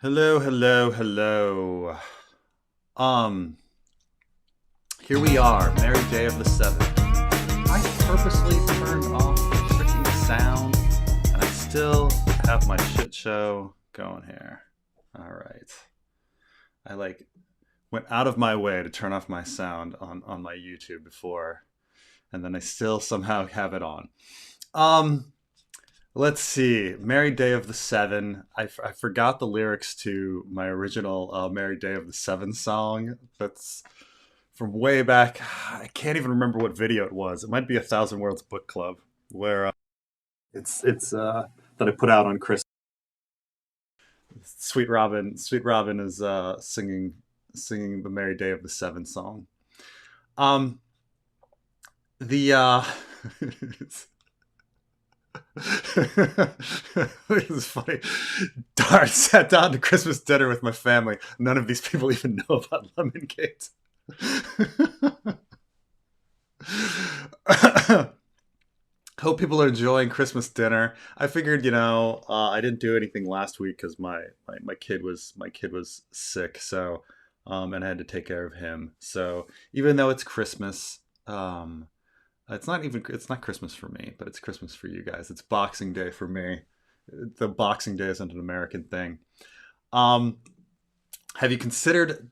Hello, hello, hello. Um, Here we are, merry day of the 7th. I purposely turned off the freaking sound, and I still have my shit show going here. All right. I went out of my way to turn off my sound on my YouTube before, and then I still somehow have it on. Um, Let's see. Merry Day of the Seven. I forgot the lyrics to my original Merry Day of the Seven song. That's from way back. I can't even remember what video it was. It might be a Thousand Worlds Book Club, where it's that I put out on Christmas. Sweet Robin is singing the Merry Day of the Seven song. Um, the It was funny. Dart sat down to Christmas dinner with my family. None of these people even know about lemon cakes. Hope people are enjoying Christmas dinner. I figured, I didn't do anything last week because my kid was sick, so and I had to take care of him. So even though it's Christmas, it's not Christmas for me, but it's Christmas for you guys. It's Boxing Day for me. The Boxing Day isn't an American thing. Um, have you considered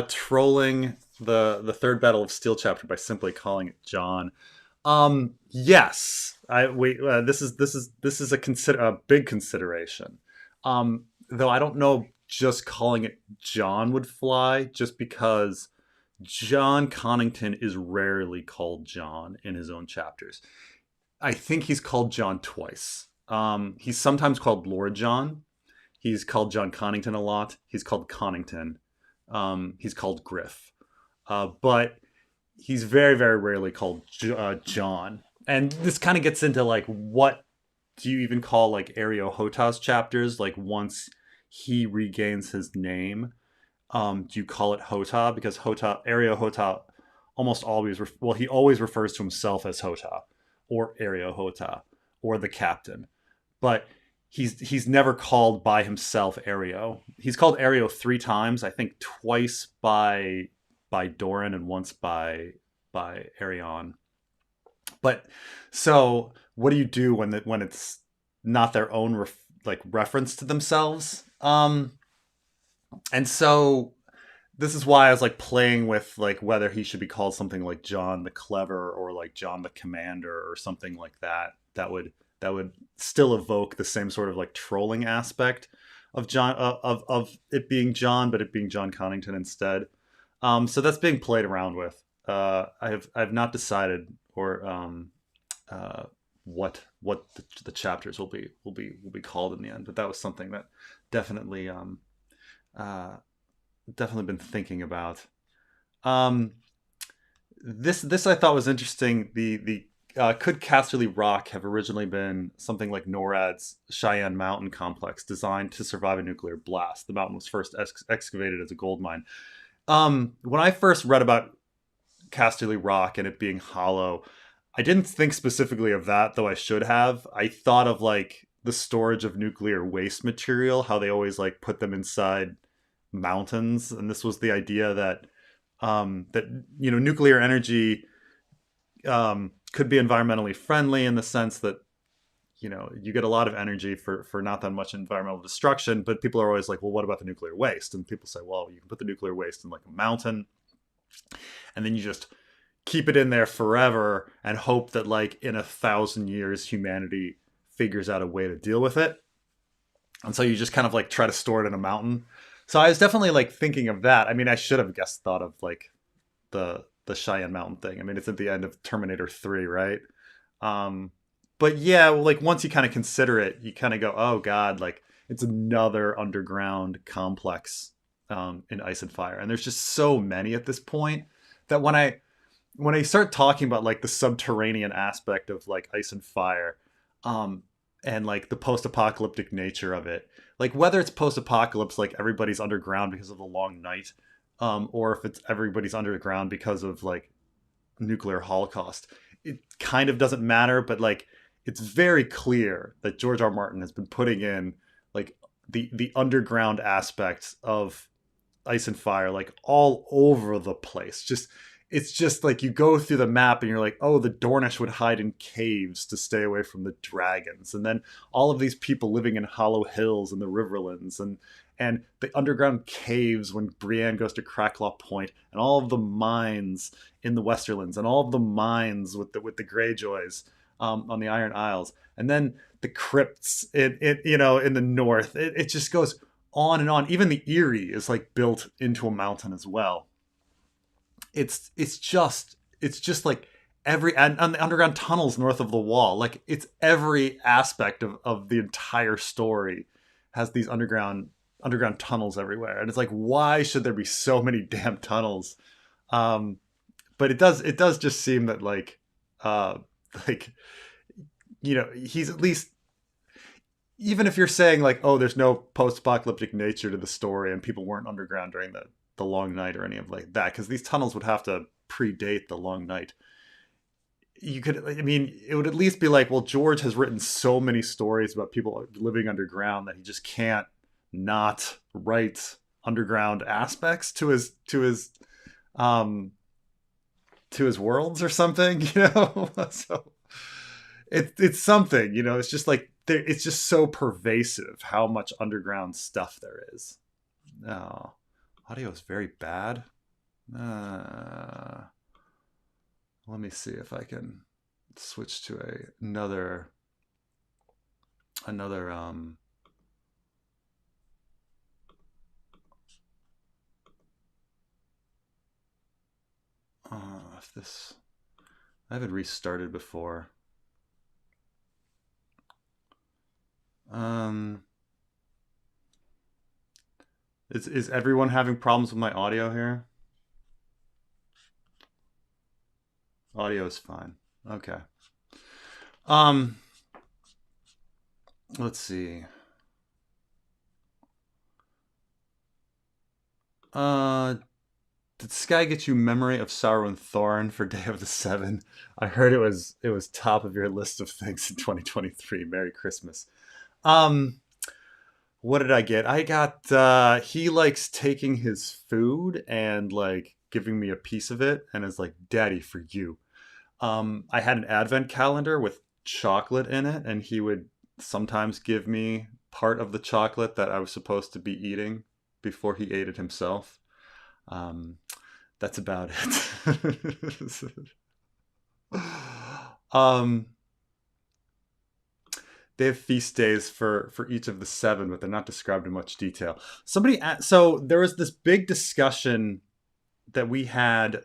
trolling the third Battle of Steel chapter by simply calling it John? Yes. This is a big consideration. Though I don't know, just calling it John would fly, just because John Connington is rarely called John in his own chapters. I think he's called John twice. He's sometimes called Lord John. He's called John Connington a lot. He's called Connington. He's called Griff. But he's very, very rarely called John. And this kind of gets into like, what do you even call like Ario Hota's chapters? Like once he regains his name, do you call it Hota? Because Ario Hota almost always, he always refers to himself as Hota or Ario Hota or the captain. But he's never called by himself Ario. He's called Ario 3 times, I think twice by Doran and once by Arion. But so what do you do when it's not their own reference to themselves? And so this is why I was like playing with like whether he should be called something like John the Clever or like John the Commander or something like that. That would still evoke the same sort of like trolling aspect of John of it being John, but it being John Connington instead. So that's being played around with. I've not decided or what the chapters will be called in the end, but that was something that definitely uh, definitely been thinking about. Um, this I thought was interesting. The Could Casterly Rock have originally been something like NORAD's Cheyenne Mountain complex, designed to survive a nuclear blast? The mountain was first excavated as a gold mine. When I first read about Casterly Rock and it being hollow, I didn't think specifically of that, though I should have. I thought of like the storage of nuclear waste material, how they always like put them inside mountains, and this was the idea that nuclear energy could be environmentally friendly in the sense that you get a lot of energy for not that much environmental destruction. But people are always like, well, what about the nuclear waste? And people say, well, you can put the nuclear waste in like a mountain, and then you just keep it in there forever and hope that like in 1,000 years humanity figures out a way to deal with it. And so you just kind of like try to store it in a mountain. So I was definitely like thinking of that. I mean, I should have thought of like the Cheyenne Mountain thing. I mean, it's at the end of Terminator 3, right? Um, but yeah, like once you kind of consider it, you kind of go, oh God, like it's another underground complex in Ice and Fire. And there's just so many at this point that when I start talking about like the subterranean aspect of like Ice and Fire, um, and like the post-apocalyptic nature of it, like whether it's post-apocalypse, like everybody's underground because of the long night, or if it's everybody's underground because of like nuclear holocaust, it kind of doesn't matter. But like it's very clear that George R. R. Martin has been putting in like the underground aspects of Ice and Fire, like all over the place. Just it's just like you go through the map and you're like, oh, the Dornish would hide in caves to stay away from the dragons, and then all of these people living in hollow hills and the riverlands, and the underground caves when Brienne goes to Cracklaw Point, and all of the mines in the Westerlands, and all of the mines with the Greyjoys on the Iron Isles, and then the crypts in the north. It just goes on and on. Even the Eyrie is like built into a mountain as well. It's just like every and the underground tunnels north of the wall. Like it's every aspect of the entire story has these underground tunnels everywhere. And it's like, why should there be so many damn tunnels? But it does just seem that like he's at least, even if you're saying like, oh, there's no post-apocalyptic nature to the story and people weren't underground during the long night or any of like that, because these tunnels would have to predate the long night. It would at least be like, well, George has written so many stories about people living underground that he just can't not write underground aspects to his worlds or something, So it's something, it's just like it's just so pervasive how much underground stuff there is. Oh, audio is very bad. Let me see if I can switch to another if this, I haven't restarted before. Is everyone having problems with my audio here? Audio is fine. Okay. Let's see. Did Sky get you Memory of Sorrow and Thorn for Day of the Seven? I heard it was top of your list of things in 2023. Merry Christmas. What did I get? I got he likes taking his food and like giving me a piece of it and is like, "Daddy, for you." I had an advent calendar with chocolate in it, and he would sometimes give me part of the chocolate that I was supposed to be eating before he ate it himself. That's about it. They have feast days for each of the seven, but they're not described in much detail. So there was this big discussion that we had.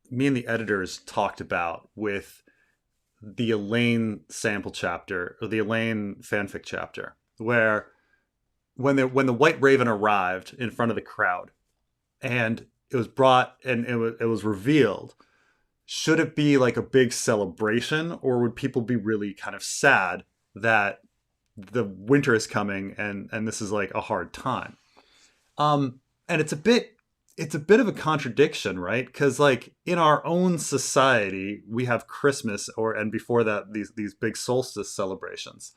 Me and the editors talked about with the Elaine sample chapter, or the Elaine fanfic chapter, where when the White Raven arrived in front of the crowd, and it was brought and it was revealed, should it be like a big celebration, or would people be really kind of sad that the winter is coming and this is like a hard time? And it's a bit of a contradiction, right? Because like in our own society, we have Christmas, and before that, these big solstice celebrations,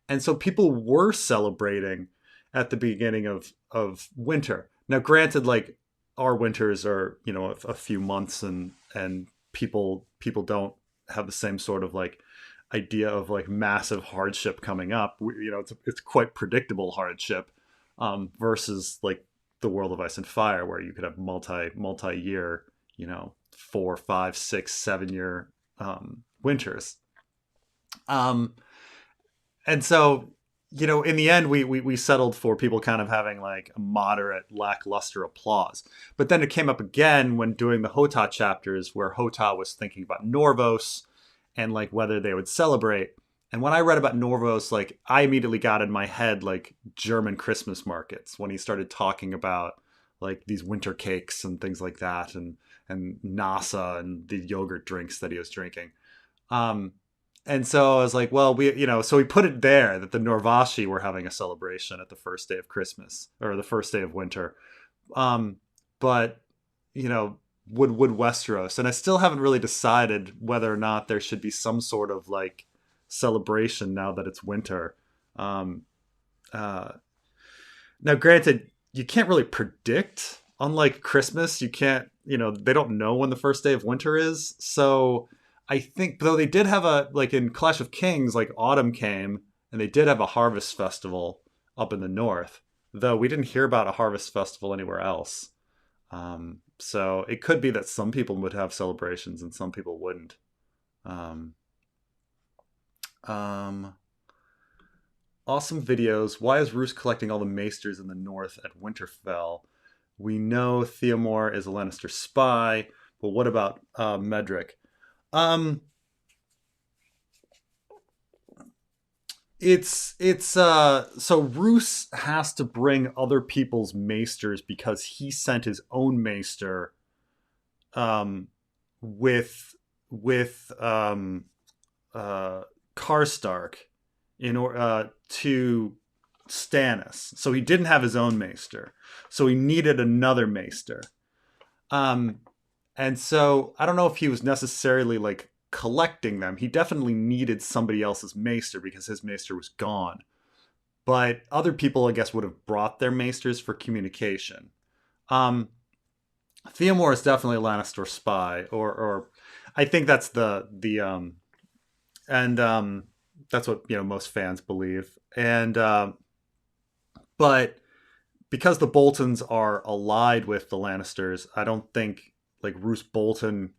and so people were celebrating at the beginning of winter. Now, granted, like our winters are a few months, and people don't have the same sort of like idea of like massive hardship coming up. It's quite predictable hardship, versus like the world of Ice and Fire, where you could have multi-year, 4, 5, 6, 7 year winters. And so, in the end, we settled for people kind of having like a moderate, lackluster applause. But then it came up again when doing the Hotah chapters, where Hotah was thinking about Norvos and like whether they would celebrate. And when I read about Norvos, like I immediately got in my head like German Christmas markets, when he started talking about like these winter cakes and things like that, and Nasa and the yogurt drinks that he was drinking. And so I was like, well, so we put it there that the Norvashi were having a celebration at the first day of Christmas, or the first day of winter. But would Westeros, and I still haven't really decided whether or not there should be some sort of like celebration now that it's winter, Um, uh, Now, granted, you can't really predict. Unlike Christmas, you can't. They don't know when the first day of winter is. So I think, though they did have a like in Clash of Kings, like autumn came, and they did have a harvest festival up in the north. Though we didn't hear about a harvest festival anywhere else. So it could be that some people would have celebrations and some people wouldn't. Um, um, Awesome videos. Why is Roose collecting all the maesters in the north at Winterfell? We know Theomore is a Lannister spy, but what about Medric? Um, so Roose has to bring other people's maesters because he sent his own maester um, with with Karstark in order to Stannis. So he didn't have his own maester. So he needed another maester. Um, and so I don't know if he was necessarily like collecting them. He definitely needed somebody else's maester because his maester was gone. But other people, I guess, would have brought their maesters for communication. Um, Theomore is definitely a Lannister spy, or I think that's the and that's what most fans believe. And but because the Boltons are allied with the Lannisters, I don't think like Roose Bolton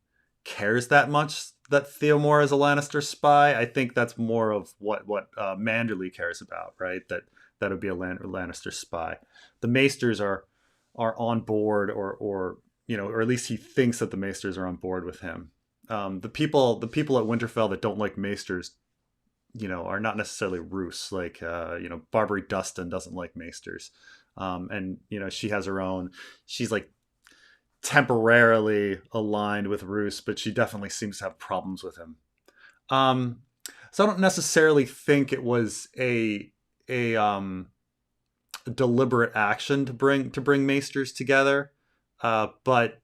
cares that much that Theomore is a Lannister spy. I think that's more of what Manderley cares about, right? That would be a Lannister spy. The Maesters are on board, or at least he thinks that the Maesters are on board with him. The people at Winterfell that don't like Maesters, are not necessarily Roose. Like Barbary Dustin doesn't like Maesters, and she has her own. She's like temporarily aligned with Roose, but she definitely seems to have problems with him. Um, so I don't necessarily think it was a deliberate action to bring Maesters together, but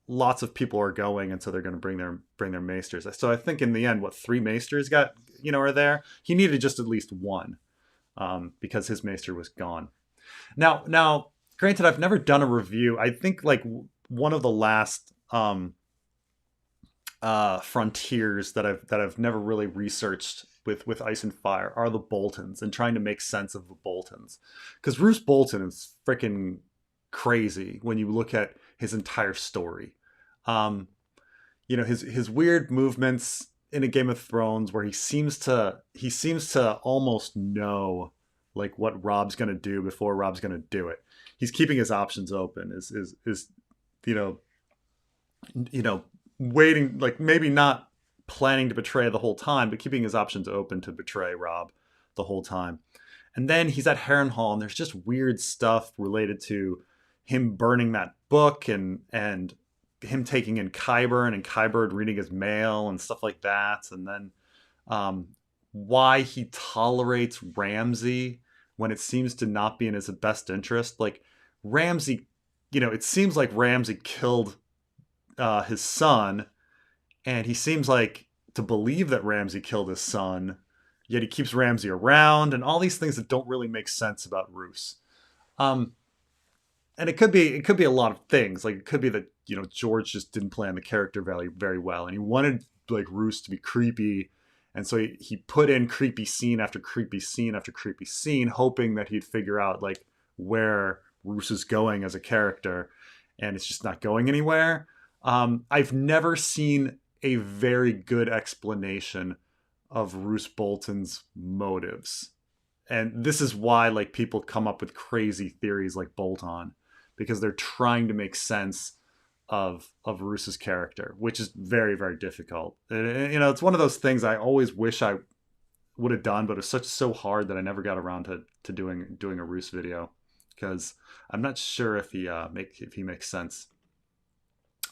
lots of people are going, and so they're going to bring their maesters. So I think in the end, what, three maesters are there. He needed just at least one, because his maester was gone. Now, granted, I've never done a review. I think like one of the last frontiers that I've never really researched with Ice and Fire are the Boltons, and trying to make sense of the Boltons, because Roose Bolton is freaking crazy when you look at his entire story. His weird movements in a Game of Thrones, where he seems to almost know like what Rob's gonna do before Rob's gonna do it. He's keeping his options open. Is you know you know waiting, like maybe not planning to betray the whole time, but keeping his options open to betray Rob the whole time. And then he's at Harrenhal, and there's just weird stuff related to him burning that book, and him taking in Qyburn, and Qyburn reading his mail and stuff like that. And then why he tolerates Ramsay when it seems to not be in his best interest. Like Ramsay, it seems like Ramsay killed his son, and he seems like to believe that Ramsay killed his son, yet he keeps Ramsay around, and all these things that don't really make sense about Roose. Um, and it could be a lot of things. Like it could be that George just didn't plan the character value very well, and he wanted like Roose to be creepy, and so he put in creepy scene after creepy scene after creepy scene, hoping that he'd figure out like where Roose is going as a character, and it's just not going anywhere. I've never seen a very good explanation of Roose Bolton's motives. And this is why like people come up with crazy theories like Bolton, because they're trying to make sense of Roose's character, which is very, very difficult. And, it's one of those things I always wish I would have done, but it's so hard that I never got around to doing a Roose video, because I'm not sure if he makes sense.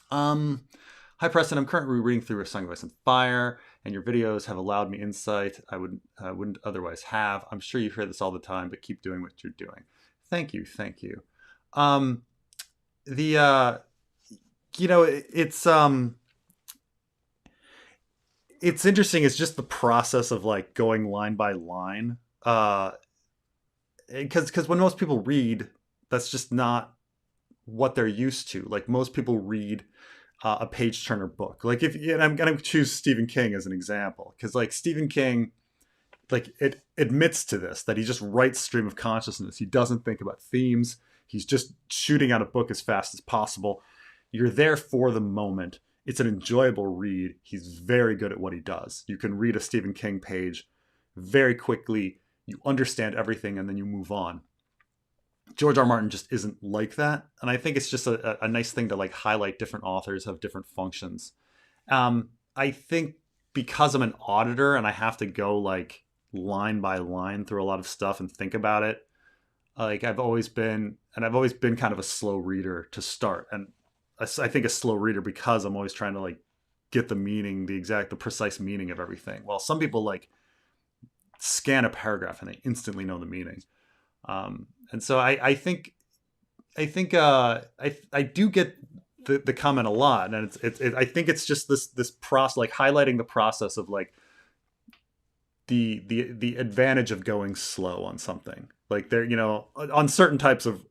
Hi Preston, I'm currently reading through A Song of Ice and Fire, and your videos have allowed me insight I wouldn't otherwise have. I'm sure you hear this all the time, but keep doing what you're doing. Thank you. The it's it's interesting. It's just the process of like going line by line. Because when most people read, that's just not what they're used to. Like most people read a page turner book. Like if and I'm gonna choose Stephen King as an example because like Stephen King, like it admits to this that he just writes stream of consciousness. He doesn't think about themes. He's just shooting out a book as fast as possible. You're there for the moment. It's an enjoyable read. He's very good at what he does. You can read a Stephen King page very quickly. You understand everything and then you move on. George R. R. Martin just isn't like that. And I think it's just a nice thing to like highlight different authors have different functions. I think because I'm an auditor and I have to go like line by line through a lot of stuff and think about it, like I've always been kind of a slow reader to start. And I think a slow reader because I'm always trying to like get the meaning, the precise meaning of everything. Well, some people like scan a paragraph and they instantly know the meaning. And so I think I do get the comment a lot, and I think it's just this process, like highlighting the process of like the advantage of going slow on something. Like there, on certain types of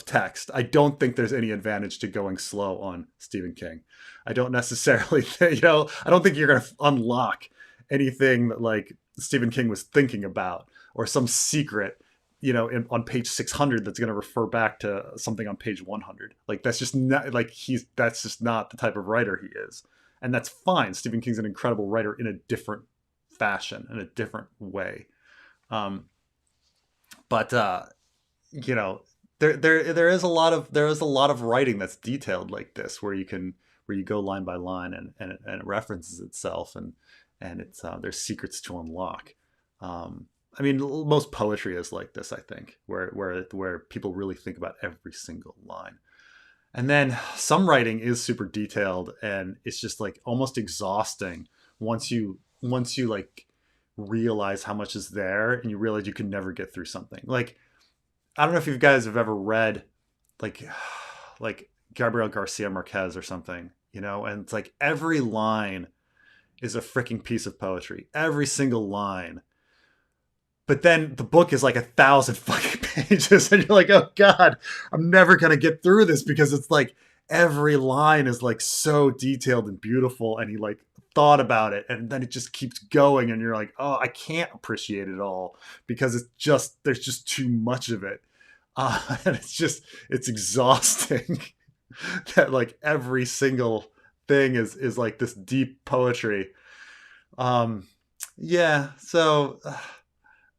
text, I don't think there's any advantage to going slow on Stephen King. I don't necessarily think, I don't think you're going to unlock anything that like Stephen King was thinking about or some secret, on page 600 that's going to refer back to something on page 100. Like that's just not like that's just not the type of writer he is. And that's fine. Stephen King's an incredible writer in a different fashion, in a different way. But there is a lot of writing that's detailed like this, where you go line by line and it references itself and it's there's secrets to unlock. I mean, most poetry is like this, I think, where people really think about every single line. And then some writing is super detailed and it's just like almost exhausting once you like realize how much is there and you realize you can never get through something. Like, I don't know if you guys have ever read like Gabriel Garcia Marquez or something, and it's like every line is a freaking piece of poetry. Every single line. But then the book is like 1,000 fucking pages and you're like, oh God, I'm never going to get through this because it's like every line is like so detailed and beautiful and he like thought about it and then it just keeps going and you're like, oh, I can't appreciate it all because there's just too much of it. And it's exhausting that like every single thing is like this deep poetry. Yeah. So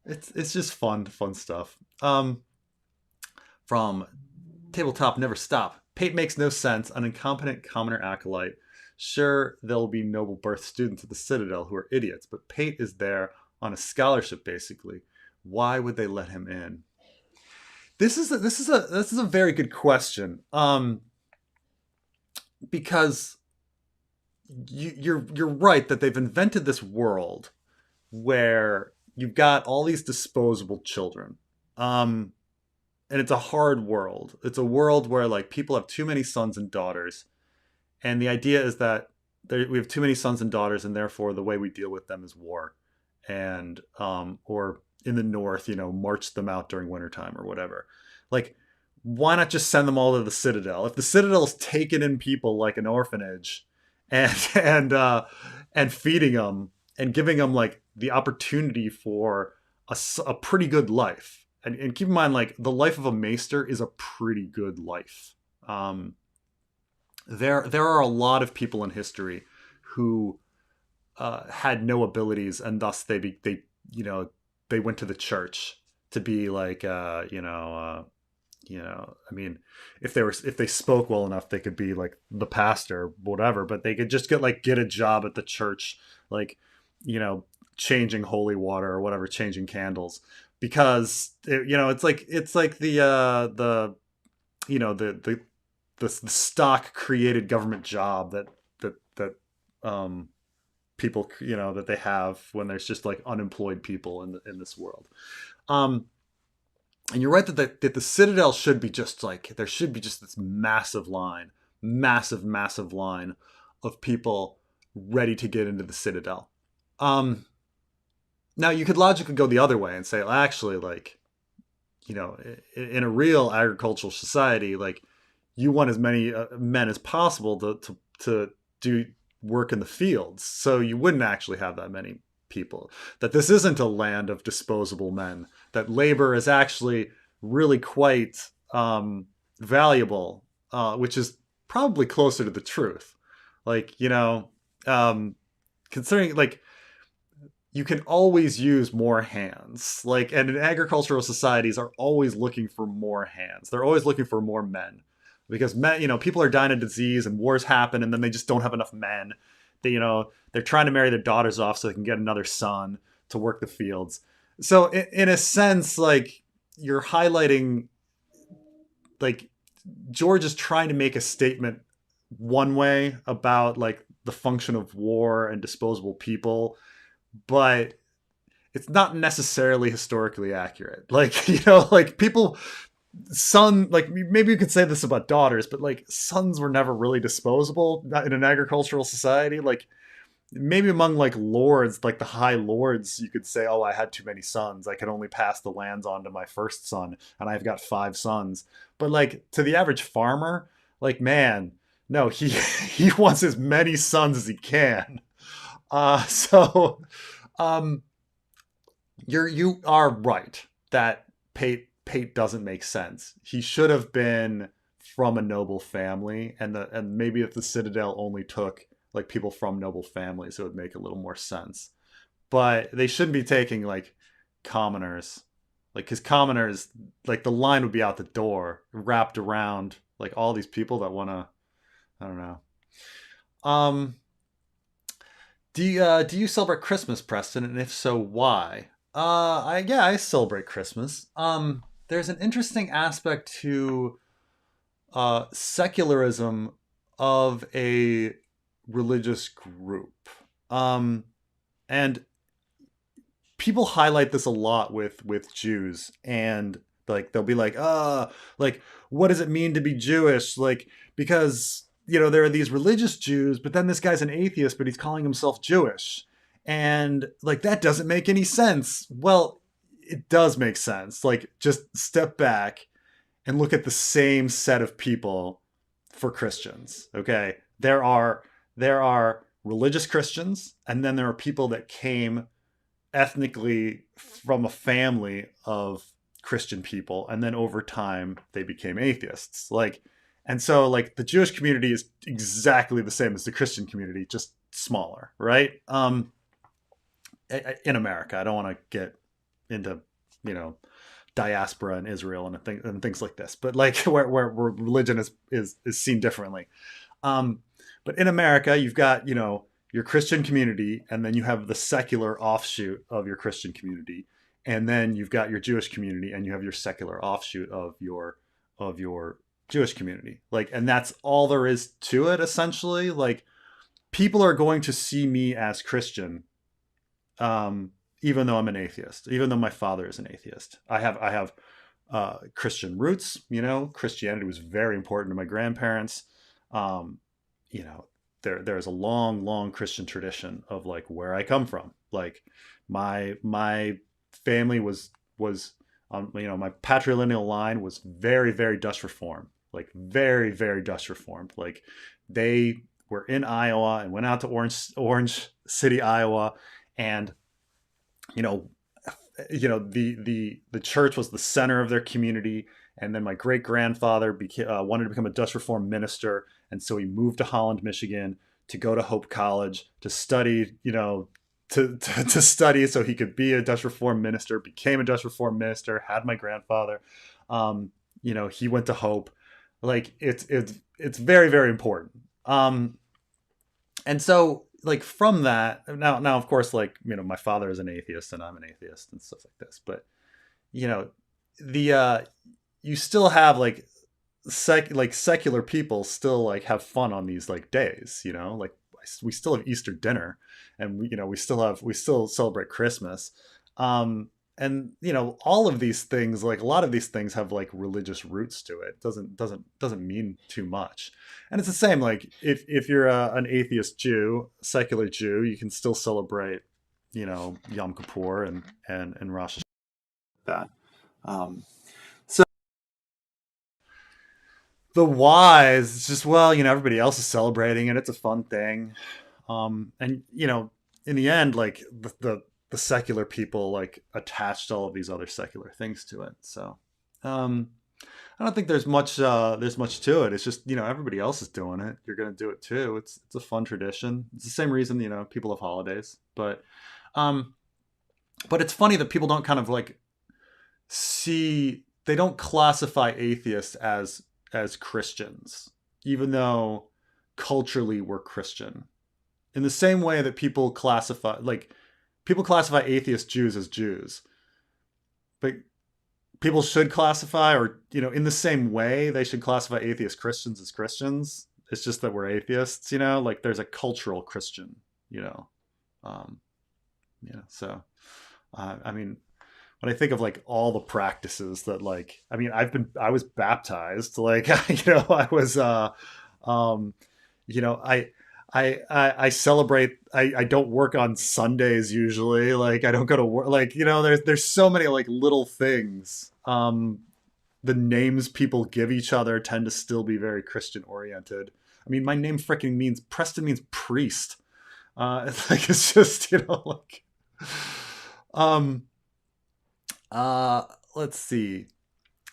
it's just fun stuff. From Tabletop Never Stop. Pate makes no sense, an incompetent commoner acolyte. Sure, there'll be noble birth students at the Citadel who are idiots, but Pate is there on a scholarship, basically. Why would they let him in? This is a very good question. Because you're right that they've invented this world where you've got all these disposable children. And it's a hard world. It's a world where like people have too many sons and daughters. And the idea is that we have too many sons and daughters, and therefore the way we deal with them is war. And or in the north, march them out during wintertime or whatever. Like, why not just send them all to the Citadel? If the Citadel's taking in people like an orphanage and feeding them and giving them like the opportunity for a pretty good life. And keep in mind, like, the life of a maester is a pretty good life. There are a lot of people in history who had no abilities, and thus they went to the church to be like, I mean, if they spoke well enough, they could be like the pastor, or whatever. But they could just get a job at the church, like, changing holy water or whatever, changing candles. Because it's like the stock created government job that people that they have when there's just like unemployed people in this world. And you're right that the Citadel should be just like, there should be just this massive line of people ready to get into the citadel. Um, Now you could logically go the other way and say, well, actually, like, in a real agricultural society, like, you want as many men as possible to do work in the fields, so you wouldn't actually have that many people. That this isn't a land of disposable men. That labor is actually really quite valuable, which is probably closer to the truth. Like, um, considering, like, you can always use more hands. Like, and in agricultural societies are always looking for more hands. They're always looking for more men. Because men, people are dying of disease and wars happen and then they just don't have enough men. They're trying to marry their daughters off so they can get another son to work the fields. So in a sense, like, you're highlighting, like, George is trying to make a statement one way about, like, the function of war and disposable people, but it's not necessarily historically accurate. Like, like, like, maybe you could say this about daughters, but, like, sons were never really disposable in an agricultural society. Like, maybe among, like, lords, like the high lords, you could say, oh, I had too many sons. I could only pass the lands on to my first son, and I've got 5 sons. But, like, to the average farmer, like, man, no, he he wants as many sons as he can. So um, you are right that Pate doesn't make sense. He should have been from a noble family, and maybe if the Citadel only took, like, people from noble families, it would make a little more sense. But they shouldn't be taking, like, commoners, like, because commoners, like, the line would be out the door, wrapped around, like, all these people that want to. I don't know. Um, do you celebrate Christmas, Preston? And if so, why? I celebrate Christmas. There's an interesting aspect to secularism of a religious group. And people highlight this a lot with Jews, and, like, they'll be like, like, what does it mean to be Jewish? Like, because, there are these religious Jews, but then this guy's an atheist, but he's calling himself Jewish. And, like, that doesn't make any sense. Well, it does make sense. Like, just step back and look at the same set of people for Christians. Okay. There are religious Christians, and then there are people that came ethnically from a family of Christian people, and then over time they became atheists. Like, and so, like, the Jewish community is exactly the same as the Christian community, just smaller, right? In America, I don't want to get into, diaspora in Israel and things like this, but, like, where religion is seen differently. But in America, you've got, your Christian community, and then you have the secular offshoot of your Christian community, and then you've got your Jewish community, and you have your secular offshoot of your Jewish community. Like, and that's all there is to it, essentially. Like, people are going to see me as Christian, even though I'm an atheist, even though my father is an atheist. I have Christian roots. Christianity was very important to my grandparents. You know, there's a long Christian tradition of, like, where I come from. Like, my family was my patrilineal line was very Dutch Reformed, like, very Dutch Reformed. Like, they were in Iowa and went out to Orange City, Iowa, and the church was the center of their community. And then my great grandfather wanted to become a Dutch Reformed minister, and so he moved to Holland, Michigan, to go to Hope College to study, to study so he could be a Dutch Reformed minister. Became a Dutch Reformed minister. Had my grandfather. He went to Hope. Like, it's very important. And so, like, from that, now of course, like, my father is an atheist and I'm an atheist and stuff like this, but you still have, like, secular people still, like, have fun on these, like, days, like, we still have Easter dinner, and we still celebrate Christmas. And and all of these things, like a lot of these things have like religious roots to it. Doesn't mean too much. And it's the same, like if you're an atheist Jew, secular Jew, you can still celebrate Yom Kippur and Rosh Hashanah. That so the whys, it's just, well, everybody else is celebrating it, it's a fun thing. And in the end, like the secular people like attached all of these other secular things to it. So um I don't think there's much to it. It's just, everybody else is doing it, you're gonna do it too. It's a fun tradition. It's the same reason people have holidays. Um but it's funny that people don't kind of like they don't classify atheists as Christians, even though culturally we're Christian. In the same way that people classify atheist Jews as Jews, but people should classify, or in the same way they should classify atheist Christians as Christians. It's just that we're atheists, like there's a cultural Christian, um, So I mean, when I think of like all the practices that, like, I mean, I was baptized, like, I was, um, I celebrate. I don't work on Sundays usually. Like, I don't go to work. Like, there's so many like little things. The names people give each other tend to still be very Christian oriented. I mean, my name freaking means Preston means priest. It's like, it's just, like, um, let's see.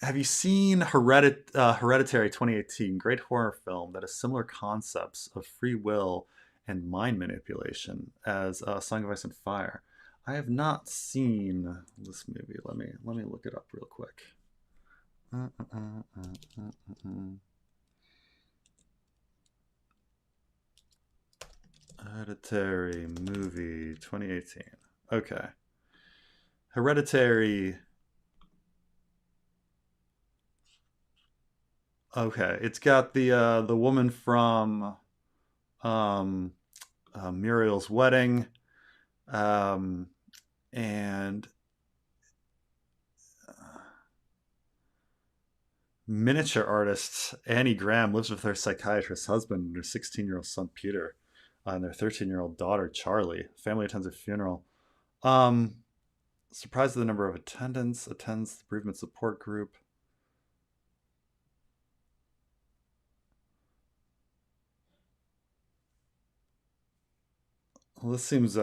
Have you seen Hereditary 2018? Great horror film that has similar concepts of free will and mind manipulation as Song of Ice and Fire. I have not seen this movie. Let me look it up real quick. Hereditary movie 2018. Okay. Hereditary. Okay, it's got the woman from um, Muriel's Wedding, um, and miniature artist Annie Graham lives with her psychiatrist husband and their 16-year-old son Peter, and their 13-year-old daughter Charlie. Family attends a funeral. Um, Surprised at the number of attendants. Attends the bereavement support group. Well, this seems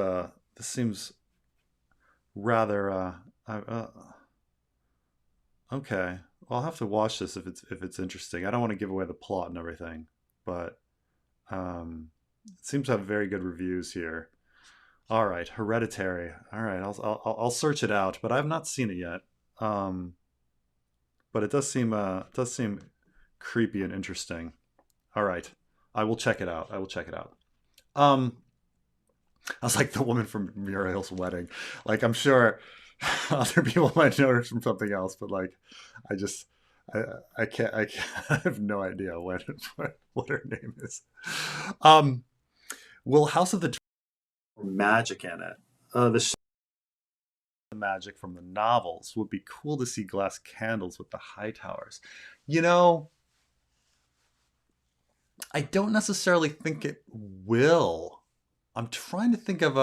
rather okay. Well, I'll have to watch this if it's interesting. I don't want to give away the plot and everything, but it seems to have very good reviews here. All right, Hereditary. All right, I'll search it out, but I have not seen it yet. Um, but it does seem creepy and interesting. All right, I will check it out. I will check it out. Um, I was like the woman from Muriel's Wedding. Like, I'm sure other people might know her from something else, but like, I just, I, I can't, I have no idea what her name is. Um, will House of the Magic in it? The magic from the novels would be cool to see glass candles with the high towers. You know, I don't necessarily think it will. I'm trying to think of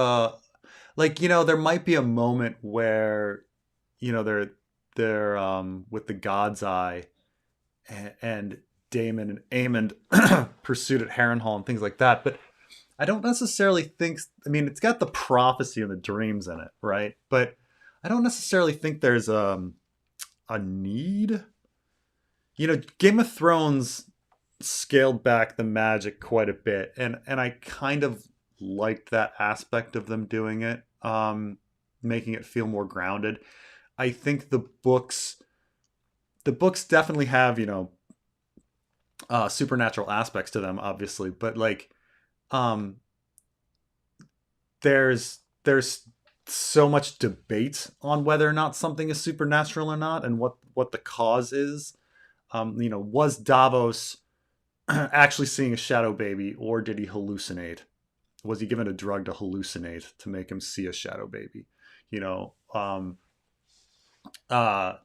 like, there might be a moment where they're with the God's Eye, and Damon and Aemond pursued at Harrenhal and things like that. But I don't necessarily think. I mean, it's got the prophecy and the dreams in it, right? But I don't necessarily think there's a need. Game of Thrones scaled back the magic quite a bit, and I kind of liked that aspect of them doing it, making it feel more grounded. I think the books definitely have supernatural aspects to them, obviously, but like um there's so much debate on whether or not something is supernatural or not, and what the cause is. Was Davos actually seeing a shadow baby, or did he hallucinate? Was he given a drug to hallucinate to make him see a shadow baby? You know, um, uh,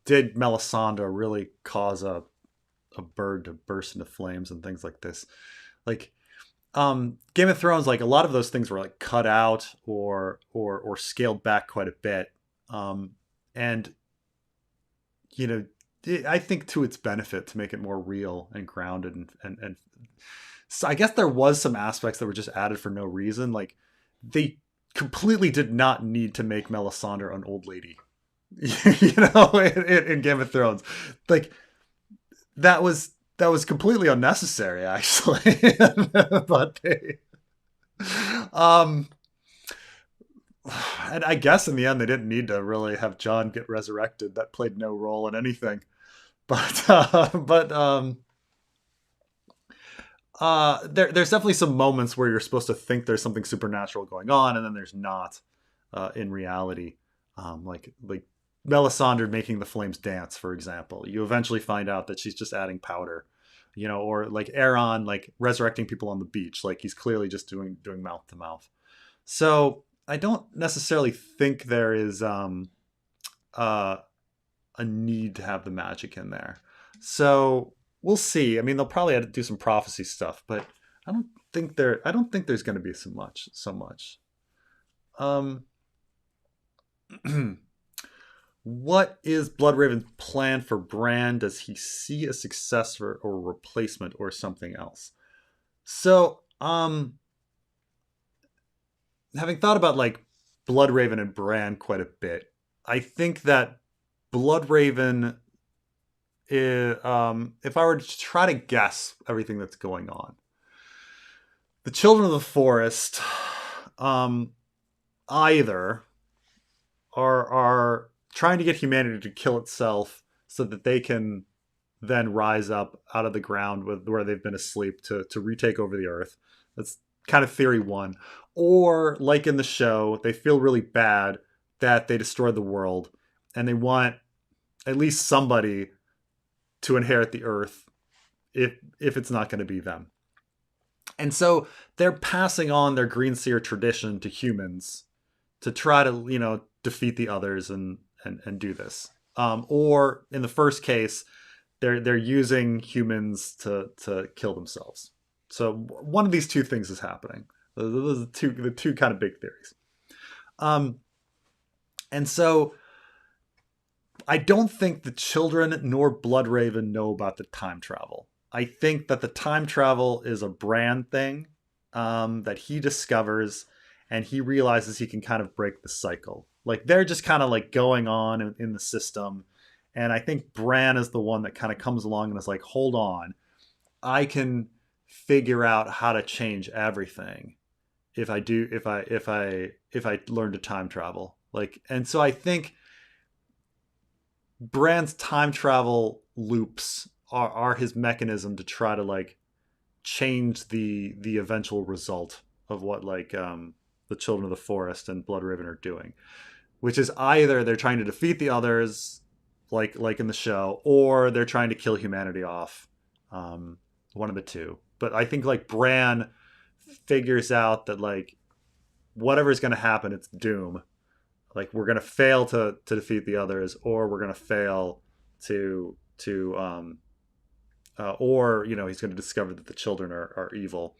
did Melisandre really cause a bird to burst into flames and things like this? Like, Game of Thrones, like a lot of those things were like cut out or scaled back quite a bit. And you know, I think to its benefit to make it more real and grounded and so I guess there was some aspects that were just added for no reason. Like they completely did not need to make Melisandre an old lady, in Game of Thrones. Like that was completely unnecessary, actually. But um, and I guess in the end they didn't need to really have Jon get resurrected. That played no role in anything. But there's definitely some moments where you're supposed to think there's something supernatural going on, and then there's not in reality. Like Melisandre making the flames dance, for example. You eventually find out that she's just adding powder, or like Aeron like resurrecting people on the beach, like he's clearly just doing mouth to mouth. So I don't necessarily think there is uh, a need to have the magic in there. So we'll see. I mean, they'll probably have to do some prophecy stuff, but I don't think there's going to be so much. Um, what is Bloodraven's plan for Bran? Does he see a successor or replacement or something else? So, having thought about like Bloodraven and Bran quite a bit, I think that Bloodraven if I were to try to guess everything that's going on, the children of the forest, um, either are trying to get humanity to kill itself so that they can then rise up out of the ground where they've been asleep to retake over the earth. That's kind of theory one. Or like in the show, they feel really bad that they destroyed the world and they want at least somebody to inherit the earth if it's not going to be them. And so they're passing on their green seer tradition to humans to try to, defeat the others and do this. Or in the first case, they're using humans to kill themselves. So one of these two things is happening. Those are the two kind of big theories. And so I don't think the children nor Bloodraven know about the time travel. I think that the time travel is a Bran thing that he discovers, and he realizes he can kind of break the cycle. Like they're just kind of like going on in the system, and I think Bran is the one that kind of comes along and is like, "Hold on, I can figure out how to change everything if I learn to time travel." Like, and so I think Bran's time travel loops are his mechanism to try to like change the eventual result of what like the children of the forest and Bloodraven are doing, which is either they're trying to defeat the others like in the show, or they're trying to kill humanity off. One of the two. But I think like Bran figures out that like whatever is going to happen, it's doom. Like we're gonna fail to defeat the others, or we're gonna fail to or he's gonna discover that the children are evil,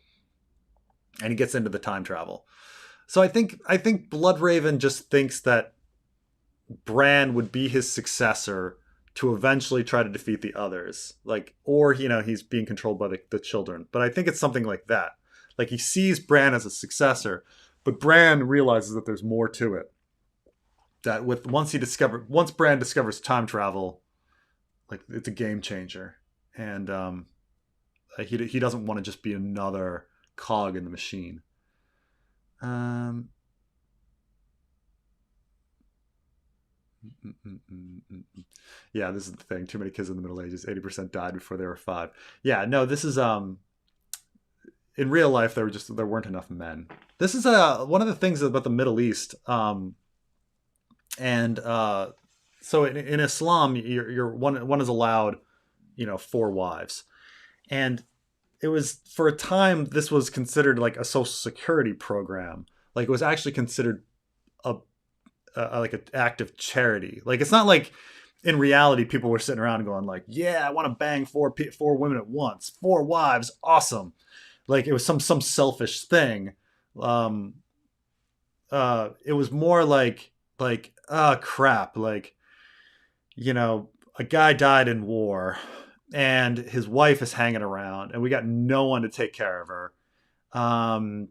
and he gets into the time travel. So I think Bloodraven just thinks that Bran would be his successor to eventually try to defeat the others, like, or he's being controlled by the children. But I think it's something like that. Like he sees Bran as a successor, but Bran realizes that there's more to it. That once Bran discovers time travel, like it's a game changer, and he doesn't want to just be another cog in the machine. Yeah, this is the thing. Too many kids in the Middle Ages. 80% died before they were 5. Yeah, no, this is in real life there weren't enough men. This is one of the things about the Middle East. And so in Islam, you're one is allowed, 4 wives, and it was for a time this was considered like a social security program. Like it was actually considered a like an act of charity. Like it's not like in reality people were sitting around going like, yeah, I want to bang four women at once, four wives, awesome. Like it was some selfish thing. Um, it was more like crap, like a guy died in war and his wife is hanging around and we got no one to take care of her. um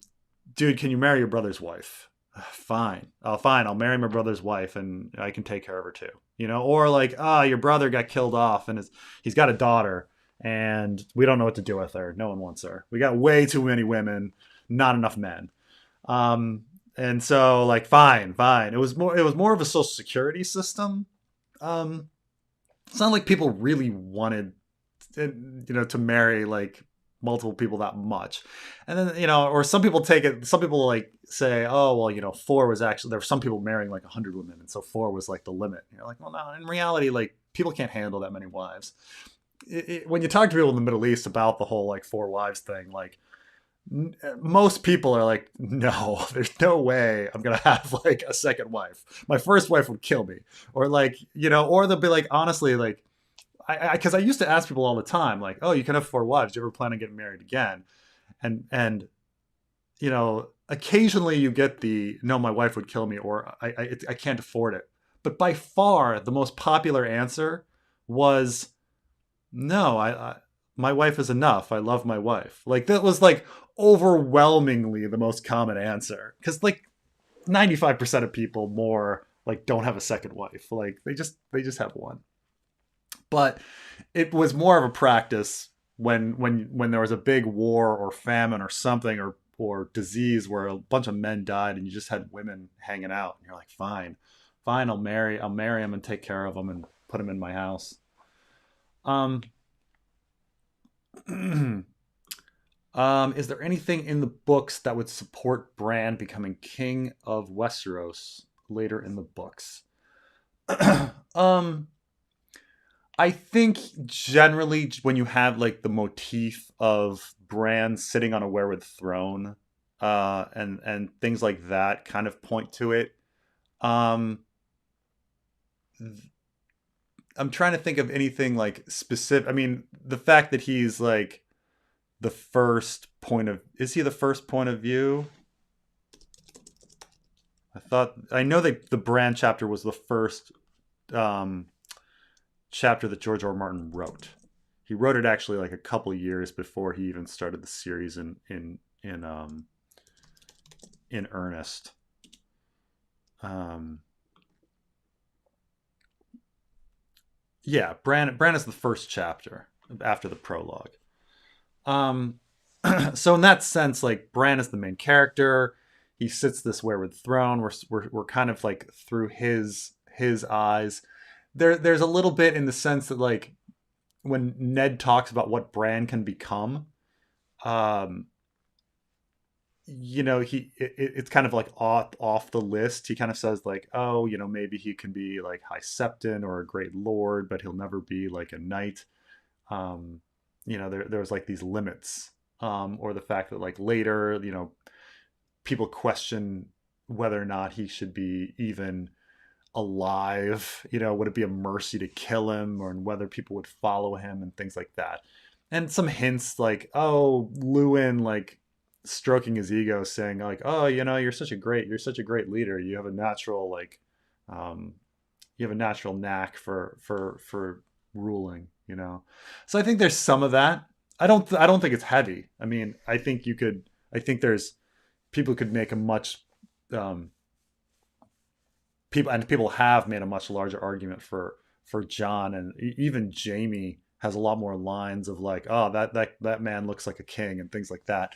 Dude, can you marry your brother's wife? Fine. Oh, fine, I'll marry my brother's wife and I can take care of her too. Or like, your brother got killed off and he's got a daughter and we don't know what to do with her. No one wants her. We got way too many women, not enough men. um and so like, fine, it was more of a social security system. It's not like people really wanted to marry like multiple people that much. And then or some people like say, oh well, four was actually, there were some people marrying like 100 women and so four was like the limit. And you're like, well, no, in reality, like people can't handle that many wives. When you talk to people in the Middle East about the whole like four wives thing, like most people are like, no, there's no way I'm gonna have like a second wife. My first wife would kill me. Or like, or they'll be like, honestly, like, because I used to ask people all the time, like, oh, you can have four wives, do you ever plan on getting married again? And occasionally you get the, no, my wife would kill me, or I can't afford it. But by far the most popular answer was, no, I my wife is enough, I love my wife. Like that was like overwhelmingly the most common answer, because like 95% of people more like don't have a second wife, like they just have one. But it was more of a practice when there was a big war or famine or something, or disease where a bunch of men died and you just had women hanging out and you're like, fine, I'll marry them and take care of them and put them in my house. um is there anything in the books that would support Bran becoming king of Westeros later in the books? um I think generally when you have like the motif of Bran sitting on a weirwood throne, and things like that kind of point to it. Um, I'm trying to think of anything like specific. I mean, the fact that he's like the first point of, is he the first point of view? I know that the Bran chapter was the first um, chapter that George R. R. Martin wrote. He wrote it actually like a couple years before he even started the series in earnest. Um, yeah, Bran is the first chapter after the prologue. Um, so in that sense, like Bran is the main character. He sits this weirwood throne. We're kind of like through his eyes. There's a little bit in the sense that like when Ned talks about what Bran can become, um, it's kind of like off the list. He kind of says like, oh, maybe he can be like High Septon or a Great Lord, but he'll never be like a knight. Um, there's like these limits, or the fact that like later, people question whether or not he should be even alive. Would it be a mercy to kill him, or whether people would follow him and things like that. And some hints like, oh, Lewin like stroking his ego, saying like, oh, you're such a great leader. You have a natural like, um, you have a natural knack for ruling. So I think there's some of that. I don't think it's heavy. I mean, I think there's people could make a much um, people have made a much larger argument for John, and even Jamie has a lot more lines of like, oh, that man looks like a king and things like that.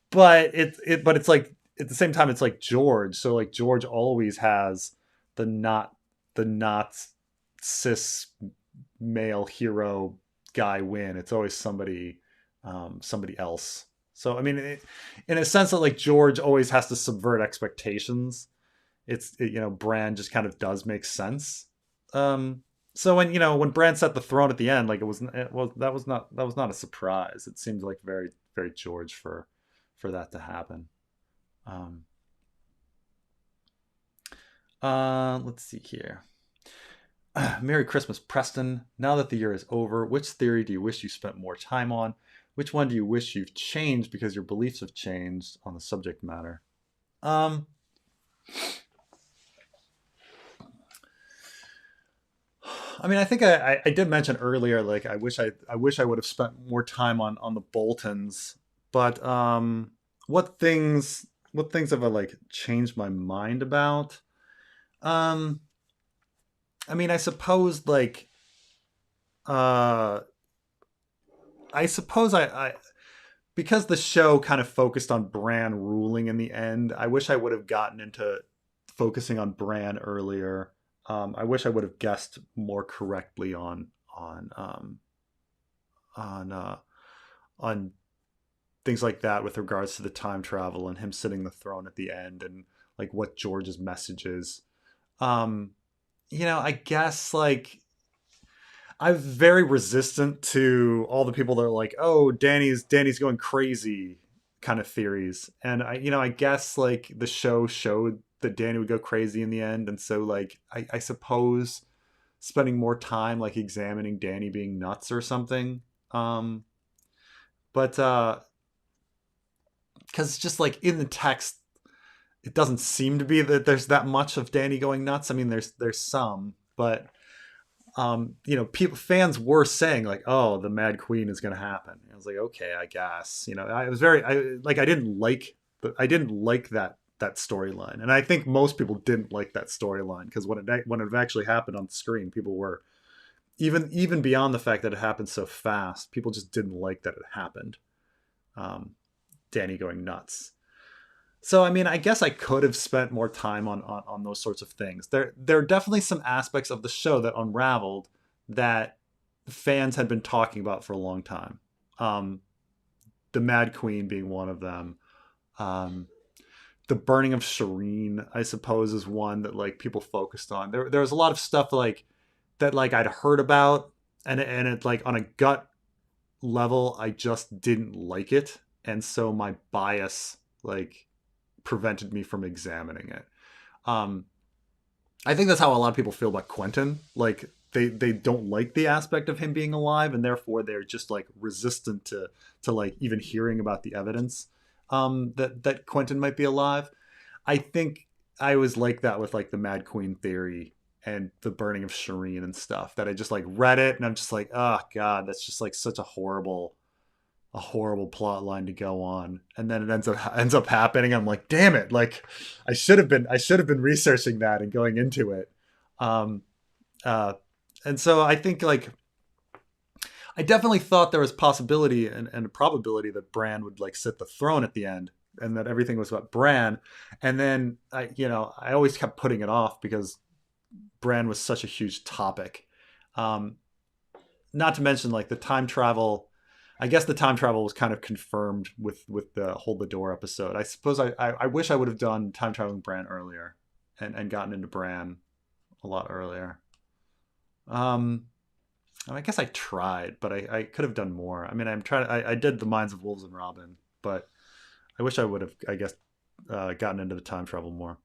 But it's like at the same time it's like George. So like George always has the not cis male hero guy win. It's always somebody else. So I mean, in a sense that like George always has to subvert expectations. Bran just kind of does make sense. So when Bran set the throne at the end, like that was not a surprise. It seemed like very very George for that to happen. Um, Let's see here. Merry Christmas, Preston. Now that the year is over, which theory do you wish you spent more time on? Which one do you wish you've changed because your beliefs have changed on the subject matter? Um, I mean, I think I did mention earlier, like I wish I would have spent more time on the Boltons, but what things have I like changed my mind about? Um, I mean, uh, I suppose I because the show kind of focused on Bran ruling in the end. I wish I would have gotten into focusing on Bran earlier. I wish I would have guessed more correctly on on things like that with regards to the time travel and him sitting the throne at the end and like what George's message is. Um, I guess like I'm very resistant to all the people that are like, "Oh, Danny's going crazy," kind of theories. And I guess like the show showed that Danny would go crazy in the end, and so like I suppose spending more time like examining Danny being nuts or something. Um, but because just like in the text, it doesn't seem to be that there's that much of Danny going nuts. I mean, there's some, but people fans were saying like, "Oh, the Mad Queen is going to happen." And I was like, "Okay, I guess." I was very I didn't like that storyline, and I think most people didn't like that storyline because when it actually happened on the screen, people were even beyond the fact that it happened so fast. People just didn't like that it happened. Um, Danny going nuts. So I mean, I guess I could have spent more time on those sorts of things. There are definitely some aspects of the show that unraveled that fans had been talking about for a long time. Um, the Mad Queen being one of them. Um, the burning of Shireen, I suppose, is one that like people focused on. There was a lot of stuff like that like I'd heard about, and it like on a gut level, I just didn't like it, and so my bias like prevented me from examining it. Um, I think that's how a lot of people feel about Quentin. Like they don't like the aspect of him being alive, and therefore they're just like resistant to like even hearing about the evidence that Quentin might be alive. I think I was like that with like the Mad Queen theory and the burning of Shireen and stuff. That I just like read it and I'm just like, oh god, that's just like such a horrible plot line to go on, and then it ends up happening. I'm like, damn it, like I should have been researching that and going into it. um uh and so I think like I definitely thought there was possibility and a probability that Bran would like sit the throne at the end, and that everything was about Bran. And then I always kept putting it off because Bran was such a huge topic. um Not to mention like the time travel. I guess the time travel was kind of confirmed with the Hold the Door episode. I suppose I wish I would have done time traveling Bran earlier, and gotten into Bran a lot earlier. Um, I guess I tried, but I could have done more. I mean, I'm trying. I did the Minds of Wolves and Robin, but I wish I would have. I guess gotten into the time travel more.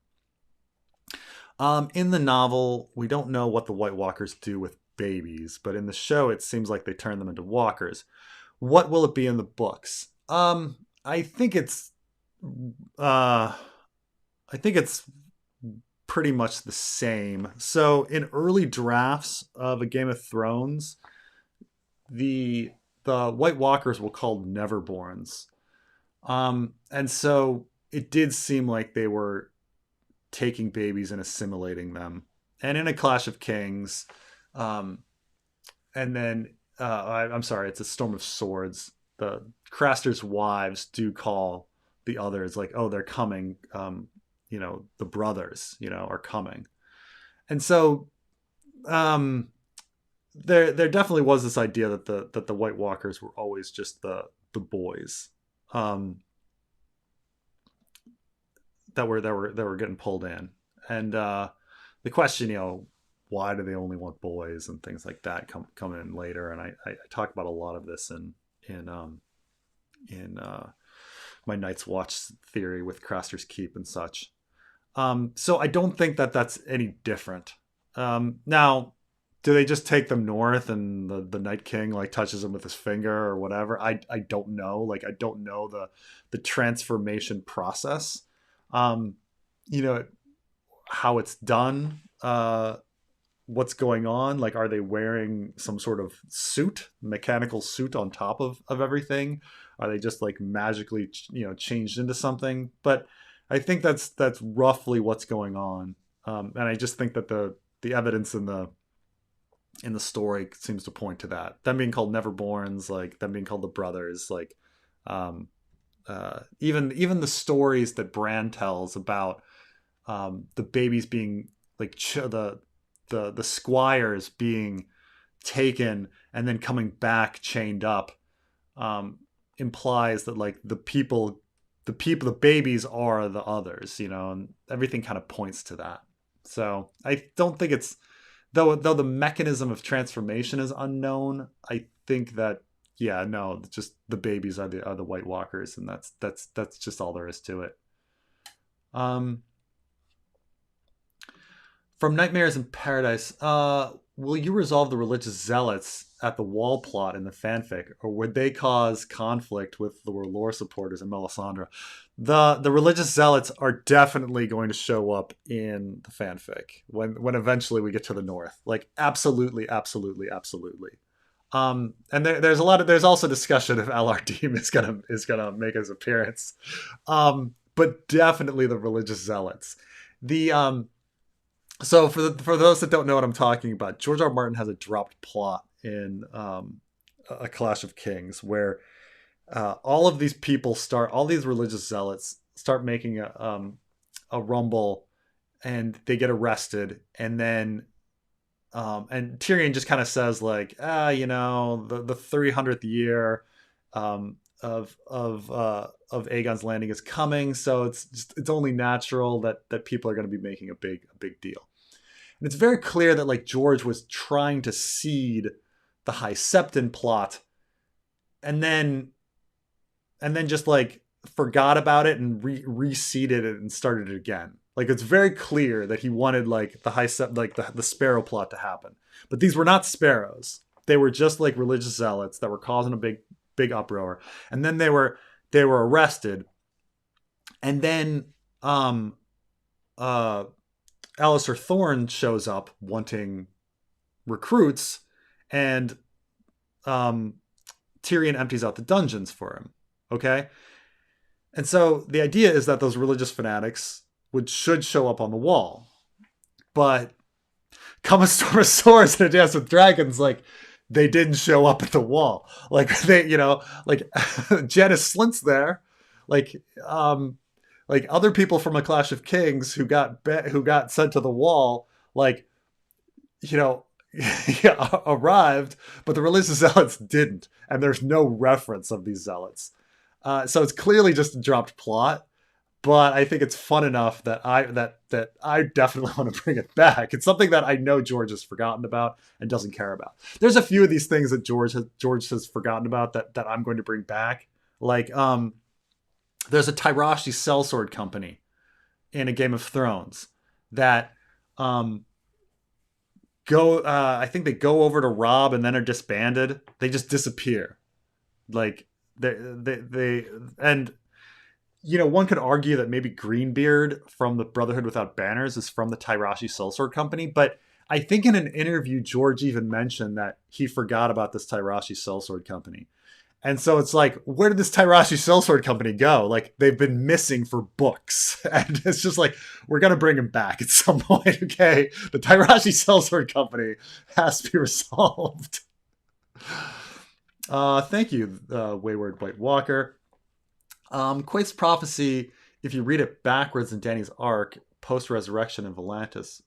In the novel, we don't know what the White Walkers do with babies, but in the show, it seems like they turn them into walkers. What will it be in the books? I think it's uh I think it's pretty much the same. So in early drafts of a Game of Thrones, the White Walkers were called Neverborns. And so it did seem like they were taking babies and assimilating them. And in a Clash of Kings, um, and then I'm sorry, it's a Storm of Swords. The Craster's wives do call the others like, "Oh, they're coming." The brothers, are coming, and so um, there definitely was this idea that the White Walkers were always just the boys um, that were getting pulled in, and the question, why do they only want boys and things like that come in later, and I talk about a lot of this in my Night's Watch theory with Craster's Keep and such. So I don't think that that's any different. Now, do they just take them north and the Night King like touches them with his finger or whatever? I don't know. Like I don't know the transformation process. Um, you know how it's done. What's going on? Like, are they wearing some sort of suit, mechanical suit on top of everything? Are they just like magically, changed into something? But I think that's roughly what's going on. And I just think that the evidence in the story seems to point to that. Them being called Neverborns, like them being called the brothers, like um, even the stories that Bran tells about the babies being like the squires being taken and then coming back chained up, um, implies that like the babies are the others, and everything kind of points to that. So I don't think it's, though the mechanism of transformation is unknown. I think that, yeah, no, just the babies are the White Walkers, and that's just all there is to it. Um, From Nightmares in Paradise, will you resolve the religious zealots at the wall plot in the fanfic, or would they cause conflict with the lore supporters in Melisandre? The religious zealots are definitely going to show up in the fanfic when eventually we get to the north. Like absolutely, absolutely, absolutely. And there's also discussion if LRD is gonna make his appearance. But definitely the religious zealots. The So for those that don't know what I'm talking about, George R. R. Martin has a dropped plot in A Clash of Kings where all these religious zealots start making a rumble, and they get arrested, and then and Tyrion just kind of says like, the 300th year of Aegon's Landing is coming, so it's only natural that people are going to be making a big deal. And it's very clear that like George was trying to seed the High Septon plot, and then just like forgot about it and reseeded it and started it again. Like it's very clear that he wanted like the Sparrow plot to happen. But these were not sparrows. They were just like religious zealots that were causing a big uproar. And then they were arrested. And then uh Alistair Thorne shows up wanting recruits, and Tyrion empties out the dungeons for him. Okay? And so the idea is that those religious fanatics should show up on the wall. But come a storm of swords and a dance with dragons, like they didn't show up at the wall. Like like Janice Slint's there. Like other people from A Clash of Kings who got sent to the wall, like you know arrived, but the religious zealots didn't, and there's no reference of these zealots. So it's clearly just a dropped plot, but I think it's fun enough that I definitely want to bring it back. It's something that I know George has forgotten about and doesn't care about. There's a few of these things that George has forgotten about that I'm going to bring back. Like there's a Tyrashi sellsword company in a Game of Thrones that I think they go over to Rob and then are disbanded. They just disappear. Like they and one could argue that maybe Greenbeard from the Brotherhood Without Banners is from the Tyrashi Sellsword Company, but I think in an interview George even mentioned that he forgot about this Tyrashi Sellsword Company. And so it's like, where did this Tyrashi Sellsword Company go? Like, they've been missing for books. And it's just like, we're going to bring them back at some point, okay? The Tyrashi Sellsword Company has to be resolved. Thank you, Wayward White Walker. Quaith's prophecy, if you read it backwards in Dany's arc, post-resurrection in Volantis,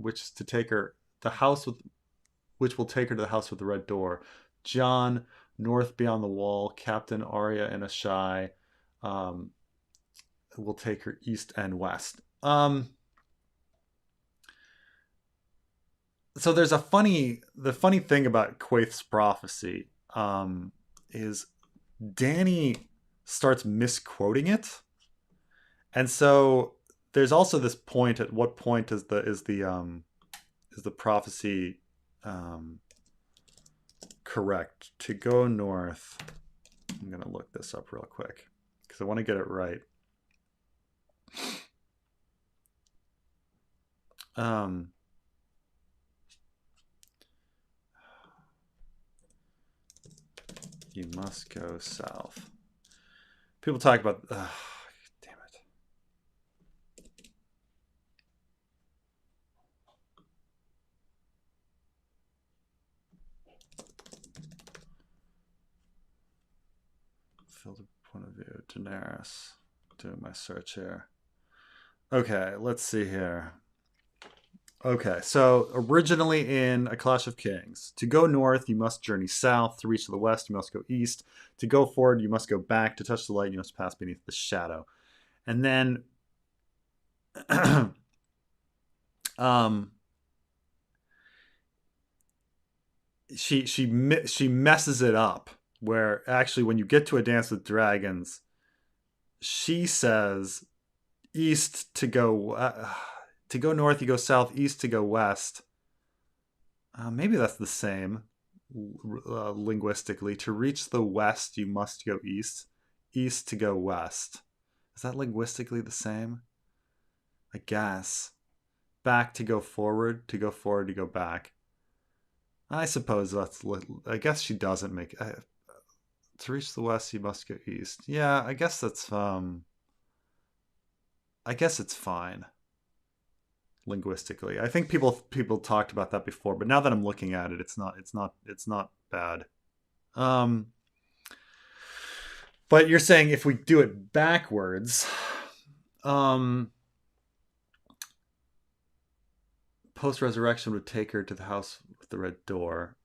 which will take her to the house with the red door. Jon, north beyond the wall, Captain Arya and Ashai will take her east and west. So there's the funny thing about Quaith's prophecy is Dany starts misquoting it. And so there's also this point. At what point is the prophecy correct? To go north. I'm gonna look this up real quick because I want to get it right. You must go south. People talk about. Damn it. Filter point of view. Daenerys. Doing my search here. Okay, let's see here. Okay, so originally in A Clash of Kings, to go north, you must journey south. To reach the west, you must go east. To go forward, you must go back. To touch the light, you must pass beneath the shadow. And then she messes it up, where actually when you get to A Dance with Dragons, she says east to go north, you go south, east to go west. Maybe that's the same linguistically. To reach the west, you must go east. East to go west. Is that linguistically the same? I guess. Back to go forward. To go forward, to go back. I suppose that's. I guess she doesn't make. To reach the west, you must go east. Yeah, I guess that's. I guess it's fine linguistically. I think people talked about that before, but now that I'm looking at it, it's not bad. But you're saying if we do it backwards, post resurrection would take her to the house with the red door.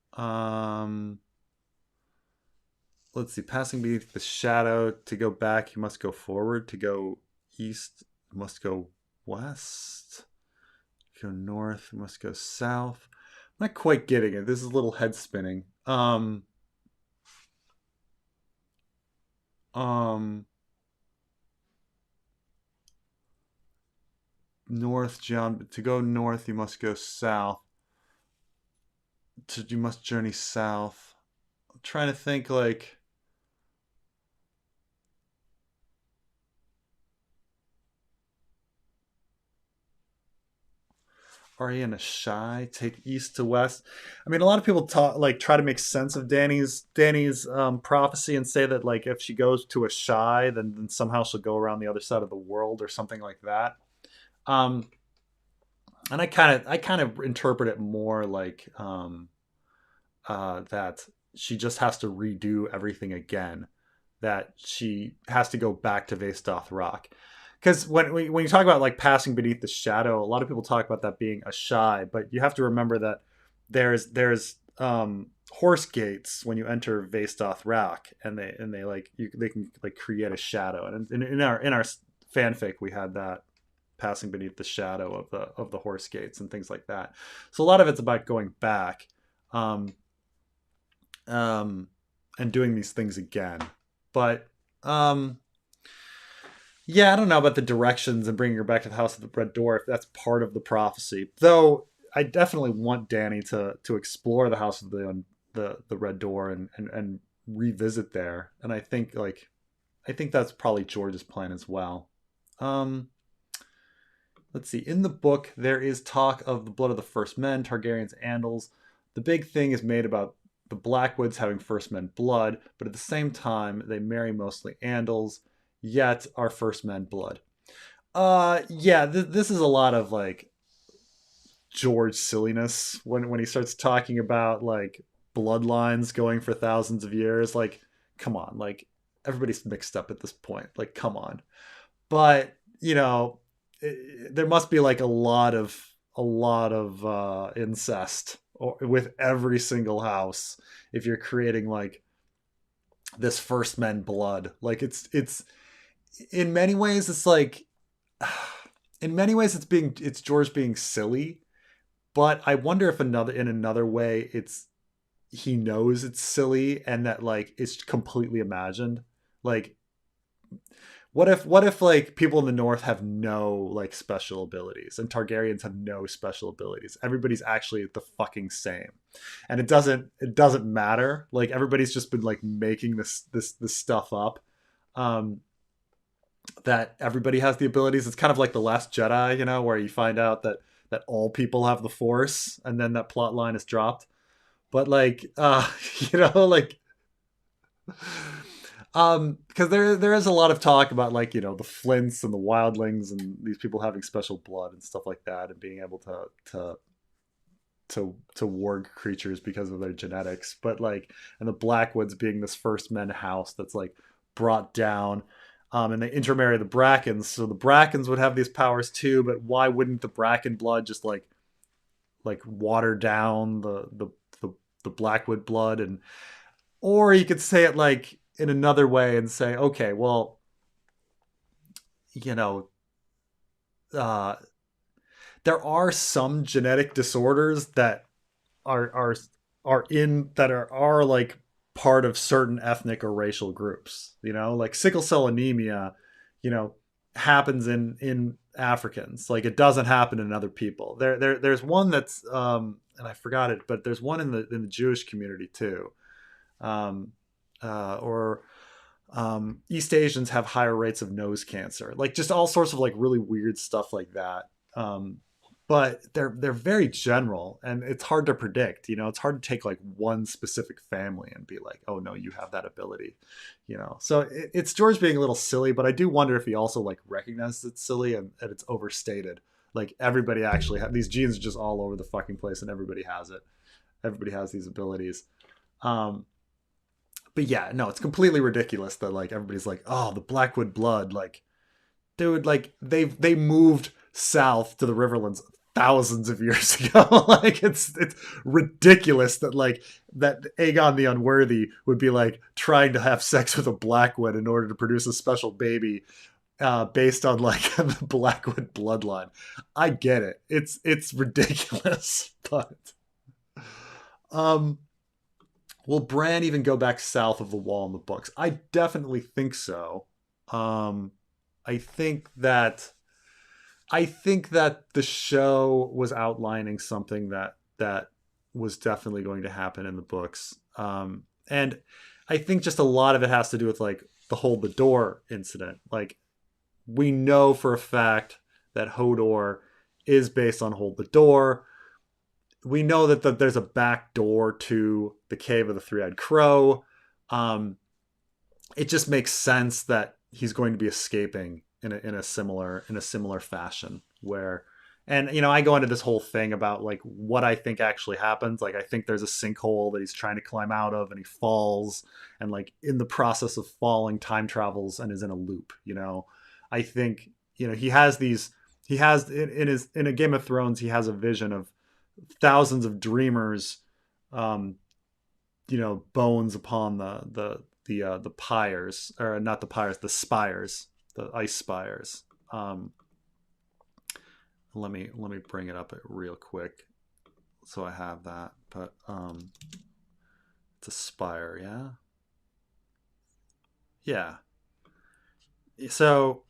Let's see. Passing beneath the shadow. To go back, you must go forward. To go east, you must go west. Go north, you must go south. I'm not quite getting it. This is a little head spinning. North, John. To go north, you must go south. You must journey south. I'm trying to think like. Ariana shy, take east to west. I mean, a lot of people try to make sense of Danny's prophecy and say that like if she goes to a shy, then somehow she'll go around the other side of the world or something like that. And I kind of interpret it more like that she just has to redo everything again. That she has to go back to Vastoth Rock. Because when you talk about like passing beneath the shadow, a lot of people talk about that being a shy, but you have to remember that there's horse gates when you enter Vastoth Rock, and they can like create a shadow. And in our fanfic, we had that passing beneath the shadow of the horse gates and things like that. So a lot of it's about going back, and doing these things again. But yeah, I don't know about the directions and bringing her back to the house of the red door if that's part of the prophecy. Though I definitely want Danny to explore the house of the red door and revisit there. And I think that's probably George's plan as well. Let's see. In the book, there is talk of the blood of the first men, Targaryens, Andals. The big thing is made about the Blackwoods having first men blood, but at the same time, they marry mostly Andals, yet are first men blood. Yeah, this is a lot of like George silliness when he starts talking about like bloodlines going for thousands of years. Like, come on, like everybody's mixed up at this point. Like, come on. But there must be like a lot of incest with every single house if you're creating like this first men blood. Like it's in many ways it's like in many ways it's George being silly, but I wonder if in another way he knows it's silly and that like it's completely imagined. Like What if like people in the north have no like special abilities and Targaryens have no special abilities? Everybody's actually the fucking same. And it doesn't matter. Like everybody's just been like making this stuff up. Um that everybody has the abilities. It's kind of like the Last Jedi, where you find out that all people have the Force and then that plot line is dropped. But like like because there is a lot of talk about like the Flints and the Wildlings and these people having special blood and stuff like that and being able to warg creatures because of their genetics, but like and the Blackwoods being this first men house that's like brought down, and they intermarry the Brackens, so the Brackens would have these powers too, but why wouldn't the Bracken blood just like water down the Blackwood blood? And or you could say it like in another way and say, okay, well, you know, uh, there are some genetic disorders that are are like part of certain ethnic or racial groups. Like sickle cell anemia, you know, happens in Africans. Like it doesn't happen in other people. There's one that's and I forgot it, but there's one in the Jewish community too. Um, or East Asians have higher rates of nose cancer, like just all sorts of like really weird stuff like that. But they're very general, and it's hard to predict. It's hard to take like one specific family and be like, oh no, you have that ability. So it's George being a little silly, but I do wonder if he also like recognizes it's silly and it's overstated. Like everybody actually these genes are just all over the fucking place, and everybody has it. Everybody has these abilities. But yeah, no, it's completely ridiculous that like everybody's like, oh, the Blackwood blood, like, dude, like they moved south to the Riverlands thousands of years ago. Like it's ridiculous that like that Aegon the Unworthy would be like trying to have sex with a Blackwood in order to produce a special baby based on like the Blackwood bloodline. I get it. It's ridiculous, but um will Bran even go back south of the wall in the books? I definitely think so. Um, I think that the show was outlining something that was definitely going to happen in the books. And I think just a lot of it has to do with like the hold the door incident. Like we know for a fact that Hodor is based on hold the door. We know that there's a back door to the cave of the three-eyed crow. It just makes sense that he's going to be escaping in a similar fashion. And I go into this whole thing about like what I think actually happens. Like I think there's a sinkhole that he's trying to climb out of, and he falls, and like in the process of falling, time travels and is in a loop. I think he has in a Game of Thrones, he has a vision of thousands of dreamers, bones upon the pyres, or not the pyres, the spires, the ice spires. Let me bring it up real quick so I have that. But it's a spire, yeah, yeah. So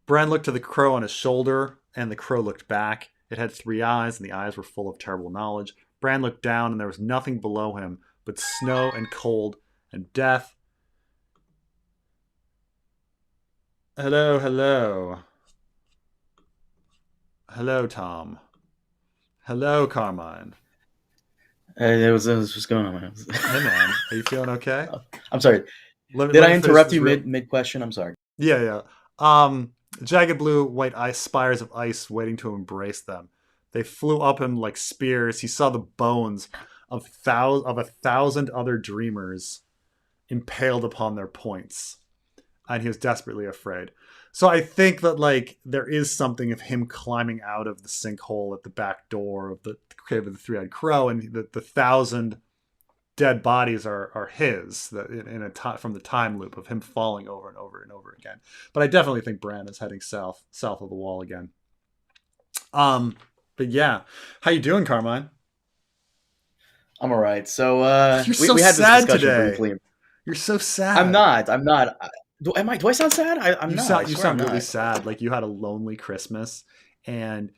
Bran looked to the crow on his shoulder, and the crow looked back. It had 3 eyes, and the eyes were full of terrible knowledge. Bran looked down, and there was nothing below him but snow and cold and death. Hello, hello. Hello, Tom. Hello, Carmine. What's going on? Hey, man. Are you feeling okay? I'm sorry. Did I interrupt you mid question? I'm sorry. Yeah. Jagged blue, white ice spires of ice waiting to embrace them. They flew up him like spears. He saw the bones of 1,000 other dreamers impaled upon their points, and he was desperately afraid. So I think that like there is something of him climbing out of the sinkhole at the back door of the cave of the three-eyed crow, and the 1,000 dead bodies are his from the time loop of him falling over and over and over again. But I definitely think Bran is heading south of the wall again. But yeah, how you doing, Carmine? I'm all right. So You're so we had this sad discussion today. briefly. You're so I'm sad. not. I'm not. Do I sound sad? I'm You not. I sound swear I'm really not. sad. Like you had a lonely Christmas, and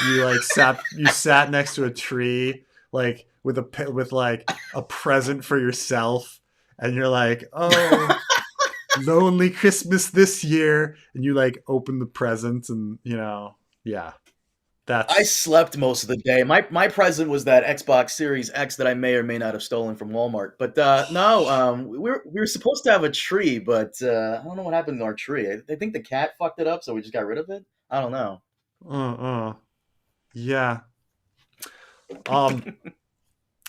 you like sat next to a tree, like with like a present for yourself, and you're like, oh, lonely Christmas this year, and you like open the present, and yeah, I that's slept most of the day. My present was that Xbox Series X that I may or may not have stolen from Walmart. But no, we were supposed to have a tree, but I don't know what happened to our tree. I think the cat fucked it up, so we just got rid of it. I don't know. yeah. Um,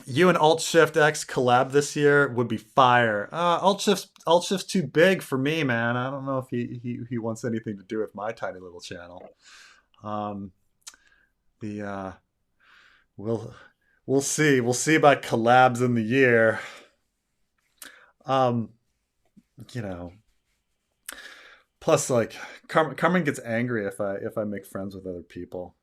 you and Alt Shift X collab this year would be fire. Alt Shift's too big for me, man. I don't know if he wants anything to do with my tiny little channel. Um, the we'll we'll see. We'll see about collabs in the year. Um, you know. Plus, like Carmen gets angry if I make friends with other people.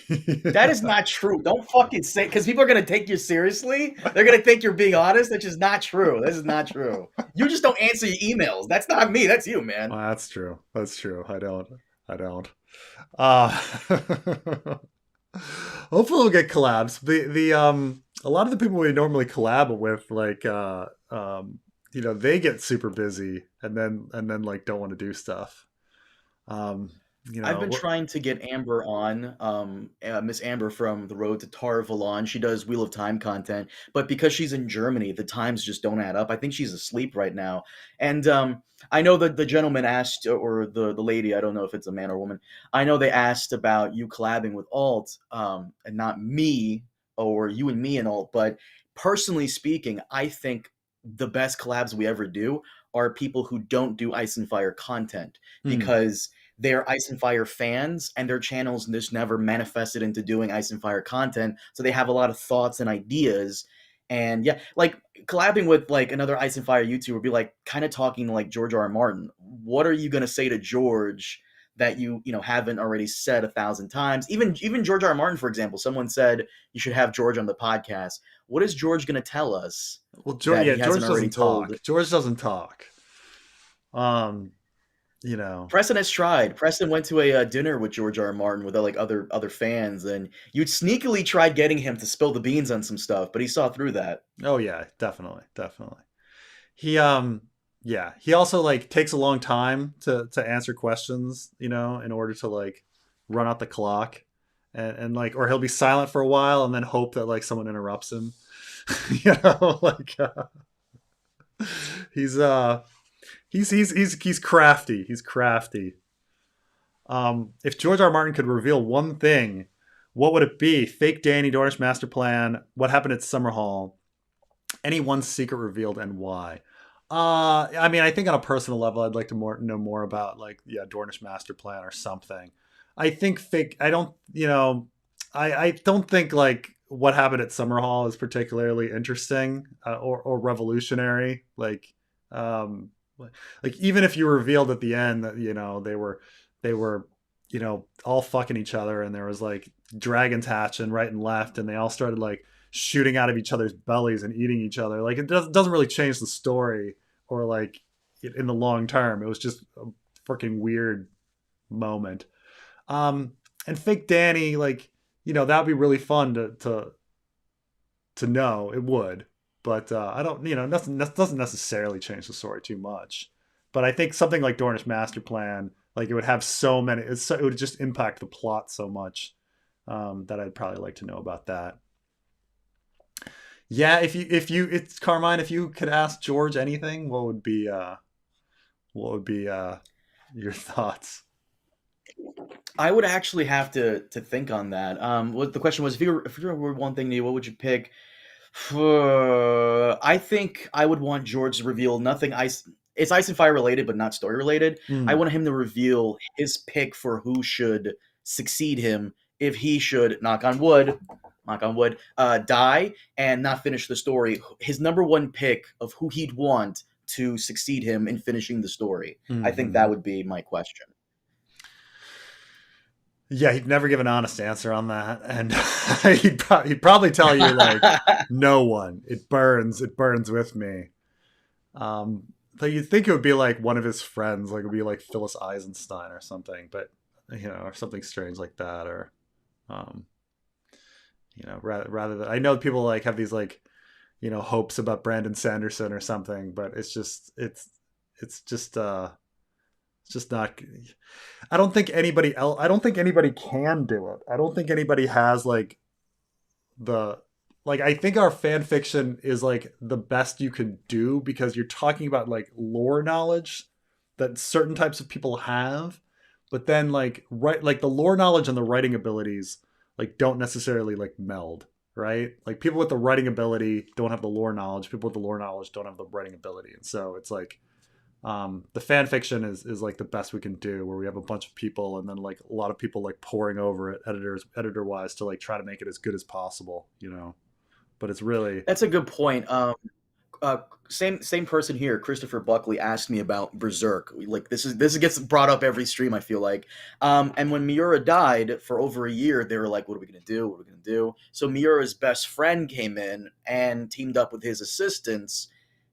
That is not true. Don't fucking say, because people are gonna take you seriously. They're gonna think you're being honest. That's just not true. This is not true. You just don't answer your emails. That's not me. That's you, man. Well, that's true. That's true. I don't. I don't. Uh, hopefully we'll get collabs. The a lot of the people we normally collab with, like they get super busy and then like don't want to do stuff. Um, I've been trying to get Amber on, Miss Amber from The Road to Tar Valon. She does Wheel of Time content, but because she's in Germany, the times just don't add up. I think she's asleep right now. And I know that the gentleman asked, or the lady, I don't know if it's a man or woman. I know they asked about you collabing with Alt, and not me, or you and me and Alt. But personally speaking, I think the best collabs we ever do are people who don't do Ice and Fire content, hmm. because they're Ice and Fire fans and their channels just never manifested into doing Ice and Fire content. So they have a lot of thoughts and ideas. And yeah, like collabing with like another Ice and Fire YouTuber would be like kind of talking to like George R. R. Martin. What are you gonna say to George that you haven't already said 1,000 times? Even George R. R. Martin, for example, someone said you should have George on the podcast. What is George gonna tell us Well, that Yeah, he hasn't George already doesn't told? talk. George doesn't talk. Um, you know. Preston has tried. Preston went to a dinner with George R. R. Martin with like other fans, and you'd sneakily tried getting him to spill the beans on some stuff, but he saw through that. Oh yeah, definitely, definitely. He yeah, he also like takes a long time to answer questions, in order to like run out the clock, and like, or he'll be silent for a while and then hope that like someone interrupts him. Like he's he's crafty. He's crafty. If George R. R. Martin could reveal one thing, what would it be? Fake Danny, Dornish master plan, what happened at Summer Hall, any one secret revealed, and why? I mean, I think on a personal level, I'd like to know more about like, yeah, Dornish master plan or something. I think fake. I don't. I don't think like what happened at Summer Hall is particularly interesting, or revolutionary. Um, like even if you revealed at the end that they were all fucking each other, and there was like dragons hatching right and left, and they all started like shooting out of each other's bellies and eating each other. Like it doesn't really change the story, or like in the long term. It was just a freaking weird moment. And fake Danny, like that'd be really fun to know. It would, but I don't. Nothing that doesn't necessarily change the story too much. But I think something like Dornish Master Plan, like it would have so many. It would just impact the plot so much, that I'd probably like to know about that. Yeah, it's Carmine. If you could ask George anything, what would be your thoughts? I would actually have to think on that. What the question was, if you were one thing new, what would you pick? I think I would want George to reveal nothing ice. It's Ice and Fire related, but not story related. I Mm. want him to reveal his pick for who should succeed him if he should, knock on wood, die and not finish the story. His number one pick of who he'd want to succeed him in finishing the story. I think that Hmm. would be my question. Yeah, he'd never give an honest answer on that, and he'd probably tell you like, no one. It burns. It burns with me. But you'd think it would be like one of his friends, like it would be like Phyllis Eisenstein or something, but or something strange like that, or um, rather than I know people like have these like hopes about Brandon Sanderson or something, but it's just it's just not. I don't think anybody else. I don't think anybody can do it. I don't think anybody has like the I think our fan fiction is like the best you can do because you're talking about like lore knowledge that certain types of people have, but then like the lore knowledge and the writing abilities like don't necessarily like meld, right? Like people with the writing ability don't have the lore knowledge, people with the lore knowledge don't have the writing ability, and so it's like the fan fiction is like the best we can do, where we have a bunch of people and then like a lot of people like pouring over it editor wise to like try to make it as good as possible, but it's really That's a good point. Uh, same person here, Christopher Buckley, asked me about Berserk. Like this gets brought up every stream. I feel like, and when Miura died for over a year, they were like, "What are we gonna do? What are we gonna do?" So Miura's best friend came in and teamed up with his assistants,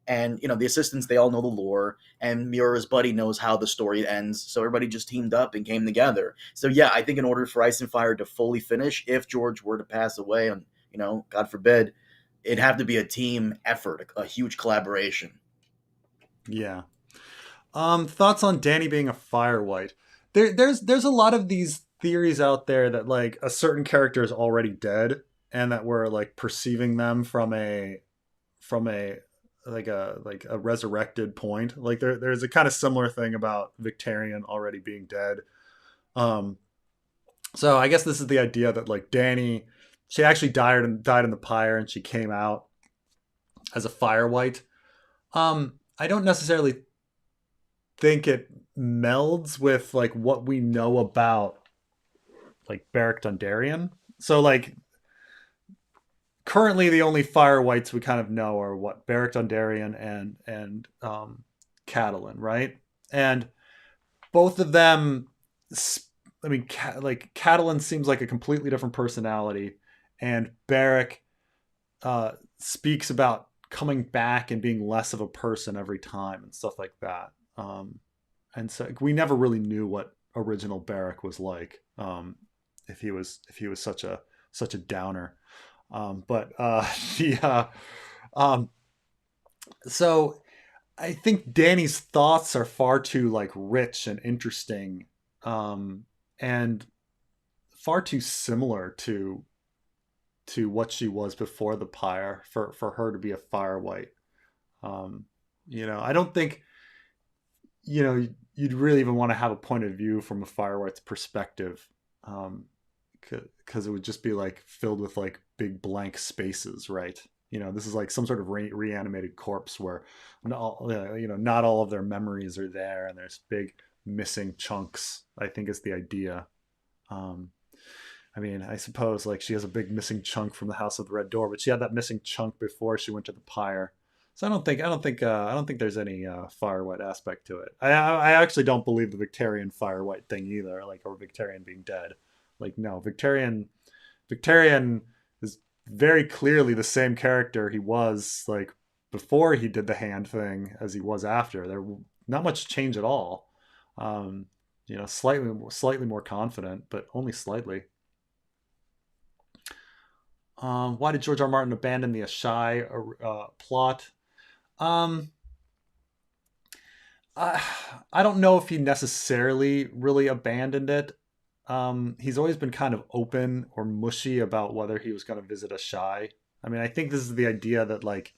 and the assistants, they all know the lore, and Miura's buddy knows how the story ends. So everybody just teamed up and came together. So yeah, I think in order for Ice and Fire to fully finish, if George were to pass away, and God forbid, it'd have to be a team effort, a huge collaboration. yeah. Thoughts on Danny being a fire white? There's a lot of these theories out there that like a certain character is already dead and that we're like perceiving them from a like a resurrected point. Like there's a kind of similar thing about Victorian already being dead. Um, so I guess this is the idea that like Danny, she actually died in the pyre and she came out as a fire white. I don't necessarily think it melds with like what we know about like Beric Dondarrion. So like currently the only fire whites we kind of know are what Beric Dondarrion and Catelyn, right? And both of them, I mean, like Catelyn seems like a completely different personality, and Beric speaks about coming back and being less of a person every time and stuff like that. And so we never really knew what original Beric was like. If he was such a downer. But the um, so I think Danny's thoughts are far too like rich and interesting, and far too similar to what she was before the pyre for her to be a fire white. Um, I don't think you'd really even want to have a point of view from a fire white's perspective, um, because it would just be like filled with like big blank spaces, right? This is like some sort of reanimated corpse where not all of their memories are there, and there's big missing chunks. I think is the idea. Um, I mean, I suppose like she has a big missing chunk from the House of the Red Door, but she had that missing chunk before she went to the pyre. So I don't think there's any fire white aspect to it. I actually don't believe the Victorian fire white thing either, like or Victorian being dead. Like no, Victorian is very clearly the same character he was like before he did the hand thing as he was after. There not much change at all. Um, slightly more confident, but only slightly. Why did George R. R. Martin abandon the Ashai plot? Um, I, I don't know if he necessarily really abandoned it. He's always been kind of open or mushy about whether he was going to visit Ashai. I mean, I think this is the idea that like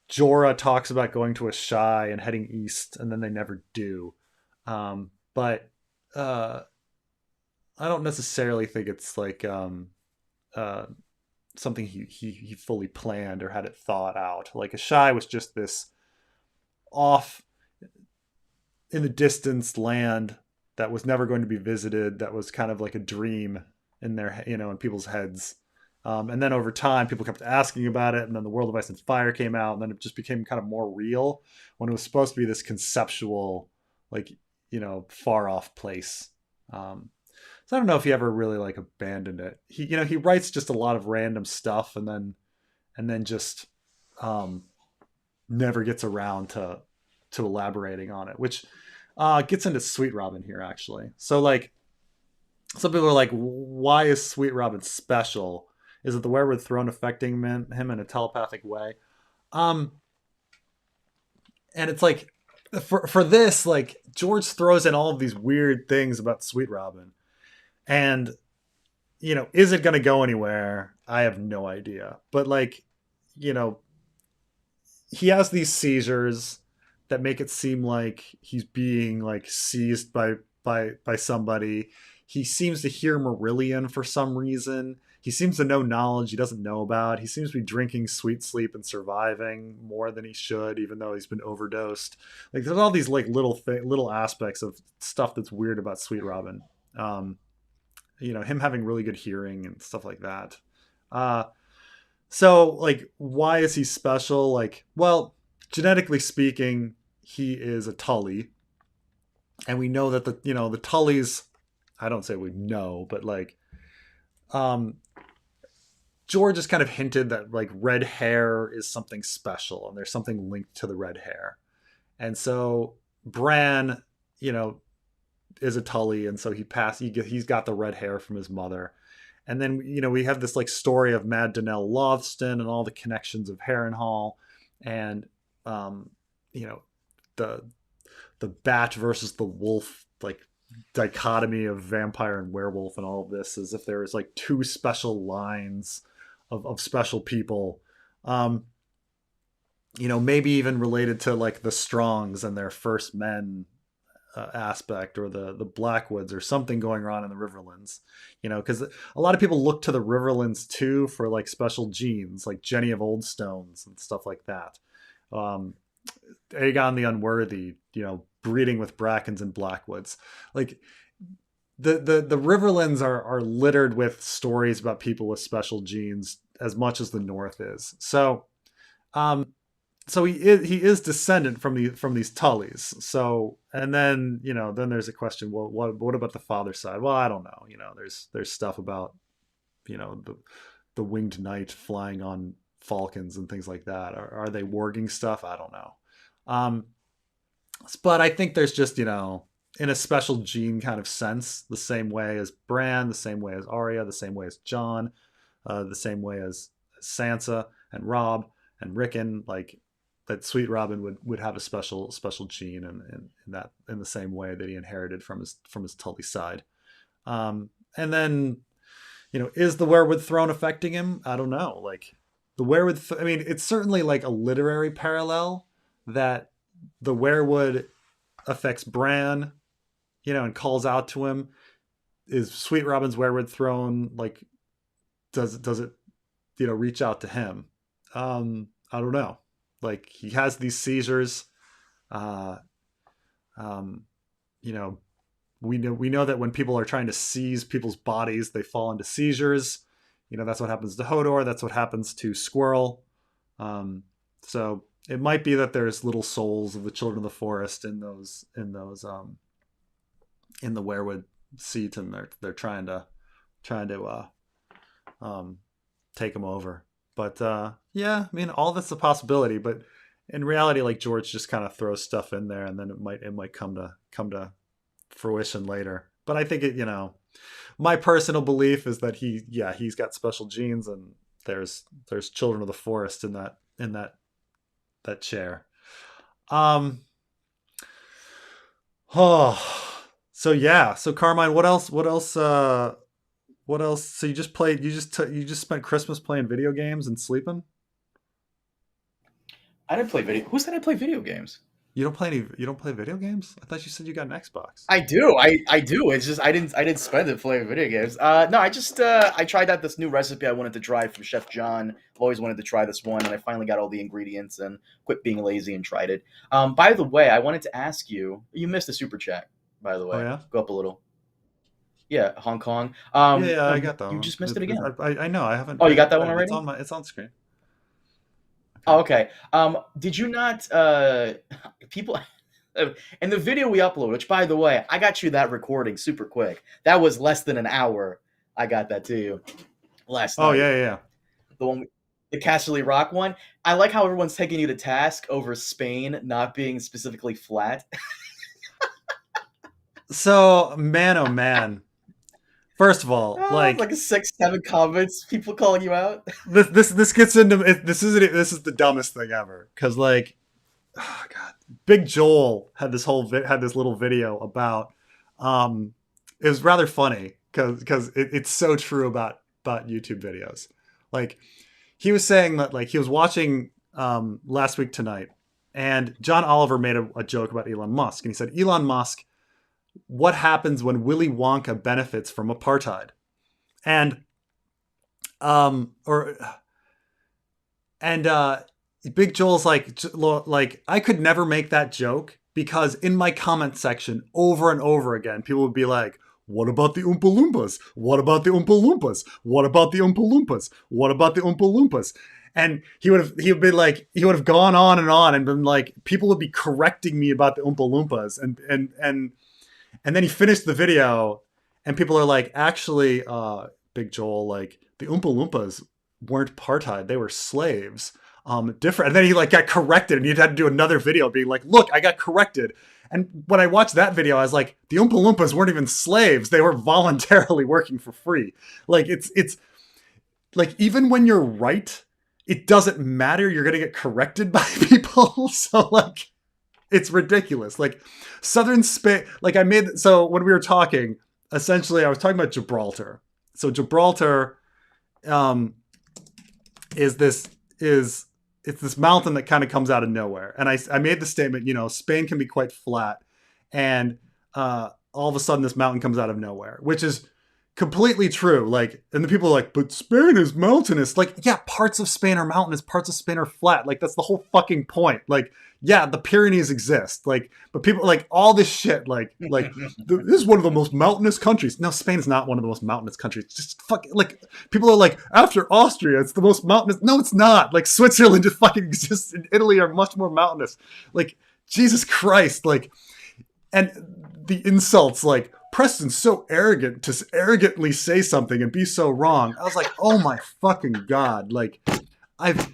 Jorah talks about going to Ashai and heading east, and then they never do. But uh, I don't necessarily think it's like uh, something he fully planned or had it thought out. Like Ashai was just this off in the distance land that was never going to be visited. That was kind of like a dream in their in people's heads. And then over time, people kept asking about it, and then the World of Ice and Fire came out, and then it just became kind of more real when it was supposed to be this conceptual, like far off place. So I don't know if he ever really like abandoned it. He writes just a lot of random stuff, and then just um, never gets around to elaborating on it, which gets into Sweet Robin here actually. So like some people are like, why is Sweet Robin special? Is it the Werewood Throne affecting him in a telepathic way? Um, and it's like for this, like George throws in all of these weird things about Sweet Robin, and is it going to go anywhere? I have no idea. But like, you know, he has these seizures that make it seem like he's being like seized by somebody. He seems to hear Marillion for some reason. He seems to know knowledge he doesn't know about. He seems to be drinking sweet sleep and surviving more than he should, even though he's been overdosed. Like there's all these like little aspects of stuff that's weird about Sweet Robin. Um, him having really good hearing and stuff like that. So like, why is he special? Like, well, genetically speaking, he is a Tully, and we know that the Tullys. I don't say we know, but like, um, George has kind of hinted that like red hair is something special, and there's something linked to the red hair, and so Bran, you know, is a Tully, and so he's got the red hair from his mother. And then we have this like story of Mad Donnell Lothston and all the connections of Harrenhal, and um, you know the the bat versus the wolf like dichotomy of vampire and werewolf and all of this, as if there is like two special lines of special people. Um, maybe even related to like the Strongs and their first men aspect, or the Blackwoods, or something going on in the Riverlands. Because a lot of people look to the Riverlands too for like special genes, like Jenny of Oldstones and stuff like that. Um, Aegon the Unworthy, breeding with Brackens and Blackwoods. Like the Riverlands are littered with stories about people with special genes as much as the North is. Um, so he is descendant from these Tullys. So, and then then there's a question. Well, what about the father side? Well, I don't know. There's stuff about the winged knight flying on falcons and things like that. Are they warging stuff? I don't know. Um, but I think there's just in a special gene kind of sense, the same way as Bran, the same way as Arya, the same way as Jon, the same way as Sansa and Robb and Rickon, like that Sweet Robin would have a special gene, in the same way that he inherited from his Tully side. And then is the Werewood Throne affecting him? I don't know. Like the Werewood, I mean, it's certainly like a literary parallel that the Werewood affects Bran, and calls out to him. Is Sweet Robin's Werewood Throne like? Does it reach out to him? I don't know. Like he has these seizures. Uh, um, we know that when people are trying to seize people's bodies, they fall into seizures. That's what happens to Hodor. That's what happens to Squirrel. So it might be that there's little souls of the children of the forest in the Werewood seat, and they're trying to take them over. But yeah, I mean, all that's a possibility. But in reality, like George just kind of throws stuff in there, and then it might come to fruition later. But I think my personal belief is that he's got special genes, and there's children of the forest in that chair. Oh, so yeah. So Carmine, what else? What else? What else? So you just played? You just spent Christmas playing video games and sleeping? I didn't play video. Who said I play video games? You don't play any? You don't play video games? I thought you said you got an Xbox. I do. I do. It's just I didn't spend it playing video games. No, I just I tried out this new recipe I wanted to try from Chef John. I've always wanted to try this one, and I finally got all the ingredients and quit being lazy and tried it. By the way, I wanted to ask you. You missed the super chat, by the Oh way. yeah. Go up a little. Yeah, Hong Kong. Yeah, No, I you, got that you one. just missed it again. I know. I haven't. Oh, I you got haven't that one read it. already? It's on screen. Oh, Okay. okay. Did you not people in the video we upload, which by the way, I got you that recording super quick. That was less than an hour. I got that to you last Oh night. yeah, yeah, yeah. The one the Casterly Rock one. I like how everyone's taking you to task over Spain not being specifically flat. So, man, oh man. First of all, like Like a 6, 7 comments, people calling you out. this gets into this is the dumbest thing ever because like oh god, Big Joel had this had this little video about it was rather funny because it's so true about YouTube videos. Like he was saying that like he was watching Last Week Tonight, and John Oliver made a joke about Elon Musk, and he said, Elon Musk, what happens when Willy Wonka benefits from apartheid? And or and Big Joel's like I could never make that joke because in my comment section over and over again people would be like, what about the Oompa Loompas? What about the Oompa Loompas? What about the Oompa Loompas? What about the Oompa Loompas? And he would have gone on and been like, people would be correcting me about the Oompa Loompas, and then he finished the video, and people are like, actually, Big Joel, like the Oompa Loompas weren't apartheid; they were slaves. Different. And then he like got corrected, and he had to do another video being like, look, I got corrected. And when I watched that video, I was like, the Oompa Loompas weren't even slaves; they were voluntarily working for free. Like it's like even when you're right, it doesn't matter. You're gonna get corrected by people. So like, it's ridiculous. Like Southern Spain, like so when we were talking, essentially I was talking about Gibraltar. So Gibraltar it's this mountain that kind of comes out of nowhere. And I made the statement, Spain can be quite flat, and all of a sudden this mountain comes out of nowhere, which is completely true. Like, and the people are like, but Spain is mountainous. Like, yeah, parts of Spain are mountainous, parts of Spain are flat. Like, that's the whole fucking point. Like, yeah, the Pyrenees exist. Like, but people like all this shit. Like this is one of the most mountainous countries. No, Spain is not one of the most mountainous countries. Just fucking like people are like, after Austria, it's the most mountainous. No, it's not. Like Switzerland just fucking exists, and Italy are much more mountainous. Like Jesus Christ. Like, and the insults like, Preston's so arrogant to arrogantly say something and be so wrong. I was like, oh my fucking God. Like, I've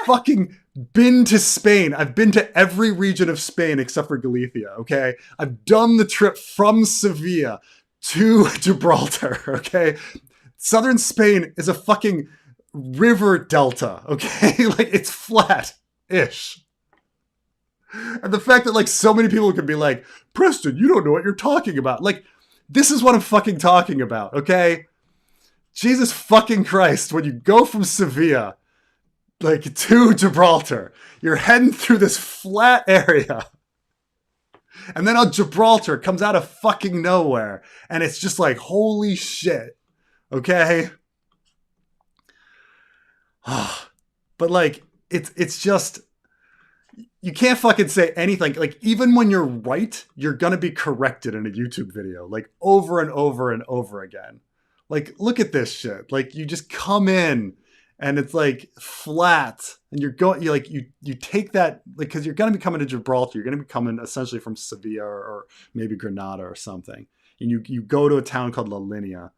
fucking been to Spain. I've been to every region of Spain except for Galicia, okay? I've done the trip from Sevilla to Gibraltar, okay? Southern Spain is a fucking river delta, okay? Like, it's flat-ish. And the fact that like so many people could be like, Preston, you don't know what you're talking about. Like, this is what I'm fucking talking about, okay? Jesus fucking Christ, when you go from Sevilla, like, to Gibraltar, you're heading through this flat area. And then on Gibraltar comes out of fucking nowhere. And it's just like, holy shit, okay? But like, it's just... You can't fucking say anything. Like, even when you're right, you're gonna be corrected in a YouTube video, like over and over and over again. Like, look at this shit. Like, you just come in and it's like flat, and you take that, like, because you're gonna be coming to Gibraltar, you're gonna be coming essentially from Sevilla or maybe Granada or something, and you go to a town called La Linea,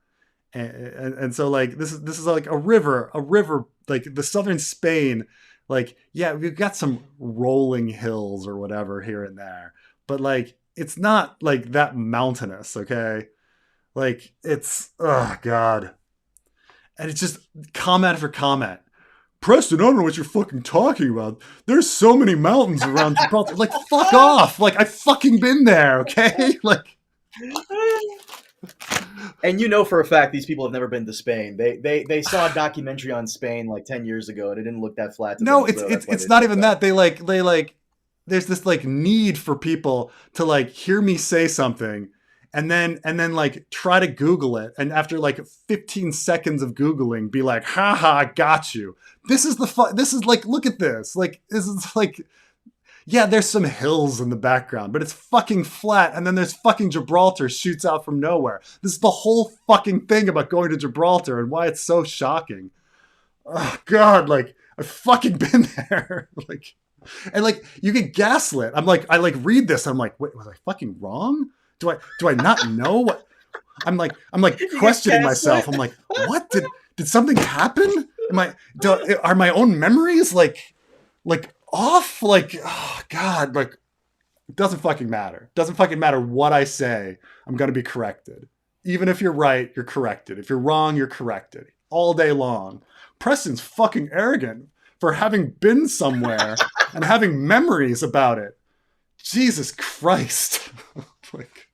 and so like this is like a river, like the southern Spain. Like, yeah, we've got some rolling hills or whatever here and there, but like, it's not like that mountainous, okay? Like, it's, oh God. And it's just comment for comment. Preston, I don't know what you're fucking talking about. There's so many mountains around Gibraltar. Like, fuck off. Like, I've fucking been there, okay? Like, and for a fact these people have never been to Spain. They saw a documentary on Spain like 10 years ago, and it didn't look that flat to no, them, it's not even that. They like there's this like need for people to like hear me say something and then like try to Google it, and after like 15 seconds of Googling be like, haha, I got you. This is like, look at this. Like, this is like, yeah, there's some hills in the background, but it's fucking flat. And then there's fucking Gibraltar shoots out from nowhere. This is the whole fucking thing about going to Gibraltar and why it's so shocking. Oh God, like, I've fucking been there. Like, and like, you get gaslit. I read this. I'm like, wait, was I fucking wrong? Do I not know what? I'm like questioning myself. I'm like, what did something happen? are my own memories like off? Like, oh God, like it doesn't fucking matter. It doesn't fucking matter what I say. I'm gonna be corrected. Even if you're right, you're corrected. If you're wrong, you're corrected. All day long. Preston's fucking arrogant for having been somewhere and having memories about it. Jesus Christ. Like,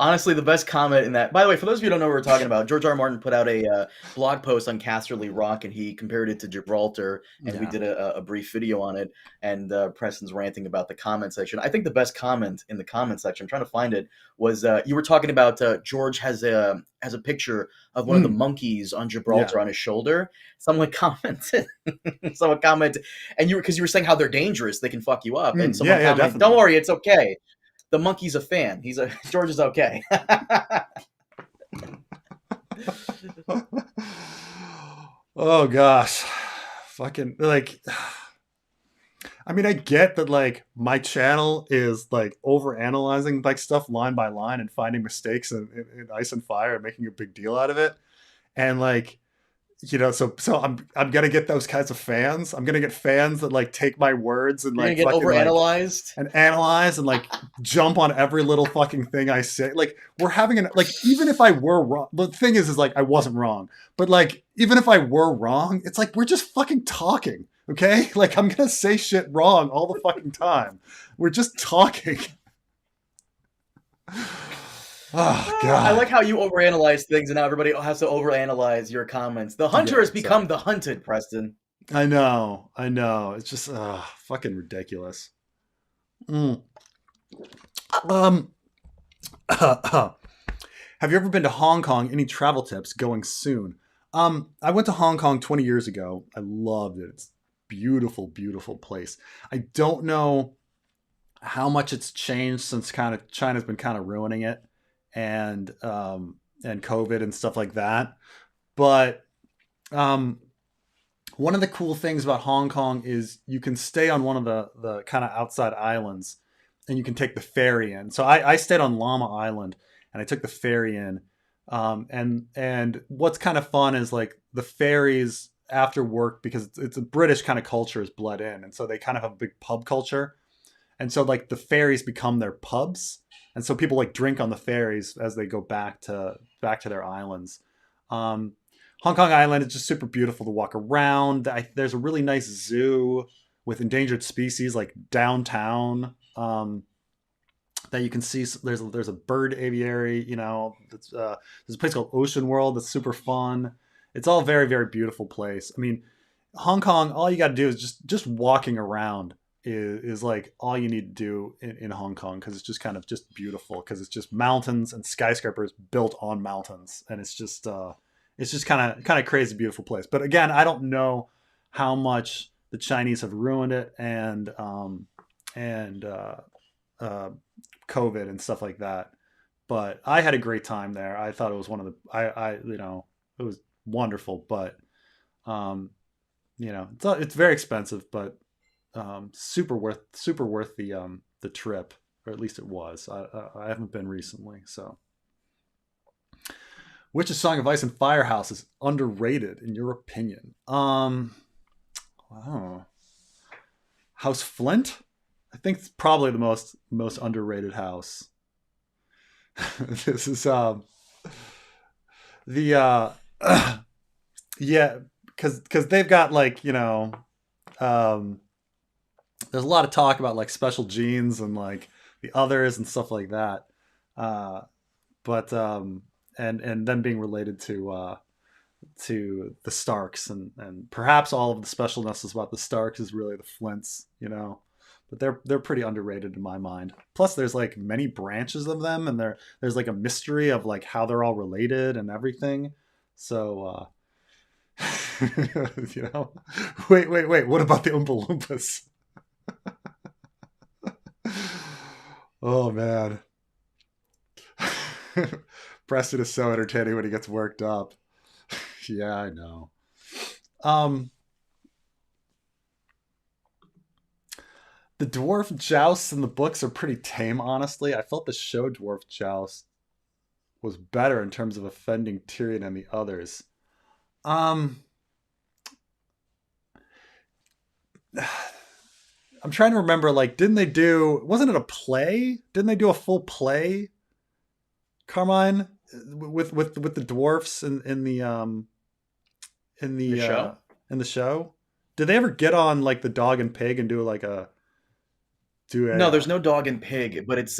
Honestly, the best comment in that. By the way, for those of you who don't know what we're talking about, George R. R. Martin put out a blog post on Casterly Rock, and he compared it to Gibraltar, and we yeah. did a brief video on it. And Preston's ranting about the comment section. I think the best comment in the comment section, I'm trying to find it, was you were talking about George has a picture of one of the Mm, monkeys on yeah. Gibraltar on his shoulder. Someone commented, someone commented, and because you were saying how they're dangerous, they can fuck you up, and Yeah, someone yeah, commented, "Don't definitely. worry, it's okay. The monkey's a fan. George is okay." Oh gosh. Fucking like I mean, I get that like my channel is like over analyzing like stuff line by line and finding mistakes in Ice and Fire and making a big deal out of it. And like, so I'm gonna get those kinds of fans. I'm gonna get fans that like take my words and You're gonna like get fucking like overanalyzed. and analyze and like jump on every little fucking thing I say. Like we're having an like even if I were wrong, the thing is like I wasn't wrong. But like even if I were wrong, it's like we're just fucking talking. Okay? Like I'm gonna say shit wrong all the fucking time. We're just talking. Oh I God. like how you overanalyze things, and now everybody has to overanalyze your comments. The hunter Yeah, has become the exactly. hunted, Preston. I know. I know. It's just fucking ridiculous. Mm. Um Have you ever been to Hong Kong? Any travel tips going soon? I went to Hong Kong 20 years ago. I loved it. It's a beautiful, beautiful place. I don't know how much it's changed since kind of China's been kind of ruining it and COVID and stuff like that. But um, one of the cool things about Hong Kong is you can stay on one of the kind of outside islands and you can take the ferry in. So I stayed on Llama Island and I took the ferry in. And what's kind of fun is like the ferries after work because it's a British kind of culture is bled in, and so they kind of have a big pub culture, and so like the ferries become their pubs, and so people like drink on the ferries as they go back to their islands. Um, Hong Kong Island is just super beautiful to walk around. There's a really nice zoo with endangered species like downtown. That you can see. There's a bird aviary. There's a place called Ocean World that's super fun. It's all very very beautiful place. I mean, Hong Kong. All you got to do is just walking around is like all you need to do in Hong Kong because it's just kind of just beautiful because it's just mountains and skyscrapers built on mountains and it's just kind of crazy beautiful place. But again, I don't know how much the Chinese have ruined it and uh, COVID and stuff like that. But I had a great time there. I thought it was one of the it was wonderful. But um, it's very expensive, but super worth the trip, or at least it was. I haven't been recently, so. Which is Song of Ice and Firehouse is underrated in your opinion? Oh, House Flint. I think it's probably the most underrated house. This is the yeah, because they've got like um there's a lot of talk about like Special Genes and like the others and stuff like that. Uh, but and then being related to the Starks and perhaps all of the specialness is about the Starks is really the Flints, But they're pretty underrated in my mind. Plus, there's like many branches of them, and there's like a mystery of like how they're all related and everything. So, you know, wait. What about the Oompa Loompas? Oh man, Preston is so entertaining when he gets worked up. Yeah, I know. Um, the dwarf jousts in the books are pretty tame, honestly. I felt the show dwarf joust was better in terms of offending Tyrion and the others. Um, I'm trying to remember. Like, didn't they do? Wasn't it a play? Didn't they do a full play, Carmine, with the dwarfs in The the show? in the show? Did they ever get on like the dog and pig and do like a do a No, there's no dog and pig, but it's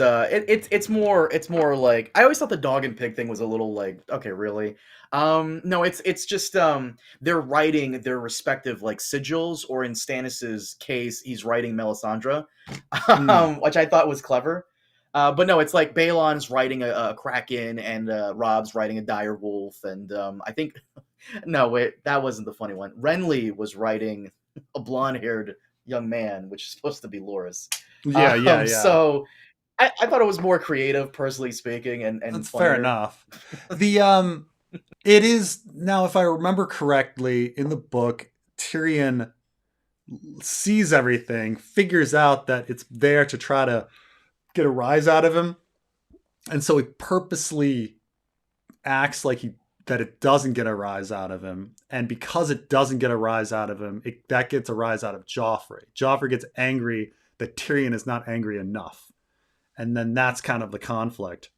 more like I always thought the dog and pig thing was a little like okay, really. No, it's just they're writing their respective like sigils, or in Stannis's case, he's writing Melisandre, mm, which I thought was clever. But no, it's like Balon's writing a Kraken, and Rob's writing a dire wolf, and I think no, wait, that wasn't the funny one. Renly was writing a blonde-haired young man, which is supposed to be Loras. yeah. So I thought it was more creative, personally speaking, and That's fair funnier. enough. The it is now, if I remember correctly, in the book, Tyrion sees everything, figures out that it's there to try to get a rise out of him, and so he purposely acts like he that it doesn't get a rise out of him, and because it doesn't get a rise out of him, that gets a rise out of Joffrey. Joffrey gets angry that Tyrion is not angry enough, and then that's kind of the conflict.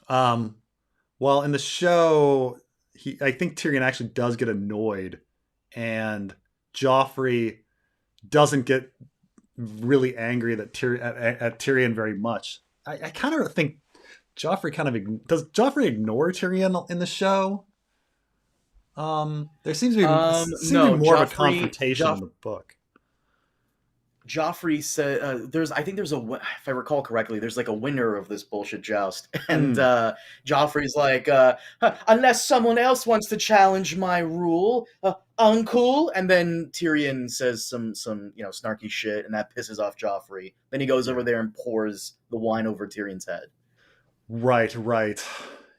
Um, well, in the show, I think Tyrion actually does get annoyed, and Joffrey doesn't get really angry at Tyrion very much. I kind of think Joffrey does Joffrey ignore Tyrion in the show. There seems to be No, more of a confrontation in the book. Joffrey said, "There's, I think there's if I recall correctly, there's like a winner of this bullshit joust," and Mm, Joffrey's like, "Huh, unless someone else wants to challenge my rule, uncool." And then Tyrion says some snarky shit, and that pisses off Joffrey. Then he goes over yeah. there and pours the wine over Tyrion's head. Right.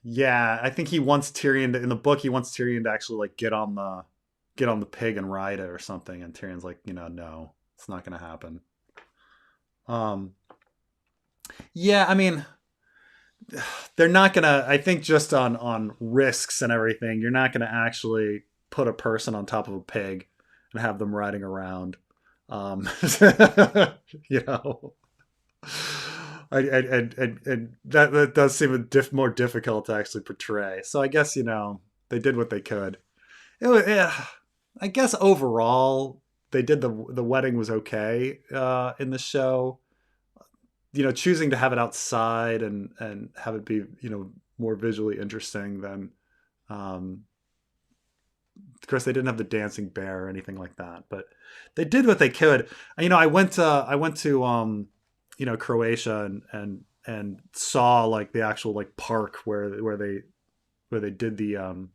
Yeah, I think he wants Tyrion in the book. He wants Tyrion to actually like get on the pig and ride it or something. And Tyrion's like, no, it's not going to happen. Um, yeah, I mean, they're not gonna. I think just on risks and everything, you're not gonna actually put a person on top of a pig and have them riding around. Um, you know, and that does seem more difficult to actually portray. So I guess they did what they could. Yeah, I guess overall they did the wedding was okay in the show. Choosing to have it outside and have it be more visually interesting than um of course they didn't have the dancing bear or anything like that, but they did what they could. I went to Croatia and saw like the actual like park where they did the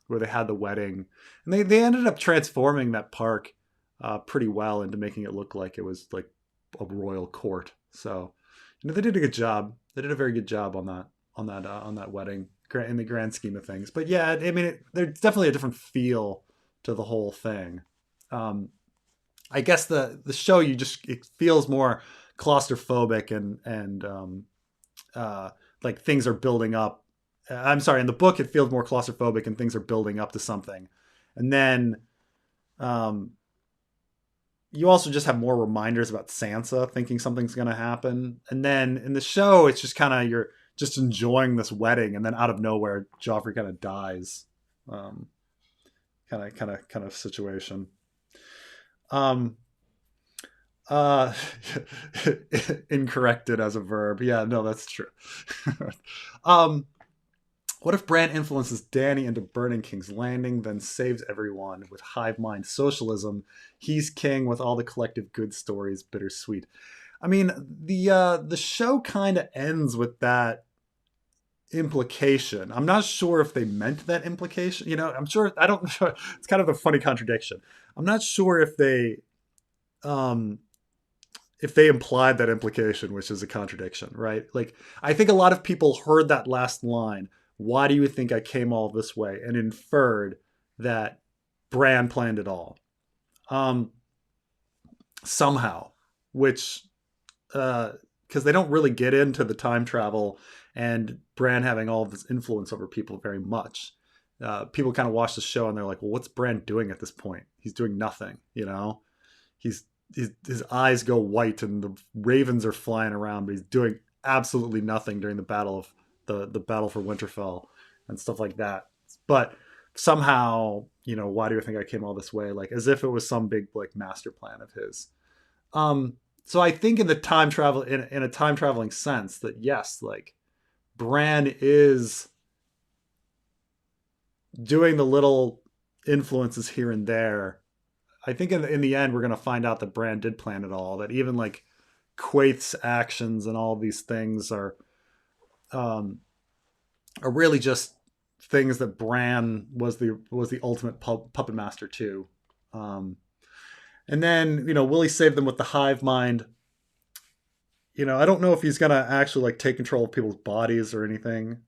where they had the wedding, and they ended up transforming that park pretty well into making it look like it was like a royal court. So they did a good job. They did a very good job on that wedding in the grand scheme of things. But yeah, I mean, there's definitely a different feel to the whole thing. Um, I guess the show it feels more claustrophobic and like things are building up. I'm sorry, in the book it feels more claustrophobic and things are building up to something, and then um, you also just have more reminders about Sansa thinking something's going to happen. And then in the show, it's just kind of you're just enjoying this wedding, and then out of nowhere, Joffrey kind of dies. Um, kind of situation. Um, uh, Incorrected as a verb. Yeah, no, that's true. um, what if Bran influences Dany into burning King's Landing, then saves everyone with hive mind socialism? He's king with all the collective good stories, bittersweet. I mean, the show kind of ends with that implication. I'm not sure if they meant that implication. I'm sure I don't. It's kind of a funny contradiction. I'm not sure um, if they implied that implication, which is a contradiction, right? Like, I think a lot of people heard that last line, "Why do you think I came all this way?" and inferred that Bran planned it all. Um, Somehow, which, because they don't really get into the time travel and Bran having all of this influence over people very much. People kind of watch the show and they're like, well, what's Bran doing at this point? He's doing nothing. he's his eyes go white and the ravens are flying around, but he's doing absolutely nothing during the battle of the battle for Winterfell and stuff like that. But somehow, why do I think I came all this way? Like as if it was some big like master plan of his. So I think in the time travel in a time traveling sense that yes, like Bran is doing the little influences here and there. I think in the end we're going to find out that Bran did plan it all. That even like Quaith's actions and all these things um, are really just things that Bran was the ultimate puppet master too. Um, and then will he save them with the hive mind? I don't know if he's gonna actually like take control of people's bodies or anything,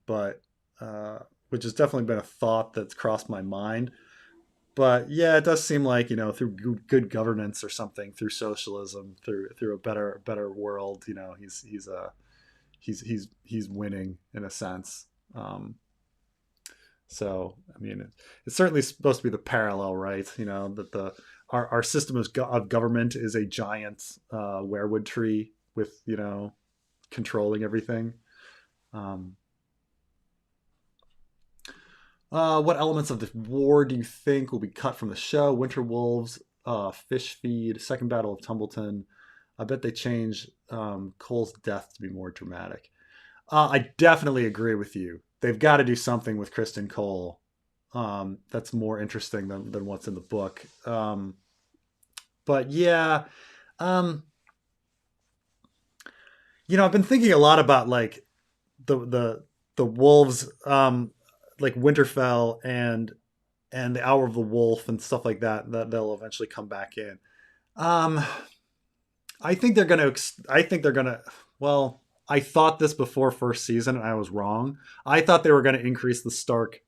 but which has definitely been a thought that's crossed my mind. But yeah, it does seem like through governance or something, through socialism, through a better world, he's winning in a sense. So I mean, it's certainly supposed to be the parallel, right? That our system of government is a giant werewood tree with controlling everything. Um, what elements of the war do you think will be cut from the show? Winter Wolves, Fish Feed, Second Battle of Tumbleton. I bet they change Cole's death to be more dramatic. I definitely agree with you. They've got to do something with Kristen Cole that's more interesting than what's in the book. But yeah, um, I've been thinking a lot about like the wolves, like Winterfell and the Hour of the Wolf and stuff like that. That they'll eventually come back in. Um, I think they're gonna. I think they're gonna. Well, I thought this before first season, and I was wrong. I thought they were going to increase the Stark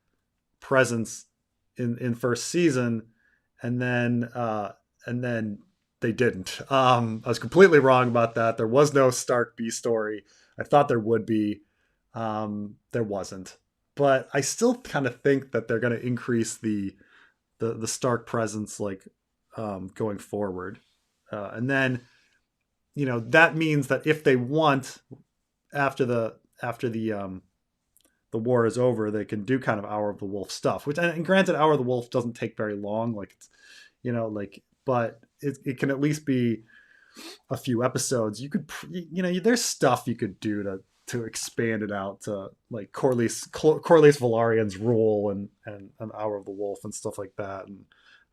presence in first season, and then they didn't. I was completely wrong about that. There was no Stark B story. I thought there would be. There wasn't, but I still kind of think that they're going to increase the Stark presence like going forward, and then that means that if they want after the war is over, they can do kind of Hour of the Wolf stuff. Which, and granted, Hour of the Wolf doesn't take very long. Like it's, but it can at least be a few episodes. You could, there's stuff you could do to expand it out to like Corlys Velarion's rule and an Hour of the Wolf and stuff like that, and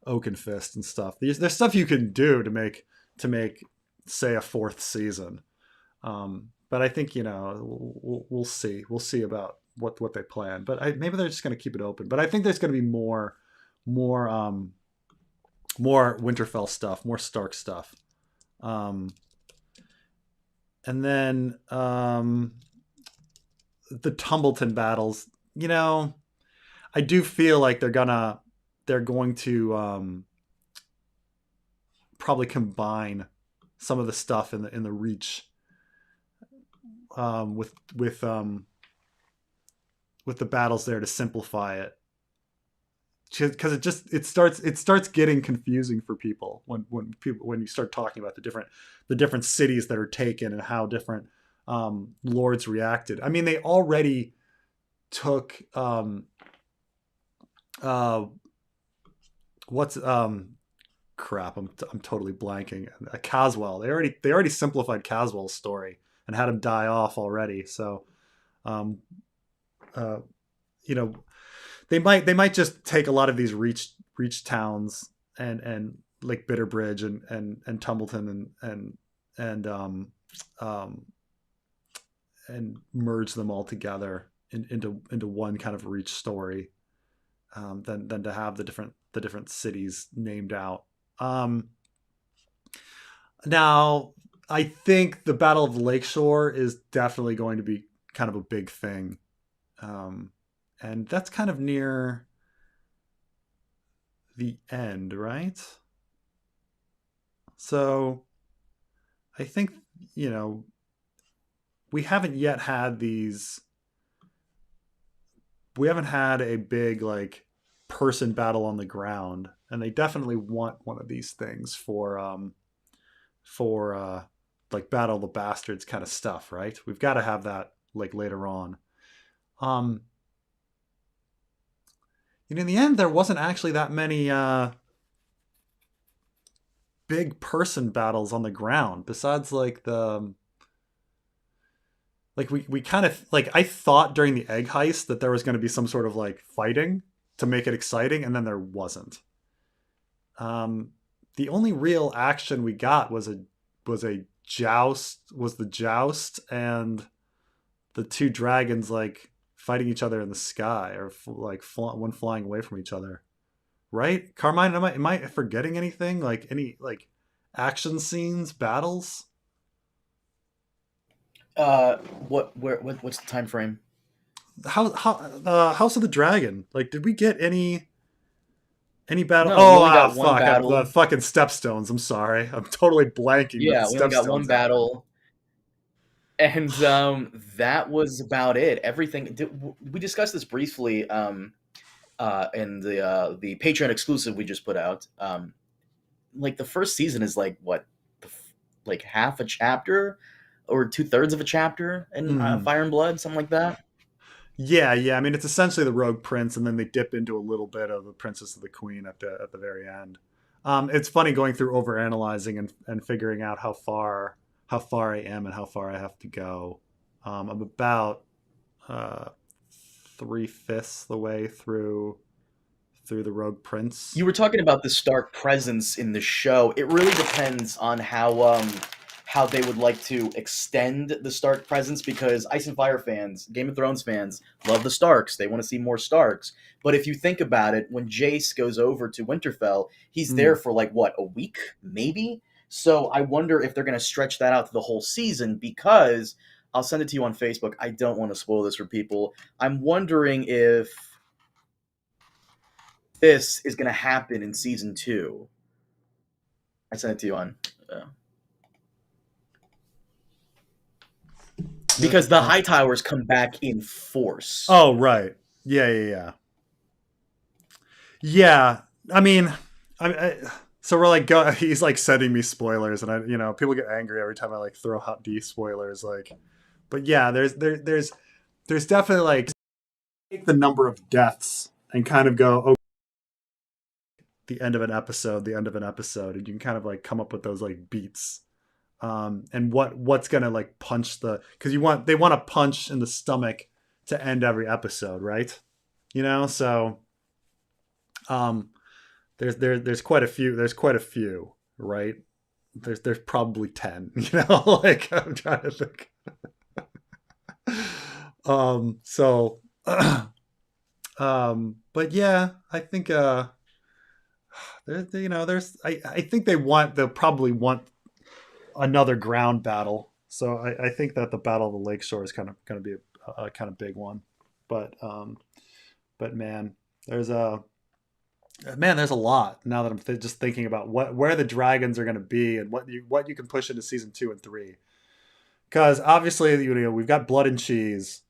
Oakenfist and stuff. There's stuff you can do to make say a fourth season. But I think we'll see. We'll see about what they plan. But maybe they're just going to keep it open. But I think there's going to be more Winterfell stuff, more Stark stuff, and then the Tumbleton battles. I do feel like they're going to probably combine some of the stuff in the Reach with the battles there to simplify it, because it starts getting confusing for people when you start talking about the different cities that are taken and how different lords reacted. I mean, they already took what's crap. I'm totally blanking. Caswell. They already simplified Caswell's story and had him die off already. So, uh, you know, they might just take a lot of these reach towns and like Bitterbridge and Tumbleton and merge them all together into one kind of reach story, than to have the different cities named out. Now, I think the Battle of the Lakeshore is definitely going to be kind of a big thing, and that's kind of near the end, right? So I think we haven't yet had these. We haven't had a big like person battle on the ground. and they definitely want one of these things for like Battle of the Bastards kind of stuff, right? We've got to have that like later on. Um, in the end, there wasn't actually that many big person battles on the ground besides like the like we kind of like I thought during the egg heist that there was going to be some sort of like fighting to make it exciting, and then there wasn't. Um, the only real action we got was a joust, was the joust, and the two dragons like fighting each other in the sky, or like one flying away from each other. Right, Carmine? Am I forgetting anything? Like any like action scenes, battles? Uh, what's the time frame? How House of the Dragon? Like, did we get any battle? No, we Oh, only got one fuck! The battle. fucking stepstones. I'm sorry. I'm totally blanking, but the Yeah, we only got one stepstones happened. battle, and that was about it. Everything we discussed this briefly in the Patreon exclusive we just put out. Like the first season is like what, like half a chapter or two-thirds of a chapter in Mm-hmm. Fire and Blood, something like that. Yeah, yeah. I mean, it's essentially the Rogue Prince, and then they dip into a little bit of the Princess of the Queen at the very end. It's funny going through overanalyzing and figuring out how far I am and how far I have to go. I'm about uh, 3/5 the way through the Rogue Prince. You were talking about the Stark presence in the show. It really depends on how they would like to extend the Stark presence, because Ice and Fire fans, Game of Thrones fans, love the Starks. They want to see more Starks. But if you think about it, when Jace goes over to Winterfell, he's there Mm. for like what, a week, maybe? So I wonder if they're going to stretch that out to the whole season, because I'll send it to you on Facebook. I don't want to spoil this for people. I'm wondering if this is going to happen in season 2. I sent it to you on because the Uh, Hightowers come back in force. oh, right. Yeah, yeah, yeah. Yeah, I mean, so we're like, he's like sending me spoilers, and people get angry every time I like throw out these spoilers. Like, but yeah, there's definitely like take the number of deaths and kind of go, oh, the end of an episode, and you can kind of like come up with those like beats, and what's gonna like punch because they want to punch in the stomach to end every episode, right? So um, there's quite a few. There's quite a few, right? There's probably 10. Like I'm trying to think. So, but yeah, I think there's I think they'll probably want another ground battle. So I think that the Battle of the Lakeshore is kind of going to be a kind of big one. But man, there's a there's a lot now that I'm just thinking about where the dragons are going to be and what you can push into season 2 and 3. Because obviously, we've got Blood and Cheese,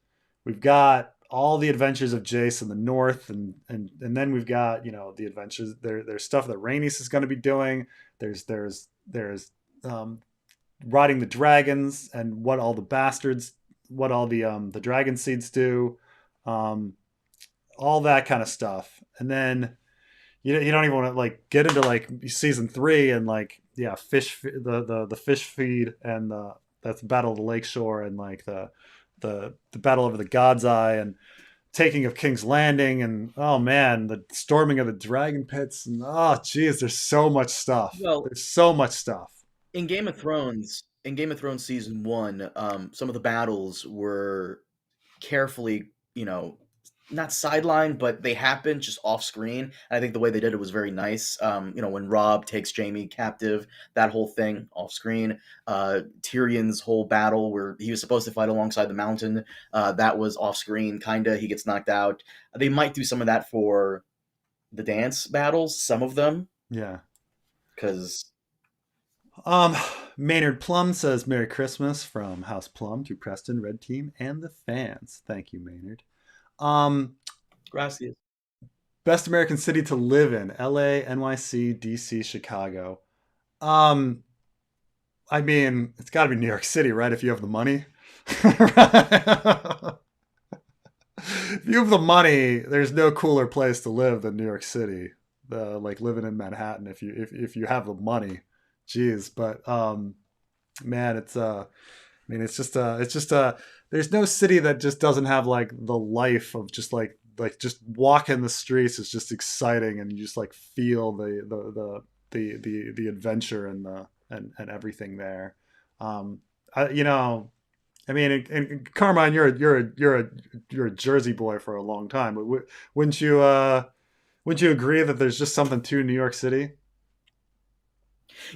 we've got all the adventures of Jace in the north, and then we've got the adventures. There's stuff that Rhaenys is going to be doing. There's riding the dragons and what all the dragon seeds do, um, all that kind of stuff, and then you don't even want to like get into like season 3 and like the fish feed and that's the Battle of the Lakeshore and like the battle over the God's Eye and taking of King's Landing and oh man, the storming of the dragon pits and oh geez, there's so much stuff. Well, There's so much stuff. in Game of Thrones season 1, some of the battles were carefully, not sidelined, but they happened just off screen. And I think the way they did it was very nice. When Robb takes Jaime captive, that whole thing off screen. Tyrion's whole battle where he was supposed to fight alongside the Mountain, that was off screen, kinda. He gets knocked out. They might do some of that for the dance battles, some of them, Yeah. because Um, Maynard Plum says Merry Christmas from House Plum to Preston, Red Team, and the fans. Thank you, Maynard. Um, gracias. Best American city to live in: L.A., NYC, D.C., Chicago. Um, I mean, it's got to be New York City, right? If you have the money. If you have the money, there's no cooler place to live than New York City. Like living in Manhattan, if you have the money, geez. But man, I mean, it's just there's no city that just doesn't have like the life of just like just walking the streets is just exciting, and you just like feel the adventure and and everything there. You know, I mean, and Carmine, you're a Jersey boy for a long time, but wouldn't you wouldn't you agree that there's just something to New York City?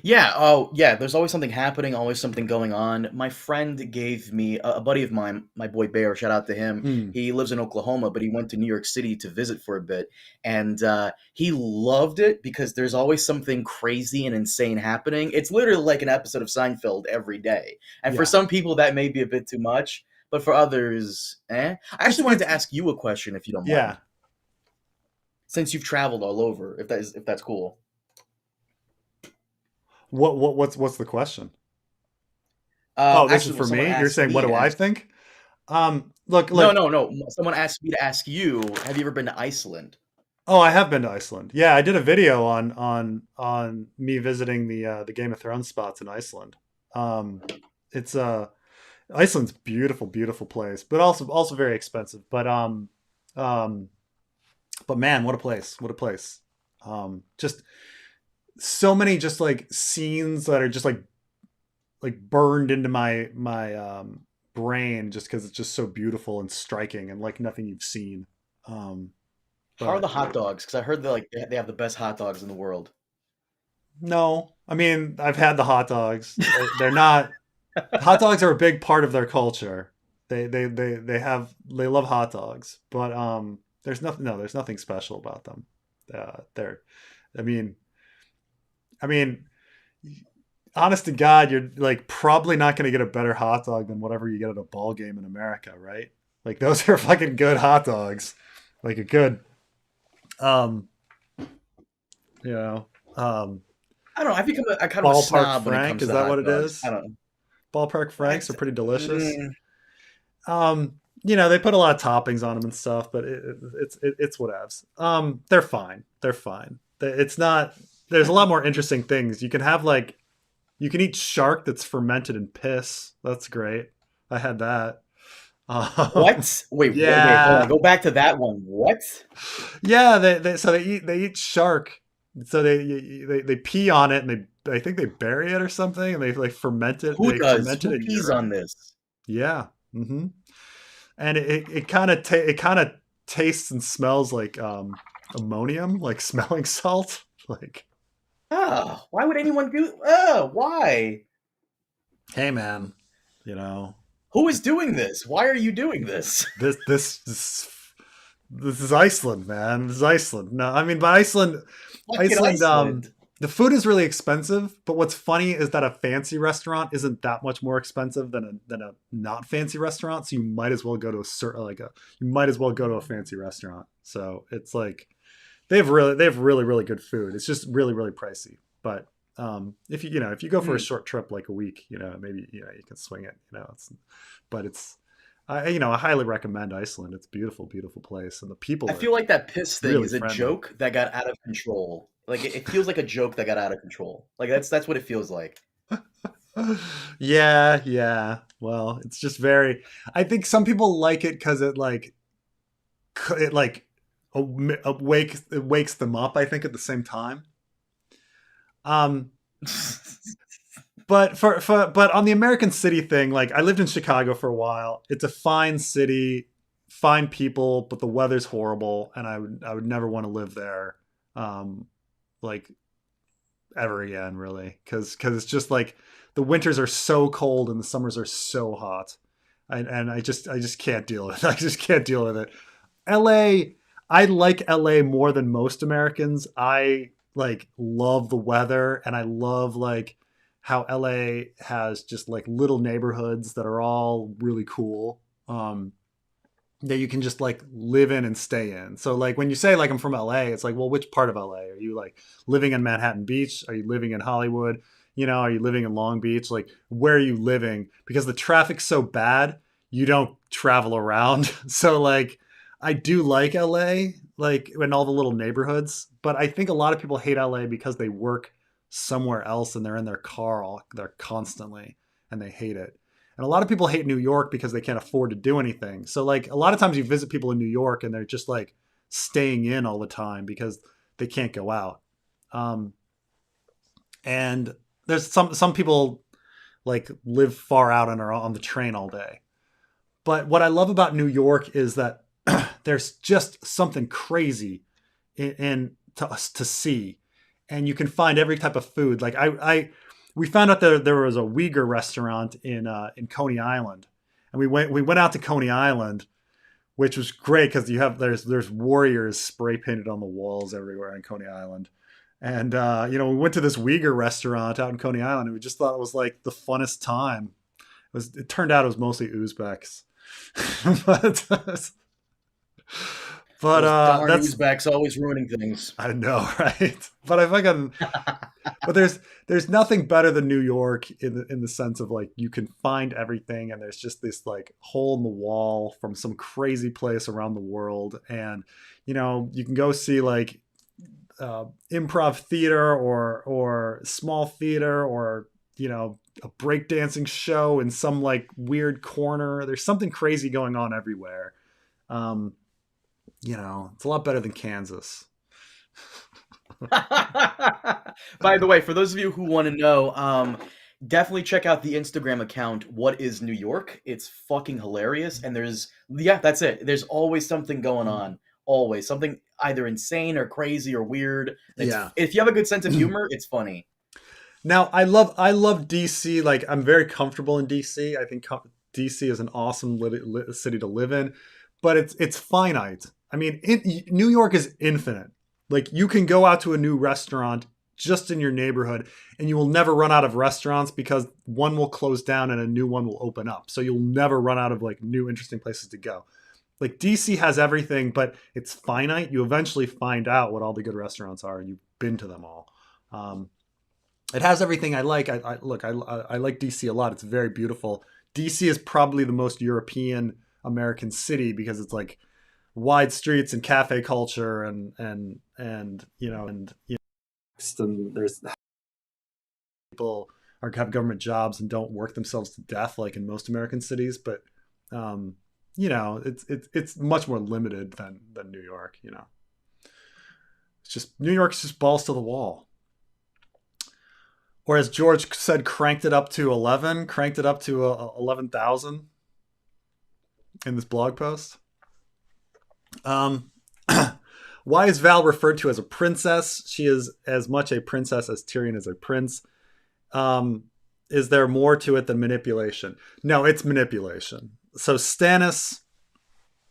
Yeah, oh yeah, there's always something happening, always something going on. My friend gave me a buddy of mine, my boy Bear, shout out to him. Mm, He lives in Oklahoma, but he went to New York City to visit for a bit, and he loved it because there's always something crazy and insane happening. It's literally like an episode of Seinfeld every day. And for yeah, some people that may be a bit too much, but for others, eh? I actually wanted it's to ask you a question if you don't yeah. mind. Since you've traveled all over, if that's cool. What's the question? Oh, this is Actually, well, for someone me. You're asked saying what me do to I ask. think? Look, No, look. no, no. Someone asked me to ask you, have you ever been to Iceland? Oh, I have been to Iceland. Yeah, I did a video on me visiting the Game of Thrones spots in Iceland. Um, it's Iceland's beautiful, beautiful place, but also very expensive. Um, but man, what a place! What a place! Just so many just like scenes that are just like burned into my brain just because it's just so beautiful and striking and like nothing you've seen. Um, How are the but hot dogs? Because I heard they have the best hot dogs in the world. no, I mean I've had the hot dogs. They're not hot dogs are a big part of their culture. They love hot dogs, but there's nothing no there's nothing special about them. They're I mean I mean honest to God, you're like probably not going to get a better hot dog than whatever you get at a ball game in America, right? Like those are fucking good hot dogs, like a good, um, you know, um, I don't know. I've become a kind of a ballpark snob when it Frank. comes Is to that hot what it dogs. I is? don't know. Ballpark Franks What? are pretty delicious. Mm, Um, they put a lot of toppings on them and stuff, but it's whatevs. They're fine. They're fine. It's not. There's a lot more interesting things. You can have like you can eat shark that's fermented in piss. That's great. I had that. Um, what? Wait. Hold on. yeah, Go back to that one. What? yeah. So they eat shark. So they pee on it and I think they bury it or something and they like ferment it. Who They does? ferment it Who in pees on urine. this? Yeah. Mm-hmm. And it kind of it kind of tastes and smells like ammonium, like smelling salt. Like, Ah, why would anyone do? Why? hey man, you know Who is doing this? Why are you doing this? this this this this is Iceland, man. This is Iceland. No, I mean, but Fucking Iceland. Iceland. The food is really expensive, but what's funny is that a fancy restaurant isn't that much more expensive than a not fancy restaurant. So you might as well go to a certain like a you might as well go to a fancy restaurant. So it's like they have really really good food. It's just really really pricey. But if if you go for a Hmm. short trip like a week, maybe you can swing it. But it's I highly recommend Iceland. It's a beautiful beautiful place, and the I people are feel like that piss thing really is a friendly. joke that got out of control. Like it feels like a joke that got out of control. Like that's what it feels like. Yeah, yeah. Well, it's just very. I think some people like it because it like it wakes them up. I think at the same time. Um, but on the American City thing, like I lived in Chicago for a while. It's a fine city, fine people, but the weather's horrible, and I would never want to live there, like ever again, really, because it's just like the winters are so cold and the summers are so hot, and I just can't deal with it. I just can't deal with it. LA, I like LA more than most Americans. I like love the weather and I love like how LA has just like little neighborhoods that are all really cool. that you can just like live in and stay in. So like when you say like I'm from LA, it's like, well, which part of LA? Are you like living in Manhattan Beach? Are you living in Hollywood? You know, are you living in Long Beach? Like where are you living? Because the traffic's so bad, you don't travel around. So like I do like LA, like in all the little neighborhoods, but I think a lot of people hate LA because they work somewhere else and they're in their car all they're constantly and they hate it. And a lot of people hate New York because they can't afford to do anything. So like a lot of times you visit people in New York and they're just like staying in all the time because they can't go out. Um, and there's some people like live far out and are on the train all day. But what I love about New York is that there's just something crazy in to us to see, and you can find every type of food. Like we found out that there was a Uyghur restaurant in Coney Island, and we went out to Coney Island, which was great because there's warriors spray painted on the walls everywhere in Coney Island. And we went to this Uyghur restaurant out in Coney Island, and we just thought it was like the funnest time. It turned out it was mostly Uzbeks, but Those darn that's Uzbeks always ruining things. I know, right? But I fucking but there's nothing better than New York in the sense of like you can find everything, and there's just this like hole in the wall from some crazy place around the world, and you can go see like improv theater or small theater or a breakdancing show in some like weird corner. There's something crazy going on everywhere. Um, it's a lot better than Kansas. By the way, for those of you who want to know, definitely check out the Instagram account, What is New York? It's fucking hilarious. And that's it. There's always something going on. Always. Something either insane or crazy or weird. Yeah. If you have a good sense of humor, it's funny. Now, I love DC. Like, I'm very comfortable in DC. I think DC is an awesome city to live in, but it's finite. I mean, New York is infinite. Like, you can go out to a new restaurant just in your neighborhood, and you will never run out of restaurants because one will close down and a new one will open up. So you'll never run out of like new interesting places to go. Like DC has everything, but it's finite. You eventually find out what all the good restaurants are, and you've been to them all. It has everything I like. I like DC a lot. It's very beautiful. DC is probably the most European American city because it's like wide streets and cafe culture and there's people have government jobs and don't work themselves to death like in most American cities, but it's much more limited than New York. It's just New York's just balls to the wall. Or as George said, cranked it up to 11, cranked it up to 11,000 in this blog post. Why is Val referred to as a princess? She is as much a princess as Tyrion is a prince. Is there more to it than manipulation? No, it's manipulation. So Stannis,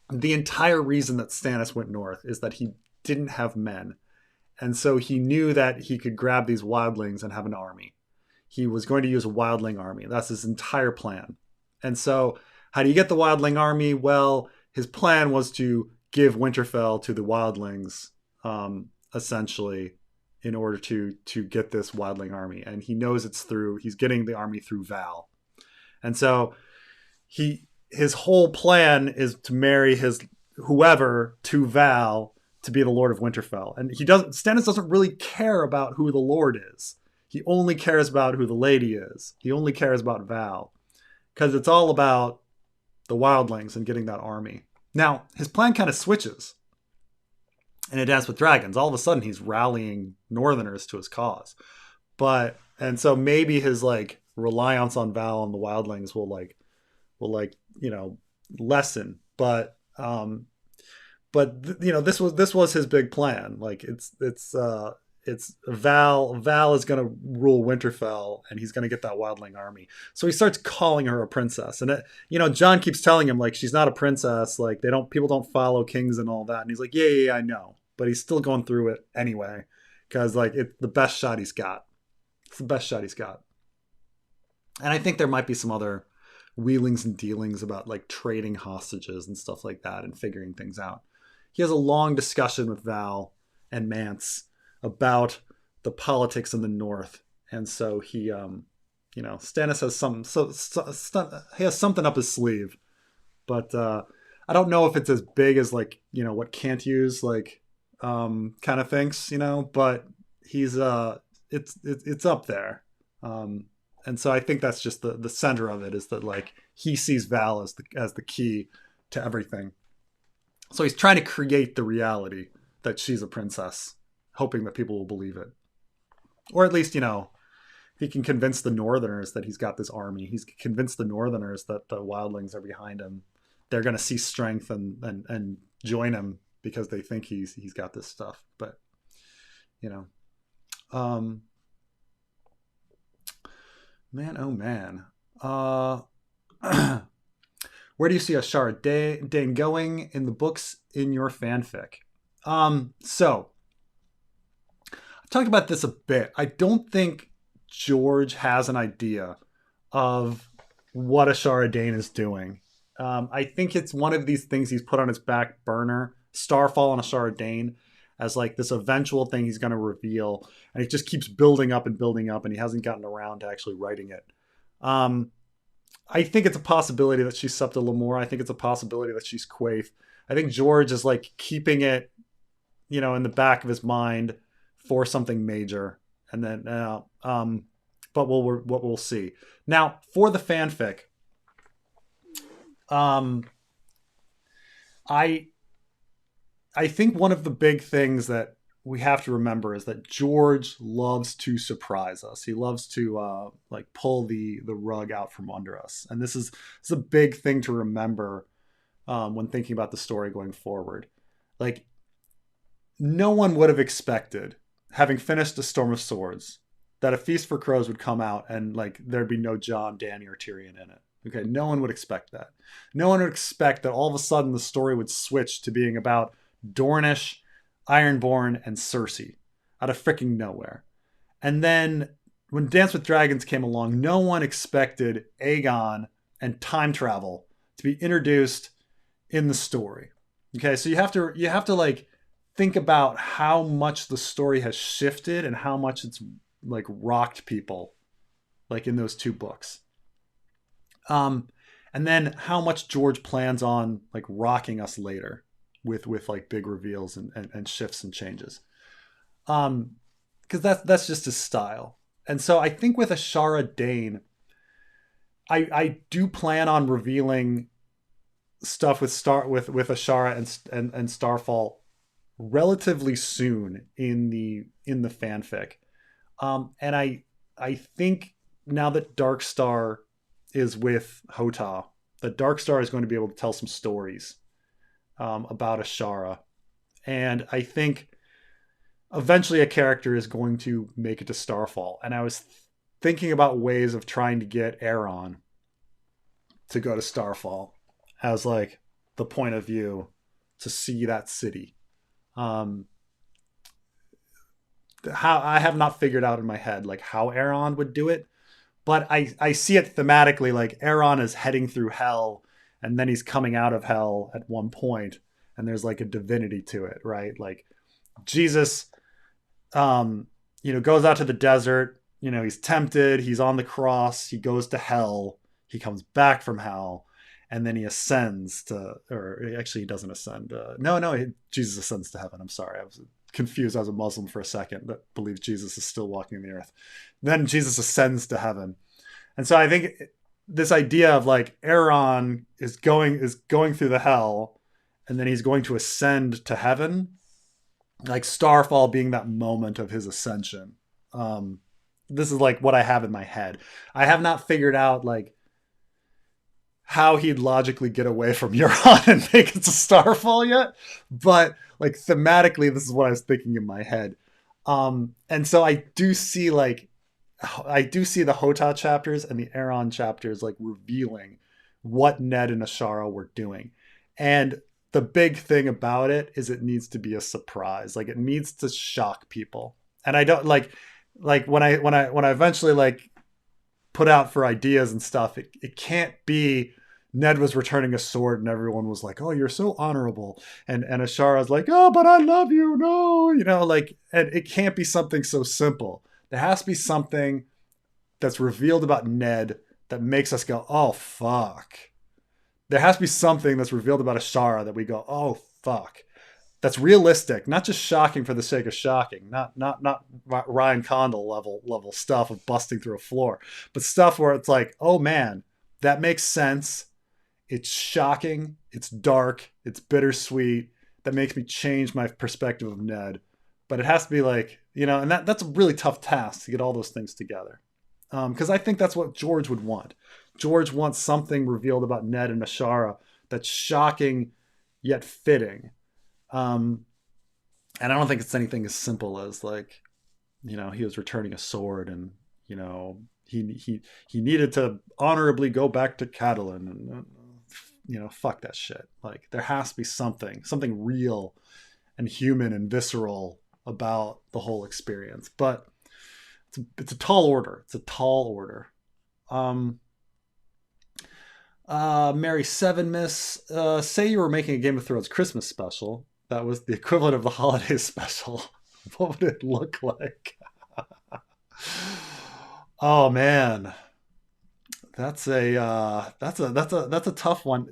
the entire reason that Stannis went north is that he didn't have men. And so he knew that he could grab these wildlings and have an army. He was going to use a wildling army. That's his entire plan. And so how do you get the wildling army? Well, his plan was to give Winterfell to the wildlings, essentially, in order to get this wildling army. And he knows he's getting the army through Val. And so his whole plan is to marry his whoever to Val to be the Lord of Winterfell. And Stannis doesn't really care about who the Lord is. He only cares about who the lady is. He only cares about Val. Because it's all about the wildlings and getting that army. Now, his plan kind of switches in A Dance with Dragons. All of a sudden, he's rallying Northerners to his cause. And so maybe his like reliance on Val and the wildlings will lessen. But this was his big plan. Like it's Val is going to rule Winterfell, and he's going to get that wildling army. So he starts calling her a princess, and John keeps telling him like she's not a princess. Like people don't follow kings and all that. And he's like, yeah, I know, but he's still going through it anyway because like it's the best shot he's got. It's the best shot he's got. And I think there might be some other wheelings and dealings about like trading hostages and stuff like that and figuring things out. He has a long discussion with Val and Mance about the politics in the North, and so he, Stannis has he has something up his sleeve, but I don't know if it's as big as like what Can't Use like kind of thinks, but he's it's up there. And so I think that's just the center of it, is that like he sees Val as the key to everything. So he's trying to create the reality that she's a princess, hoping that people will believe it. Or at least, he can convince the Northerners that he's got this army. He's convinced the Northerners that the wildlings are behind him. They're going to see strength and join him because they think he's got this stuff. But, man, oh man. Where do you see Ashara Dane going in the books in your fanfic? So I've talked about this a bit. I don't think George has an idea of what Ashara Dane is doing. I think it's one of these things he's put on his back burner, Starfall and Ashara Dane, as like this eventual thing he's going to reveal, and it just keeps building up, and he hasn't gotten around to actually writing it. I think it's a possibility that she's Septa Lemore. I think it's a possibility that she's Quaithe. I think George is like keeping it, in the back of his mind for something major, and then, but we'll see. Now for the fanfic, I think one of the big things that we have to remember is that George loves to surprise us. He loves to like pull the rug out from under us, and this is a big thing to remember when thinking about the story going forward. Like, no one would have expected, having finished A Storm of Swords, that A Feast for Crows would come out and like there'd be no Jon, Dany, or Tyrion in it. Okay, no one would expect that. No one would expect that all of a sudden the story would switch to being about Dornish, Ironborn, and Cersei out of freaking nowhere. And then when Dance with Dragons came along, no one expected Aegon and time travel to be introduced in the story. Okay, so you have to like think about how much the story has shifted and how much it's like rocked people, like in those two books. And then how much George plans on like rocking us later with like big reveals and shifts and changes. Because that's just his style. And so I think with Ashara Dane, I do plan on revealing stuff with Ashara and Starfall relatively soon in the fanfic. And I think now that Darkstar is with Hotah, that Darkstar is going to be able to tell some stories about Ashara. And I think eventually a character is going to make it to Starfall. And I was thinking about ways of trying to get Aeron to go to Starfall as like the point of view to see that city. How I have not figured out in my head like how Aeron would do it, but I see it thematically, like Aeron is heading through hell and then he's coming out of hell at one point, and there's like a divinity to it, right? Like Jesus goes out to the desert, he's tempted, he's on the cross, he goes to hell, he comes back from hell, and then he ascends or actually he doesn't ascend. Jesus ascends to heaven. I'm sorry. I was confused. I was a Muslim for a second that believes Jesus is still walking the earth. Then Jesus ascends to heaven. And so I think this idea of like Aeron is going through the hell, and then he's going to ascend to heaven, like Starfall being that moment of his ascension. This is like what I have in my head. I have not figured out like how he'd logically get away from Euron and make it to Starfall yet, but like thematically, this is what I was thinking in my head. And so I do see the Hotah chapters and the Aeron chapters like revealing what Ned and Ashara were doing. And the big thing about it is it needs to be a surprise. Like it needs to shock people. And I don't like when I eventually like put out for ideas and stuff, it can't be Ned was returning a sword and everyone was like, "Oh, you're so honorable," and Ashara's like, "Oh, but I love you, no," like, and it can't be something so simple. There has to be something that's revealed about Ned that makes us go, "Oh, fuck." There has to be something that's revealed about Ashara that we go, "Oh, fuck." That's realistic, not just shocking for the sake of shocking, not Ryan Condal level stuff of busting through a floor, but stuff where it's like, oh man, that makes sense. It's shocking, it's dark, it's bittersweet. That makes me change my perspective of Ned. But it has to be like, and that's a really tough task to get all those things together. Because I think that's what George would want. George wants something revealed about Ned and Ashara that's shocking yet fitting. And I don't think it's anything as simple as like, he was returning a sword and, he needed to honorably go back to Catalan and, fuck that shit. Like there has to be something real and human and visceral about the whole experience. But it's a tall order. It's a tall order. Mary Seven Miss, say you were making a Game of Thrones Christmas special. That was the equivalent of the holiday special. What would it look like? Oh man, that's a tough one.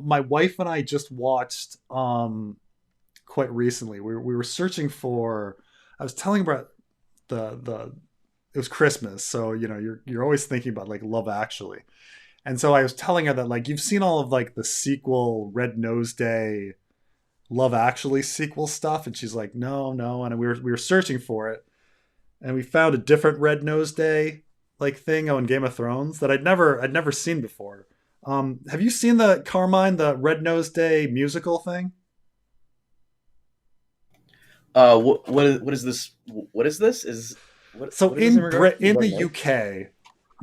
My wife and I just watched quite recently. We were searching for. I was telling her about the. It was Christmas, so you're always thinking about like Love Actually, and so I was telling her that like you've seen all of like the sequel Red Nose Day, Love Actually sequel stuff, and she's like, no, and we were searching for it, and we found a different Red Nose Day like thing on Game of Thrones that I'd never seen before. Have you seen the Carmine, the Red Nose Day musical thing? What is this? What is this? So What is this in regard to? In What the life? UK,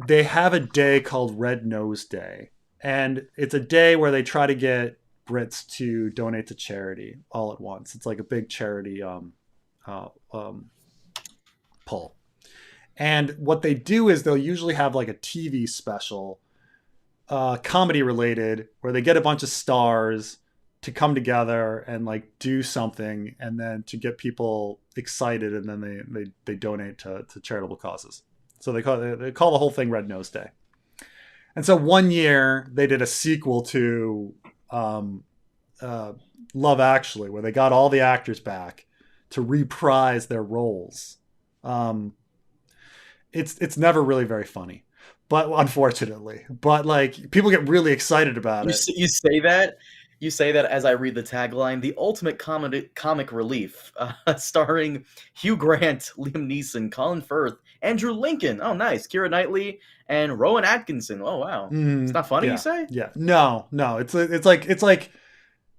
they have a day called Red Nose Day, and it's a day where they try to get Brits to donate to charity all at once. It's like a big charity uh, um, pull. And what they do is they'll usually have like a TV special, comedy related, where they get a bunch of stars to come together and like do something, and then to get people excited, and then they donate to charitable causes. So they call the whole thing Red Nose Day. And so one year they did a sequel to Love Actually, where they got all the actors back to reprise their roles. It's never really very funny, but unfortunately, but like people get really excited about it. You say that. You say that as I read the tagline: "The ultimate comic relief," starring Hugh Grant, Liam Neeson, Colin Firth, Andrew Lincoln. Oh, nice. Keira Knightley and Rowan Atkinson. Oh, wow. It's not funny, you Yeah, say? yeah. No, no. It's like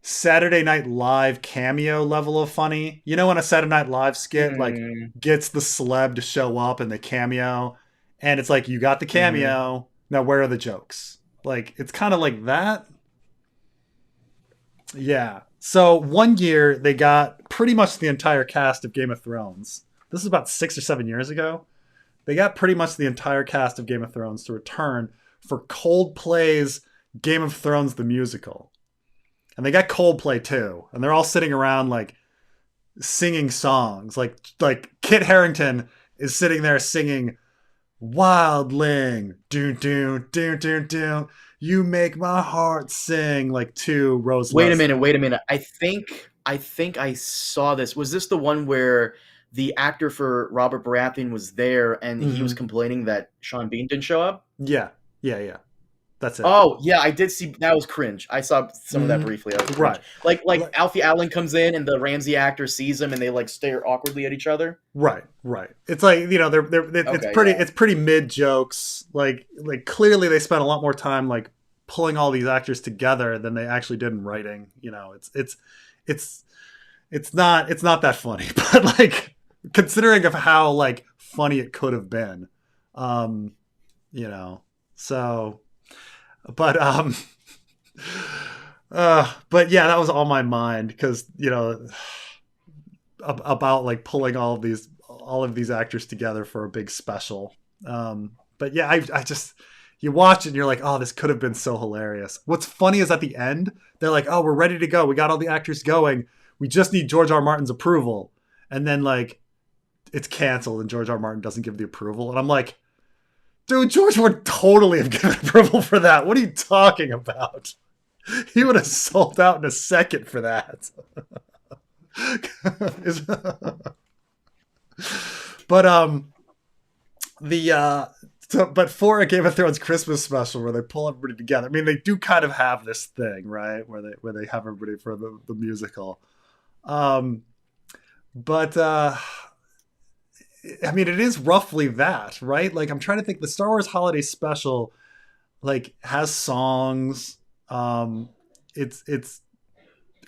Saturday Night Live cameo level of funny. When a Saturday Night Live skit like Mm, gets the celeb to show up in the cameo, and it's like you got the hmm cameo. Now where are the jokes? Like it's kind of like that. Yeah. So one year they got pretty much the entire cast of Game of Thrones. This is about 6 or 7 years ago. They got pretty much the entire cast of Game of Thrones to return for Coldplay's Game of Thrones the musical. And they got Coldplay too. And they're all sitting around like singing songs. Like Kit Harington is sitting there singing Wildling. Do do do do do. You make my heart sing like to Rose Wait a Leslie. minute. Wait a minute. I think I saw this. Was this the one where the actor for Robert Baratheon was there and he was Mm-hmm. complaining that Sean Bean didn't show up? Yeah, yeah, yeah. That's it. Oh yeah, I did see that was cringe. I saw some of that Mm-hmm. briefly. That was cringe. Right. Like Alfie Allen comes in and the Ramsey actor sees him and they like stare awkwardly at each other. Right. It's like Okay, it's pretty mid jokes. Like clearly they spent a lot more time like pulling all these actors together than they actually did in writing. It's it's not that funny, but like considering of how like funny it could have been, um, so but but yeah, that was on my mind because about like pulling all of these actors together for a big special. But but yeah, I just you watch it and you're like, oh, this could have been so hilarious. What's funny is at the end they're like, oh, we're ready to go. We got all the actors going. We just need George R. R. Martin's approval, and then like it's canceled and George R. R. Martin doesn't give the approval, and I'm like, dude, George would totally have given approval for that. What are you talking about? He would have sold out in a second for that. But but for a Game of Thrones Christmas special where they pull everybody together, I mean, they do kind of have this thing, right, where they have everybody for the musical. Um, but I mean, it is roughly that, right? Like, I'm trying to think. The Star Wars Holiday Special, like, has songs. It's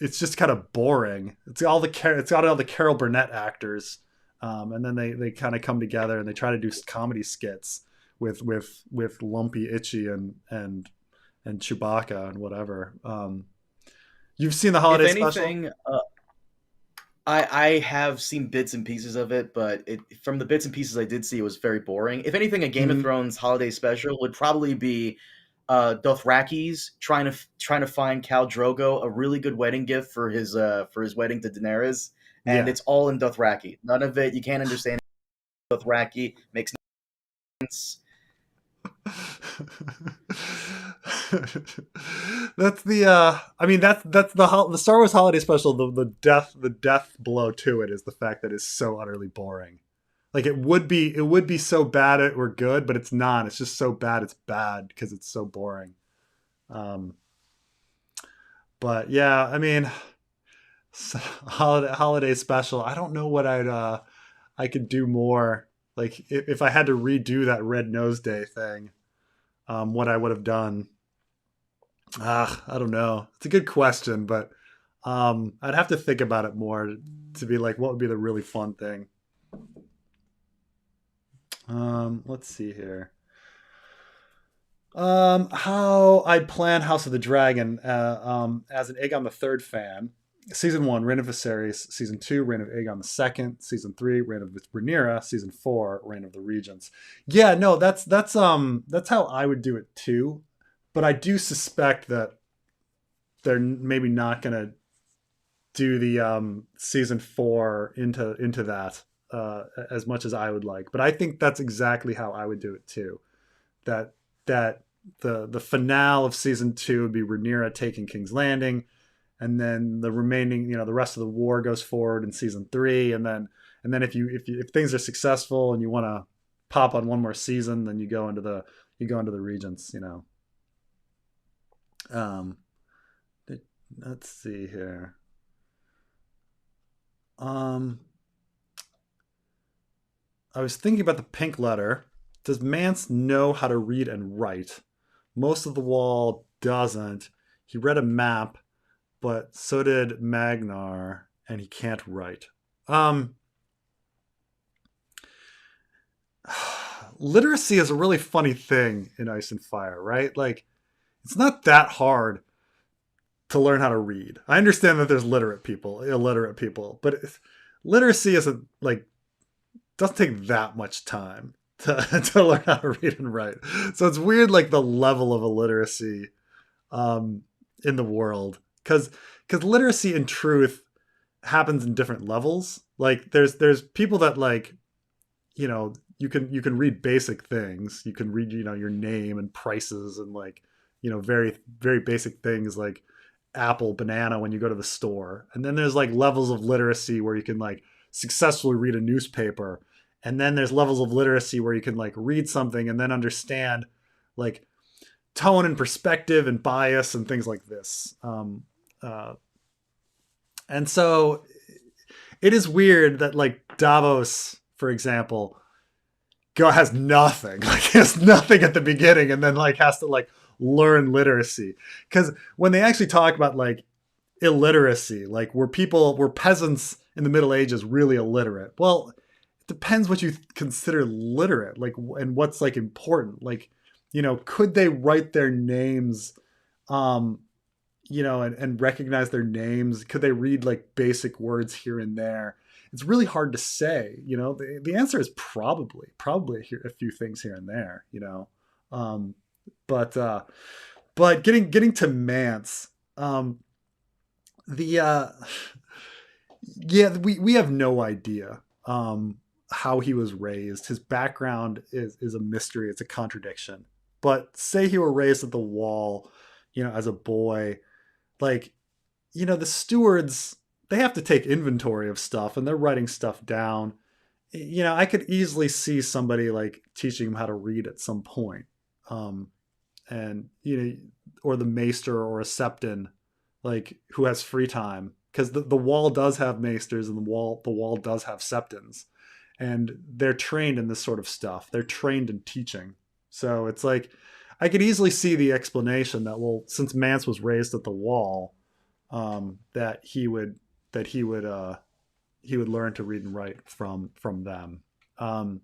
just kind of boring. It's got all the Carol Burnett actors, and then they kind of come together and they try to do comedy skits with Lumpy, Itchy, and Chewbacca and whatever. You've seen the If holiday special? anything, I have seen bits and pieces of it, but from the bits and pieces I did see, it was very boring. If anything, a Game of Mm, Thrones holiday special would probably be Dothrakis trying to find Khal Drogo a really good wedding gift for his wedding to Daenerys, and yeah. it's all in Dothraki. None of it you can't understand. Dothraki makes no sense. That's the I mean that's the Star Wars holiday special. The death blow to it is the fact that it's so utterly boring. Like it would be so bad it were good, but it's not. It's just so bad it's bad because it's so boring. Um, but yeah, I mean, holiday special. I don't know what I could do more. Like if I had to redo that Red Nose Day thing, what I would have done. I don't know. It's a good question, but I'd have to think about it more to be like, what would be the really fun thing? Let's see here. How I'd plan House of the Dragon as an Aegon the Third fan. Season 1, Reign of Viserys. Season 2, Reign of Aegon the Second. Season 3, Reign of Rhaenyra. Season 4, Reign of the Regents. Yeah, no, that's how I would do it too. But I do suspect that they're maybe not gonna do the season 4 into that as much as I would like. But I think that's exactly how I would do it too. That that the finale of season 2 would be Rhaenyra taking King's Landing, and then the remaining, the rest of the war goes forward in season 3, and then if things are successful and you want to pop on one more season, then you go into the Regents. Um, let's see here. Um, I was thinking about the pink letter. Does Mance know how to read and write? Most of the wall doesn't. He read a map, but so did Magnar, and he can't write. Literacy is a really funny thing in Ice and Fire, right? Like, it's not that hard to learn how to read. I understand that there's literate people, illiterate people, but literacy isn't like doesn't take that much time to learn how to read and write. So it's weird, like the level of illiteracy in the world, because literacy in truth happens in different levels. Like there's people that like you can read basic things. You can read your name and prices and like very very basic things like apple, banana when you go to the store. And then there's like levels of literacy where you can like successfully read a newspaper. And then there's levels of literacy where you can like read something and then understand like tone and perspective and bias and things like this. And so it is weird that like Davos, for example, has nothing. Like he has nothing at the beginning and then like has to like learn literacy. Because when they actually talk about like illiteracy, like were peasants in the Middle Ages really illiterate? Well, it depends what you consider literate, like, and what's like important. Like, could they write their names, and recognize their names? Could they read like basic words here and there? it's really hard to say. The answer is probably a few things here and there. Um, but getting to Mance, um, the yeah, we have no idea how he was raised. His background is a mystery. It's a contradiction. But say he were raised at the wall, as a boy, like, the stewards, they have to take inventory of stuff and they're writing stuff down. I could easily see somebody like teaching him how to read at some point. Um, and or the maester or a septon, like, who has free time, because the wall does have maesters and the wall does have septons, and they're trained in this sort of stuff. They're trained in teaching. So it's like, I could easily see the explanation that, well, since Mance was raised at the wall, that he would learn to read and write from them. um,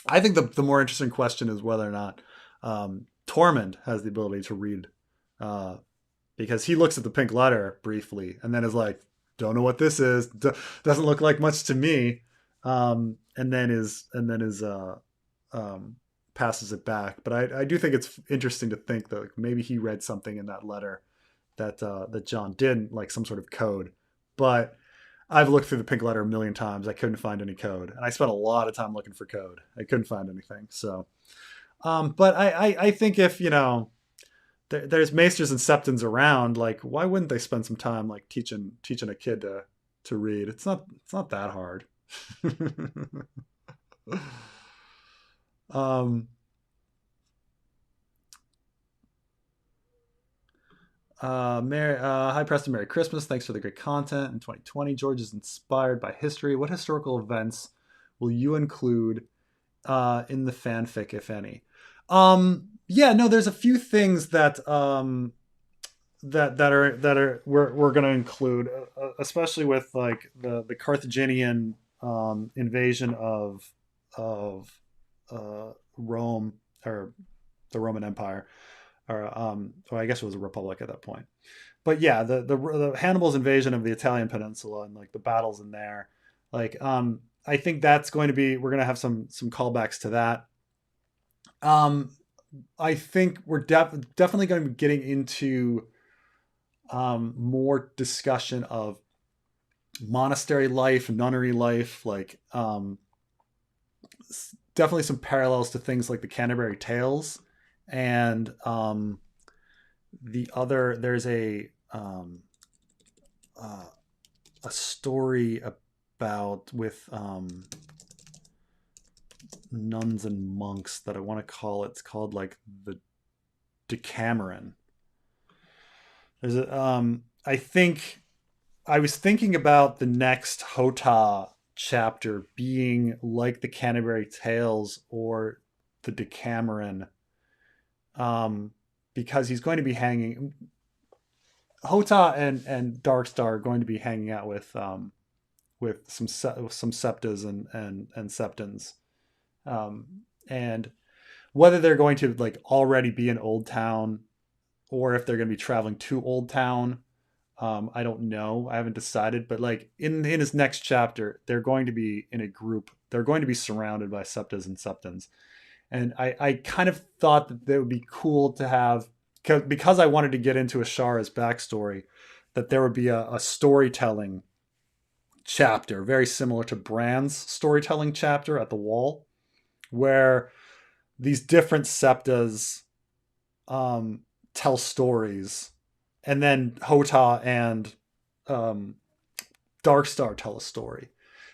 I think the more interesting question is whether or not Tormund has the ability to read, uh, because he looks at the pink letter briefly and then is like, "Don't know what this is. Doesn't look like much to me," and then um, passes it back. But I do think it's interesting to think that, like, maybe he read something in that letter that John didn't, like some sort of code. But I've looked through the pink letter a million times. I couldn't find any code, and I spent a lot of time looking for code. I couldn't find anything. So, but I think if there's maesters and septons around, like, why wouldn't they spend some time, like, teaching a kid to read? It's not that hard. um, Hi Preston, Merry Christmas. Thanks for the great content in 2020. George is inspired by history. What historical events will you include in the fanfic, if any? Yeah, no, there's a few things that are we're going to include, especially with, like, the Carthaginian invasion of Rome, or the Roman Empire, or I guess it was a republic at that point. But yeah, the Hannibal's invasion of the Italian peninsula and, like, the battles in there, like, I think that's going to be, we're going to have some callbacks to that. Um, I think we're definitely going to be getting into more discussion of monastery life, nunnery life, like, definitely some parallels to things like the Canterbury Tales, and there's uh, a story about with nuns and monks that I want to call it's called, like, the Decameron. I think I was thinking about the next Hota chapter being like the Canterbury Tales or the Decameron, because he's going to be hanging. Hota and Darkstar are going to be hanging out with some septas and septons, and whether they're going to, like, already be in Old Town, or if they're going to be traveling to Old Town. I don't know. I haven't decided. But, like, in his next chapter, they're going to be in a group. They're going to be surrounded by septas and septons. And I kind of thought that it would be cool to have, because I wanted to get into Ashara's backstory, that there would be a storytelling chapter very similar to Bran's storytelling chapter at the wall, where these different septas tell stories, and then Hota and um, Darkstar tell a story,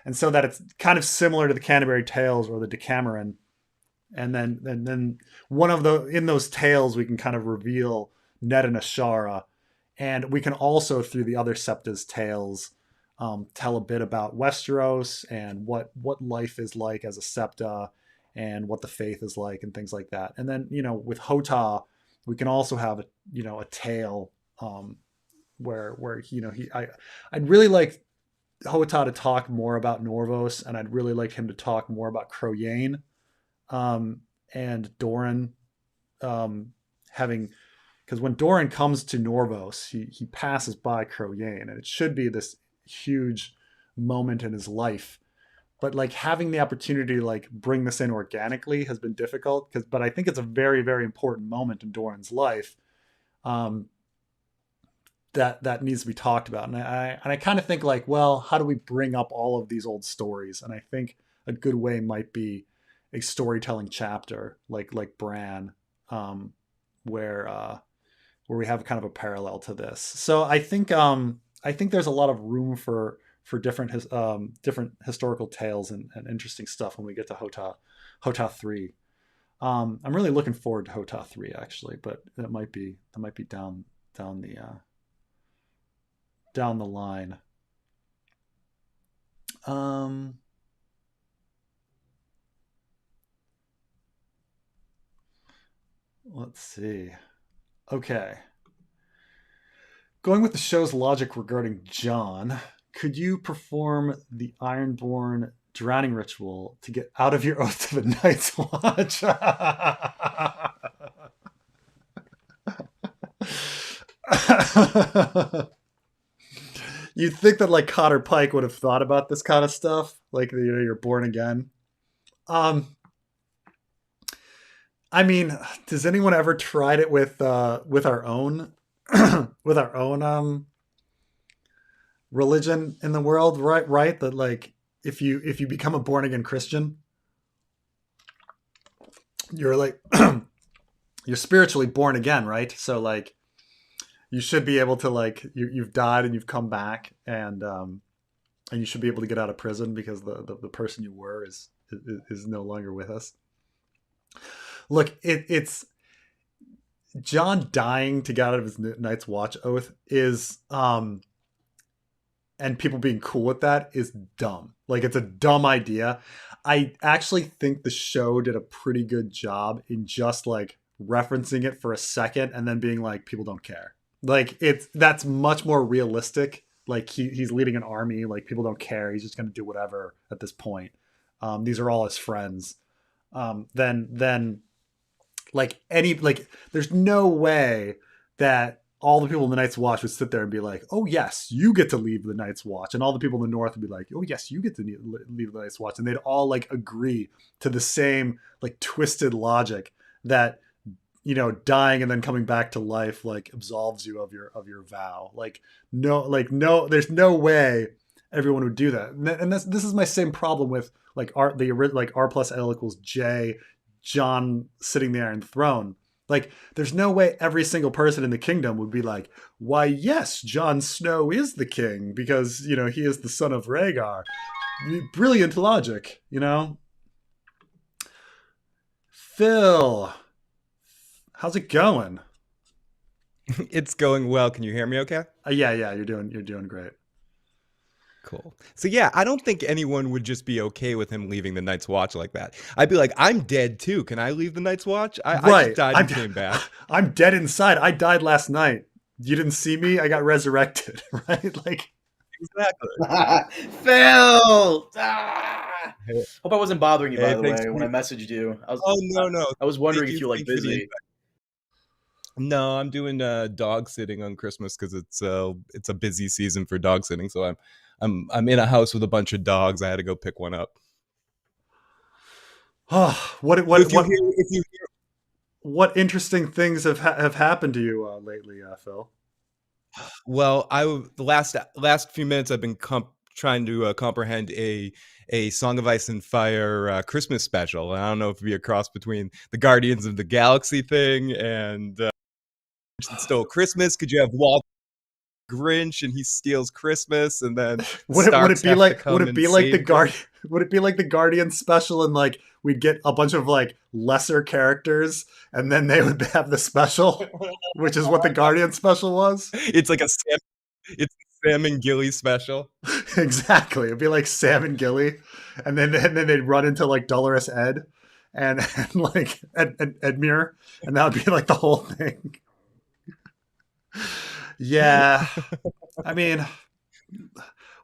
and so that it's kind of similar to the Canterbury Tales or the Decameron. And then one of the in those tales we can kind of reveal Ned and Ashara, and we can also, through the other septas tales, tell a bit about Westeros and what life is like as a septa, and what the faith is like, and things like that. And then, with Hota, we can also have a tale, where I'd really like Hota to talk more about Norvos, and I'd really like him to talk more about Croyane, um, and Doran, having, because when Doran comes to Norvos, he passes by Croyane, and it should be this huge moment in his life. But like having the opportunity to like bring this in organically has been difficult, because but I think it's a very, very important moment in Doran's life, um, that needs to be talked about. And I kind of think like, well, how do we bring up all of these old stories? And I think a good way might be a storytelling chapter like Bran, um, where we have kind of a parallel to this. So I think there's a lot of room for different historical tales and interesting stuff when we get to Hota 3. I'm really looking forward to Hota 3 actually, but that might be down the down the line. Um, let's see. Okay. Going with the show's logic regarding John, could you perform the Ironborn drowning ritual to get out of your oath to the Night's Watch? You'd think that like Cotter Pike would have thought about this kind of stuff, like you're born again. Um, I mean, does anyone ever tried it with our own with our own religion in the world, right? Right, that like if you become a born again Christian, you're like you're spiritually born again, right? So like you should be able to like you've died and you've come back, and you should be able to get out of prison because the person you were is no longer with us. Look, it's John dying to get out of his Night's Watch oath is and people being cool with that is dumb. Like it's a dumb idea. I actually think the show did a pretty good job in just like referencing it for a second and then being like people don't care. Like that's much more realistic. Like he's leading an army, like people don't care. He's just going to do whatever at this point. These are all his friends. Then like any like there's no way that all the people in the Night's Watch would sit there and be like, oh yes, you get to leave the Night's Watch, and all the people in the North would be like, oh yes, you get to leave the Night's Watch, and they'd all like agree to the same like twisted logic that dying and then coming back to life like absolves you of your vow. Like no, there's no way everyone would do that. And this is my same problem with like R plus L equals J, John sitting the Iron Throne. Like, there's no way every single person in the kingdom would be like, why, yes, Jon Snow is the king because, he is the son of Rhaegar. Brilliant logic, Phil, how's it going? It's going well. Can you hear me okay? Yeah, you're doing great. Cool. So yeah, I don't think anyone would just be okay with him leaving the Night's Watch like that. I'd be like, I'm dead too. Can I leave the Night's Watch? I just died and came back. I'm dead inside. I died last night. You didn't see me? I got resurrected, right? Like exactly. Phil! Hope I wasn't bothering you, by the way, when I messaged you. No. I was wondering if you were like busy. No, I'm doing dog sitting on Christmas because it's a busy season for dog sitting. So I'm in a house with a bunch of dogs. I had to go pick one up. What interesting things have happened to you lately, Phil? Well, the last few minutes I've been trying to comprehend a Song of Ice and Fire Christmas special. I don't know if it'd be a cross between the Guardians of the Galaxy thing and Stole Christmas. Could you have Walter Grinch and he steals Christmas, and then would it be like the Guardian special, and like we'd get a bunch of like lesser characters and then they would have the special, which is what the Guardian special was? It's like it's Sam and Gilly special. Exactly. It'd be like Sam and Gilly, and then they'd run into like Dolores Ed and like Edmure, and that would be like the whole thing. Yeah, I mean,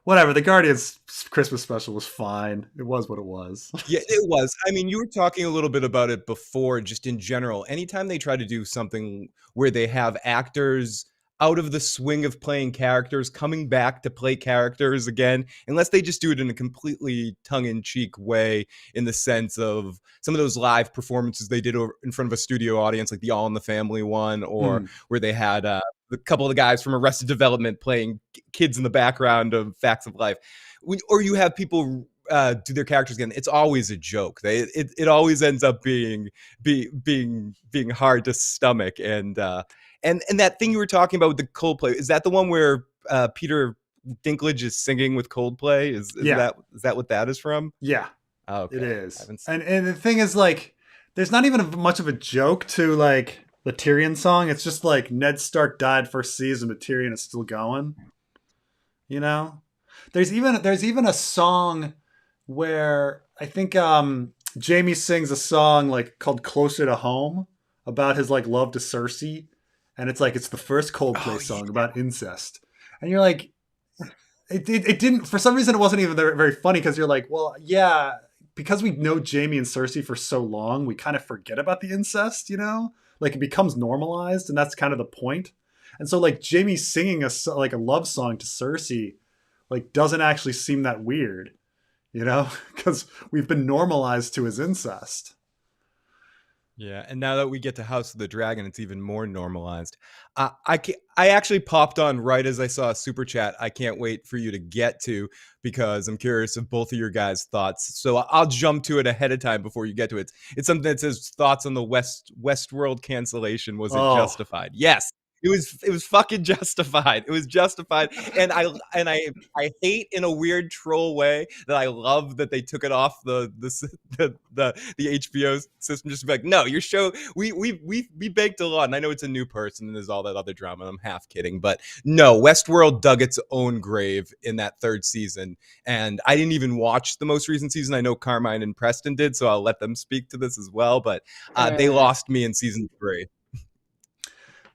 whatever. The Guardians Christmas special was fine. It was what it was. Yeah, it was. I mean, you were talking a little bit about it before, just in general. Anytime they try to do something where they have actors out of the swing of playing characters, coming back to play characters again, unless they just do it in a completely tongue-in-cheek way, in the sense of some of those live performances they did in front of a studio audience, like the All in the Family one, or where they had a couple of the guys from Arrested Development playing kids in the background of Facts of Life. Or you have people do their characters again. It's always a joke. It always ends up being hard to stomach. And that thing you were talking about with the Coldplay, is that the one where Peter Dinklage is singing with Coldplay? Is that what that is from? Yeah. Oh, okay. It is. And the thing is, like, there's not even much of a joke to, like, the Tyrion song. It's just like Ned Stark died first season, but Tyrion is still going. You know? There's even a song where I think Jamie sings a song like called "Closer to Home" about his like love to Cersei, and it's the first Coldplay song about incest, and you're like, it didn't, for some reason it wasn't even very funny, because you're like, well, yeah, because we know Jamie and Cersei for so long, we kind of forget about the incest, you know, like it becomes normalized, and that's kind of the point. And so like Jamie singing a love song to Cersei like doesn't actually seem that weird, you know, because we've been normalized to his incest. Yeah, and now that we get to House of the Dragon, it's even more normalized. I actually popped on right as I saw a super chat. I can't wait for you to get to, because I'm curious of both of your guys' thoughts. So I'll jump to it ahead of time before you get to it. It's something that says thoughts on the Westworld cancellation. Was it justified? Yes. It was fucking justified. It was justified, and I hate in a weird troll way that I love that they took it off the HBO system, just to be like, no, your show, we baked a lot, and I know it's a new person and there's all that other drama, and I'm half kidding, but no, Westworld dug its own grave in that third season, and I didn't even watch the most recent season. I know Carmine and Preston did, so I'll let them speak to this as well, but they lost me in season 3.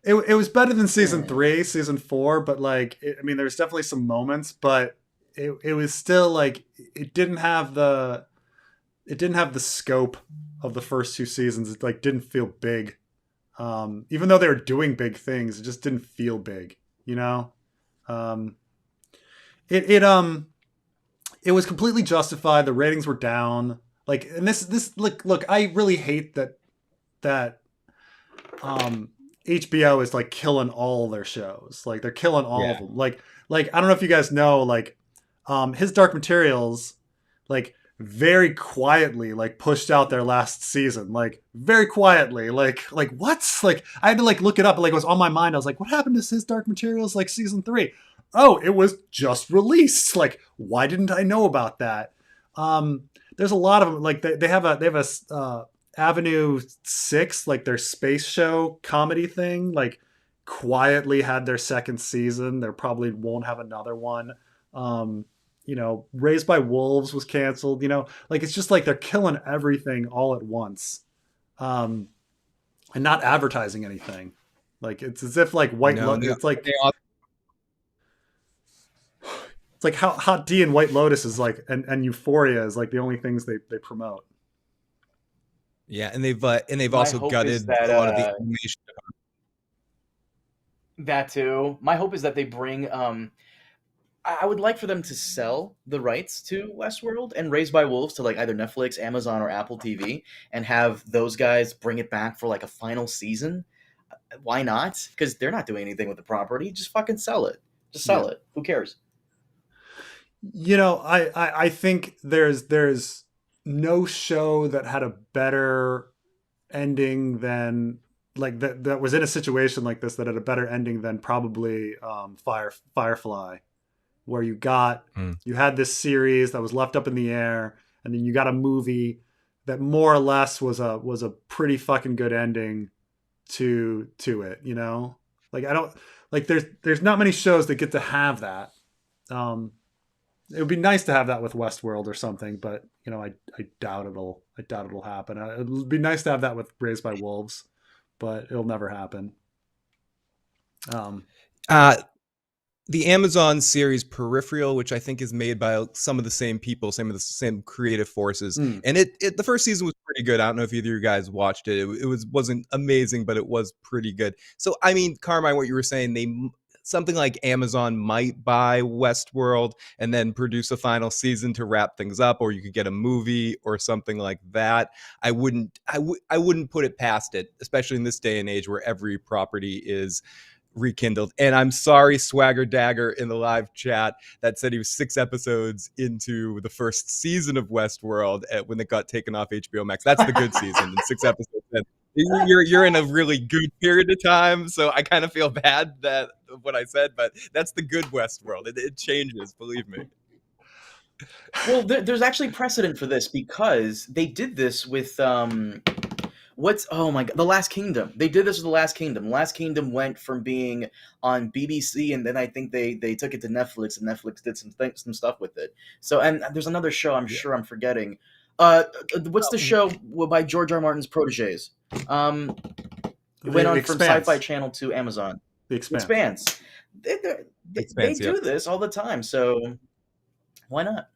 It was better than season 3, season 4, but like, I mean, there's definitely some moments, but it was still like, it didn't have the scope of the first 2 seasons. It like didn't feel big. Even though they were doing big things, it just didn't feel big, you know? It was completely justified. The ratings were down. Like, and this look, I really hate that HBO is like killing all their shows. Like they're killing all of them. Like I don't know if you guys know, like his Dark Materials, like very quietly like pushed out their last season. Like very quietly. Like what? Like I had to like look it up. Like it was on my mind. I was like, what happened to his Dark Materials like season 3? Oh, it was just released. Like, why didn't I know about that? There's a lot of them. Like they have a Avenue 6, like their space show comedy thing, like quietly had their second season. There probably won't have another one. You know, Raised by Wolves was canceled, you know, like it's just like they're killing everything all at once. And not advertising anything. Like it's as if like it's like how Hot D and White Lotus is like, and Euphoria is like the only things they promote. Yeah, and they've also gutted a lot of the animation. That too. My hope is that they bring. I would like for them to sell the rights to Westworld and Raised by Wolves to like either Netflix, Amazon, or Apple TV, and have those guys bring it back for like a final season. Why not? Because they're not doing anything with the property. Just fucking sell it. Just sell it. Who cares? You know, I think there's no show that had a better ending than like that was in a situation like this that had a better ending than probably Firefly, where you had this series that was left up in the air, and then you got a movie that more or less was a pretty fucking good ending to it, you know? Like I don't like there's not many shows that get to have that. It would be nice to have that with Westworld or something, but you know, I doubt it'll happen. It would be nice to have that with Raised by Wolves, but it'll never happen. The Amazon series Peripheral, which I think is made by some of the same people, some of the same creative forces, and the first season was pretty good. I don't know if either of you guys watched it. It wasn't amazing, but it was pretty good. So I mean, Carmine, what you were saying, something like Amazon might buy Westworld and then produce a final season to wrap things up, or you could get a movie or something like that. I wouldn't put it past it, especially in this day and age where every property is rekindled. And I'm sorry, Swagger Dagger in the live chat that said he was 6 episodes into the first season of Westworld when it got taken off HBO Max. That's the good season, and 6 episodes in. You're in a really good period of time, so I kind of feel bad that what I said, but that's the good Westworld. It changes, believe me. Well, there's actually precedent for this because they did this with oh my god, The Last Kingdom. They did this with The Last Kingdom. Last Kingdom went from being on BBC, and then I think they took it to Netflix, and Netflix did some stuff with it. So, and there's another show I'm sure I'm forgetting. What's the show by George R. Martin's proteges? It went on from Sci-Fi Channel to Amazon. The Expanse. They do this all the time, so why not?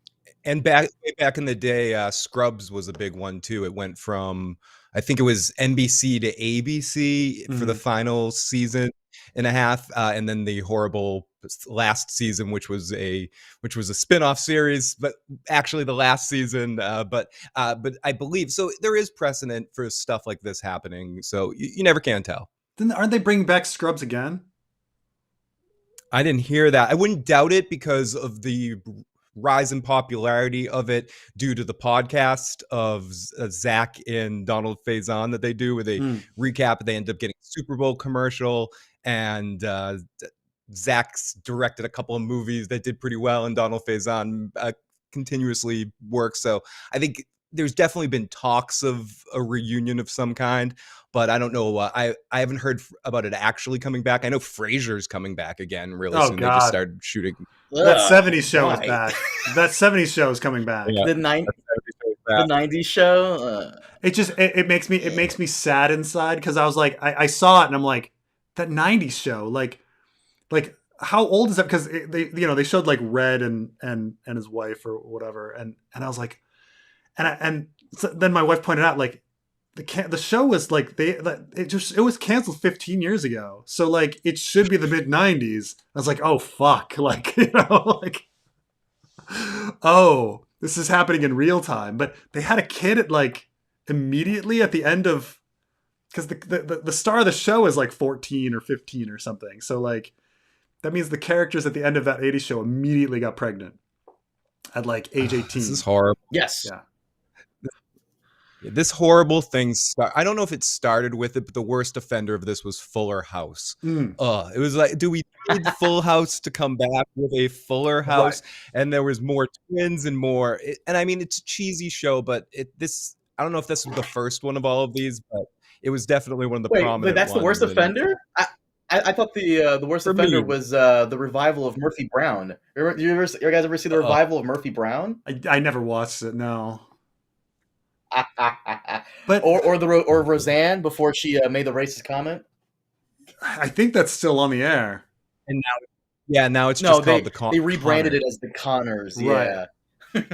And way back in the day, Scrubs was a big one too. It went from, I think it was NBC to ABC for the final season and a half, and then the horrible last season, which was a spin-off series, but actually the last season. But I believe so. There is precedent for stuff like this happening, so you never can tell. Then aren't they bringing back Scrubs again? I didn't hear that. I wouldn't doubt it because of the rise in popularity of it due to the podcast of Zach and Donald Faison that they do, where they recap. They end up getting a Super Bowl commercial, and Zach's directed a couple of movies that did pretty well, and Donald Faison continuously works. So I think there's definitely been talks of a reunion of some kind, but I don't know. I haven't heard about it actually coming back. I know Frasier's coming back again really soon. God. They just started shooting. That 70s show is back. That 70s show is coming back. Yeah. The 90s show. It makes me sad inside because I was like, I saw it and I'm like, that 90s show, like how old is that? Because they showed like Red and his wife or whatever, and I was like, and so then my wife pointed out like the show was like it was canceled 15 years ago, so like it should be the mid 90s. I was like, oh fuck, like like oh, this is happening in real time. But they had a kid at like immediately at the end of, because the star of the show is like 14 or 15 or something, so like that means the characters at the end of that 80s show immediately got pregnant at like age 18. This is horrible. Yes. Yeah. This horrible thing. I don't know if it started with it, but the worst offender of this was Fuller House. It was like, do we need Full House to come back with a Fuller House? Right. And there was more twins and more. And I mean, it's a cheesy show, but I don't know if this was the first one of all of these, but it was definitely one of the prominent. Wait, that's the worst offender? I thought the worst offender was the revival of Murphy Brown. You guys ever see the revival of Murphy Brown? I never watched it. No. But or Roseanne before she made the racist comment. I think that's still on the air. And now it's just called the Connors. They rebranded it as the Connors. Yeah. Right.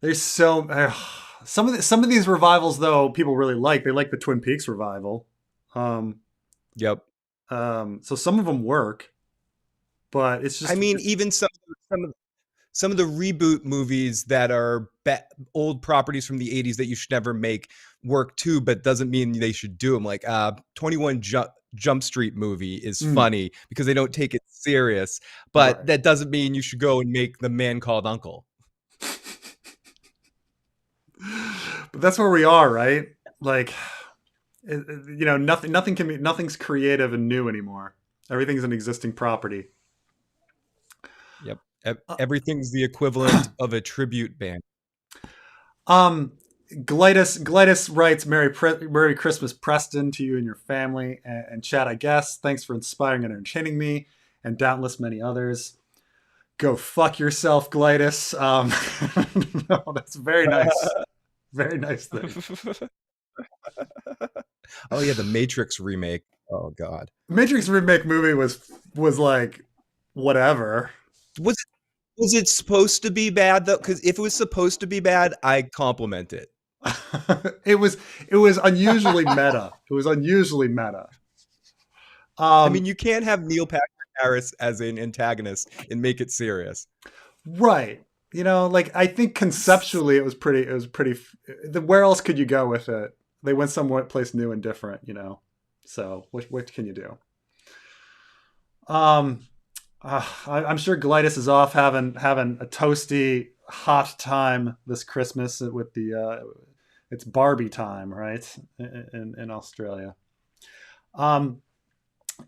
There's some of these revivals though people really like. They like the Twin Peaks revival. Yep. So some of them work, but it's just. I mean, even some of the reboot movies that are old properties from the 80s that you should never make work too, but doesn't mean they should do them. Like 21 Jump Street movie is funny because they don't take it serious, but that doesn't mean you should go and make The Man Called Uncle. But that's where we are, right? Like, nothing's creative and new anymore. Everything's an existing property. Yep. Everything's the equivalent of a tribute band. Glytus writes, Merry Christmas, Preston, to you and your family and Chad, I guess. Thanks for inspiring and entertaining me, and doubtless many others. Go fuck yourself, Glytus. No, that's very nice. Very nice thing. Oh yeah, the Matrix remake. Oh god. Matrix remake movie was like whatever. Was it supposed to be bad though? Because if it was supposed to be bad, I compliment it. It was unusually meta. It was unusually meta. I mean, you can't have Neil Patrick Paris as an antagonist and make it serious. Right. You know, like I think conceptually it was pretty. Where else could you go with it? They went somewhat place new and different, you know. So what can you do? I'm sure Glytis is off having a toasty hot time this Christmas with the it's Barbie time, right? In Australia.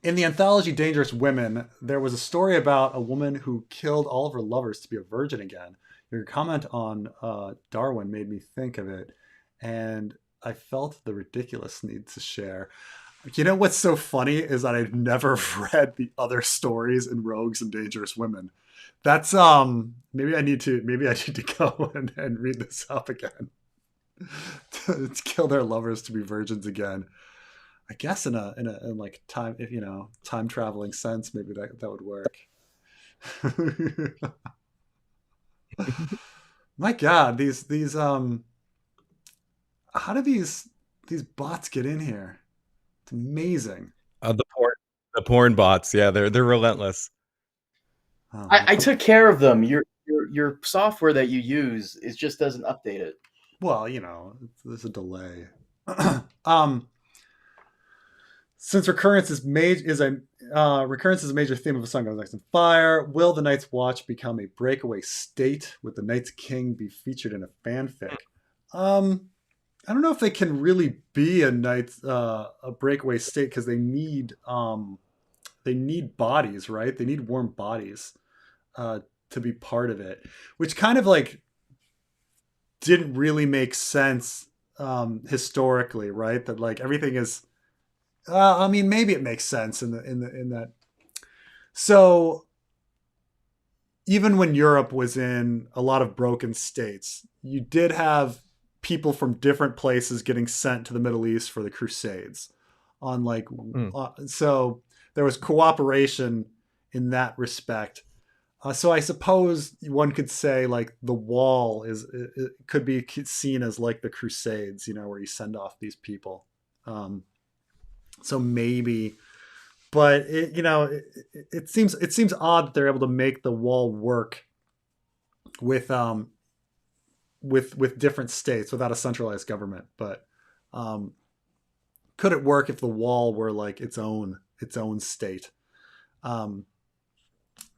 In the anthology Dangerous Women, there was a story about a woman who killed all of her lovers to be a virgin again. Your comment on Darwin made me think of it, and I felt the ridiculous need to share. You know what's so funny is that I've never read the other stories in Rogues and Dangerous Women. That's maybe I need to go and read this up again. To kill their lovers to be virgins again. I guess in like time, if you know, time traveling sense, maybe that would work. My God, these how do these bots get in here? It's amazing. The porn bots, yeah, they're relentless. Oh, I took care of them. Your software that you use just doesn't update it. well, you know, there's a delay. Since recurrence is a major theme of A Song of Ice and Fire, will the Night's Watch become a breakaway state? Would the Night's King be featured in a fanfic? I don't know if they can really be a breakaway state because they need bodies, right? They need warm bodies to be part of it, which kind of like didn't really make sense historically, right? That like everything is. I mean, maybe it makes sense in that. So even when Europe was in a lot of broken states, you did have people from different places getting sent to the Middle East for the Crusades. So there was cooperation in that respect. So I suppose one could say like the Wall it could be seen as like the Crusades, you know, where you send off these people. So maybe, but it seems odd that they're able to make the Wall work with different states without a centralized government. But could it work if the Wall were like its own state? But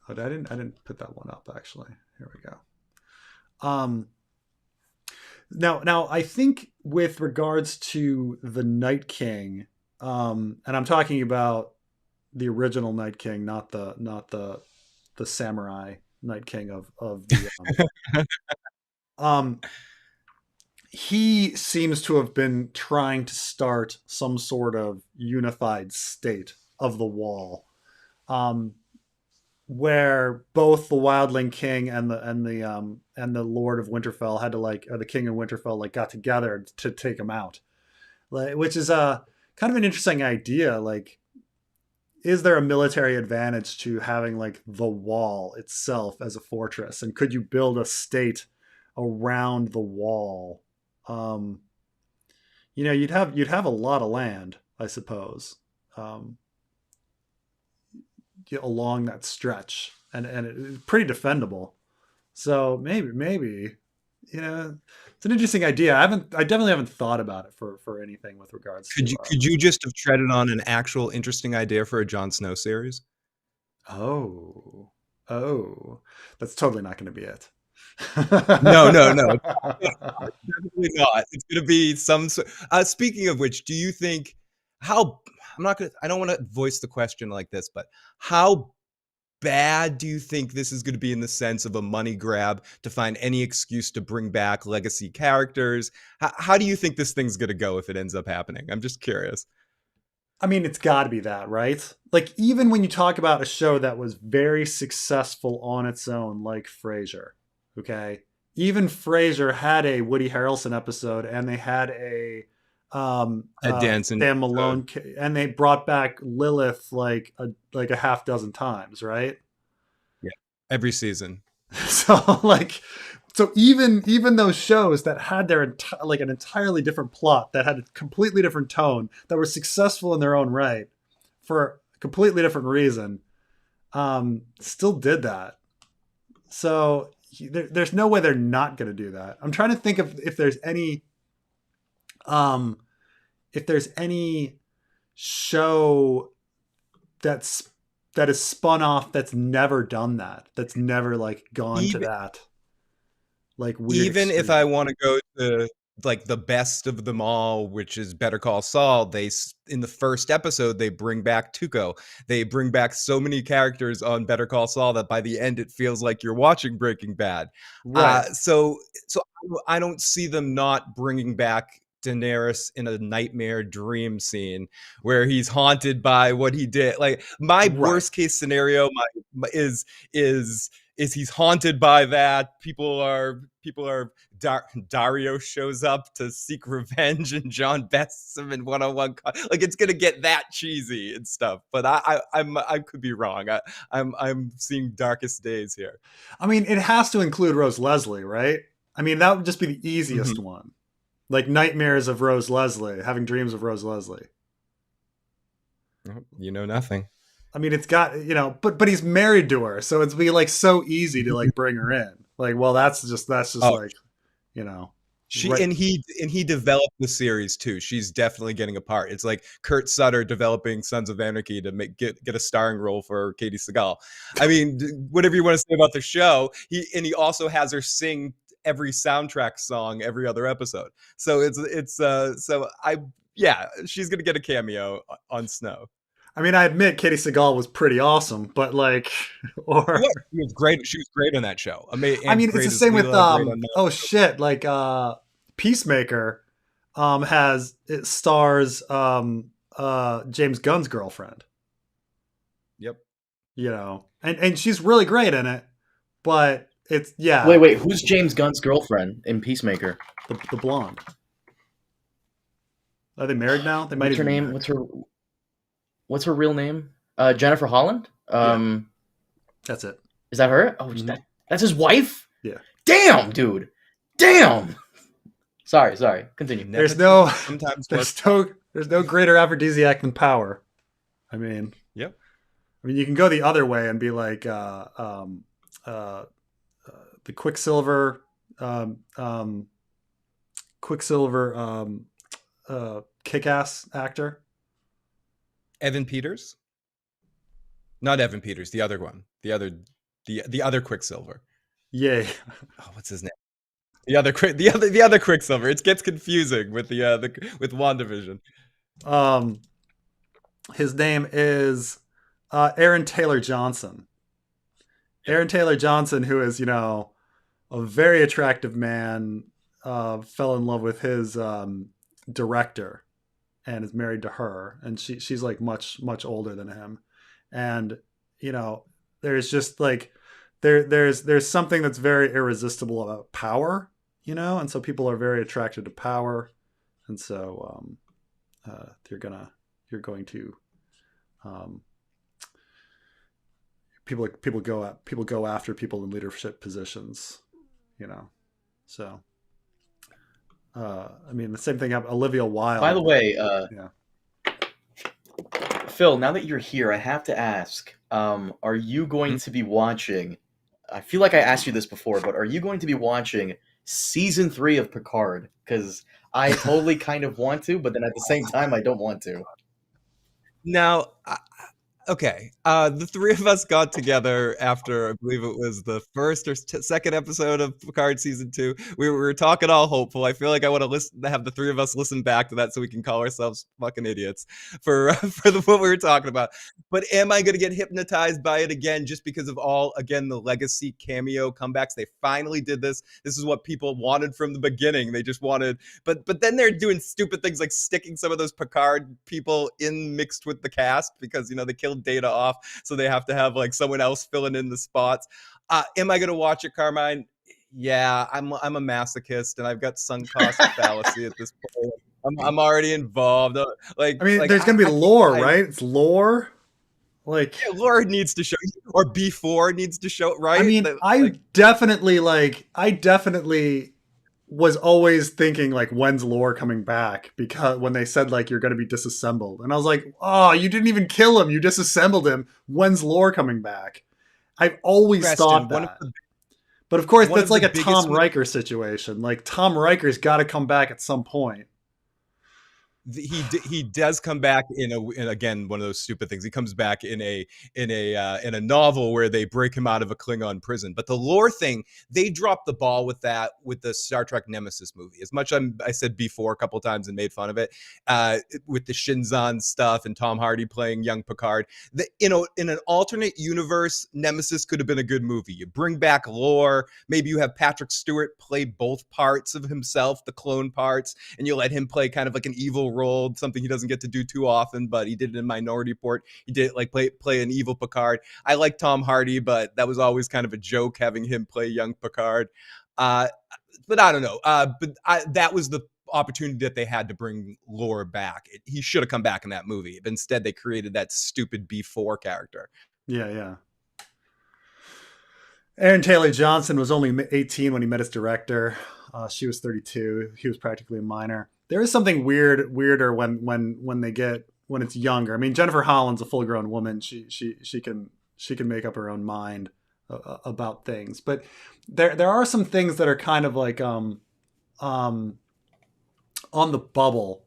I didn't put that one up actually. Here we go. Now I think with regards to the Night King. And I'm talking about the original Night King, not the samurai Night King of the. He seems to have been trying to start some sort of unified state of the Wall, where both the Wildling King and the Lord of Winterfell had to or the King of Winterfell got together to take him out, which is kind of an interesting idea. Like, is there a military advantage to having like the Wall itself as a fortress, and could you build a state around the Wall? You'd have a lot of land, I suppose, along that stretch, and it's pretty defendable. So maybe it's an interesting idea. I definitely haven't thought about it for anything with regards to. Could you just have treaded on an actual interesting idea for a Jon Snow series? Oh, that's totally not going to be it. No, definitely not. It's going to be some. Speaking of which, do you think I don't want to voice the question like this, but how bad do you think this is going to be in the sense of a money grab to find any excuse to bring back legacy characters? How do you think this thing's going to go if it ends up happening? I'm just curious. I mean, it's got to be that, right? Like, even when you talk about a show that was very successful on its own, like Frasier, okay? Even Frasier had a Woody Harrelson episode, and they had a dancing Dan Malone, and they brought back Lilith like a half dozen times, right? Yeah, every season. So even those shows that had their an entirely different plot, that had a completely different tone, that were successful in their own right for a completely different reason, still did that. So there's no way they're not going to do that. I'm trying to think of if there's any show that is spun off that's never done that. That's never like gone to Even that like weird even if extreme. I want to go to like the best of them all, which is Better Call Saul, in the first episode they bring back Tuco. They bring back so many characters on Better Call Saul that by the end it feels like you're watching Breaking Bad. Right. So I don't see them not bringing back Daenerys in a nightmare dream scene where he's haunted by what he did. Like my Right. worst case scenario is he's haunted by that. Dario shows up to seek revenge, and John bests him in one-on-one. Like it's gonna get that cheesy and stuff. But I could be wrong. I'm seeing darkest days here. I mean, it has to include Rose Leslie, right? I mean, that would just be the easiest one. Like nightmares of Rose Leslie, having dreams of Rose Leslie. You know nothing. I mean, it's got, but he's married to her, so it's be like so easy to like bring her in. Like, well, that's just like, right. And he developed the series too. She's definitely getting a part. It's like Kurt Sutter developing Sons of Anarchy to get a starring role for Katie Seagal. I mean, whatever you want to say about the show, he also has her sing every soundtrack song every other episode. So she's gonna get a cameo on Snow. I mean, I admit Katie Seagal was pretty awesome, but like, she was great. She was great on that show. I mean, it's the same with like Peacemaker, it stars James Gunn's girlfriend. Yep. And she's really great in it, but it's Wait, who's James Gunn's girlfriend in Peacemaker? The blonde. Are they married now? They might. What's her name? What's her real name? Jennifer Holland? That's it. Is that her? Oh, that's his wife? Yeah. Damn, dude. Damn. Sorry. Continue. There's no greater aphrodisiac than power. I mean, yep. I mean, you can go the other way and be like the Quicksilver kick-ass actor. Evan Peters? Not Evan Peters, the other one. The other Quicksilver. Yay. Oh, what's his name? The other Quicksilver. It gets confusing with with WandaVision. His name is Aaron Taylor Johnson. Aaron Taylor Johnson, who is, a very attractive man, fell in love with his director and is married to her, and she's like much older than him, and there's just like there's something that's very irresistible about power, and so people are very attracted to power, and so you're going to people go after people in leadership positions, so. I mean, the same thing happened. Olivia Wilde. By the way, Phil, now that you're here, I have to ask, are you going to be watching, I feel like I asked you this before, but are you going to be watching season 3 of Picard? Because I totally kind of want to, but then at the same time, I don't want to. Now, okay. The three of us got together after, I believe it was the first or second episode of Picard season 2. We were talking all hopeful. I feel like I want to have the three of us listen back to that so we can call ourselves fucking idiots for what we were talking about. But am I going to get hypnotized by it again just because of the legacy cameo comebacks? They finally did this. This is what people wanted from the beginning. They just wanted, but then they're doing stupid things like sticking some of those Picard people in mixed with the cast because, they killed Data off, so they have to have like someone else filling in the spots. Am I going to watch it, Carmine? Yeah, I'm a masochist, and I've got sunk cost fallacy at this point. I'm already involved. There's going to be lore, right? It's lore. Lore needs to show, or B4 needs to show, right? I mean, I definitely was always thinking like, when's Lore coming back? Because when they said like you're going to be disassembled, and I was like, oh, you didn't even kill him, you disassembled him. When's Lore coming back? I've always Preston, thought that. But of course, that's like a biggest Tom Riker situation. Like Tom Riker's got to come back at some point. He does come back in again one of those stupid things. He comes back in a novel where they break him out of a Klingon prison. But the lore thing, they dropped the ball with that with the Star Trek Nemesis movie. As much I said before a couple of times and made fun of it with the Shinzon stuff and Tom Hardy playing young Picard. In an alternate universe, Nemesis could have been a good movie. You bring back lore. Maybe you have Patrick Stewart play both parts of himself, the clone parts, and you let him play kind of like an evil role, something he doesn't get to do too often, but he did it in Minority Report. He did like play an evil Picard. I like Tom Hardy, but that was always kind of a joke having him play young Picard. But I don't know. That was the opportunity that they had to bring Lore back. He should have come back in that movie. But instead, they created that stupid B4 character. Yeah. Aaron Taylor Johnson was only 18 when he met his director. She was 32. He was practically a minor. There is something weirder when it's younger. I mean, Jennifer Holland's a full-grown woman. She can make up her own mind about things. But there are some things that are kind of like on the bubble.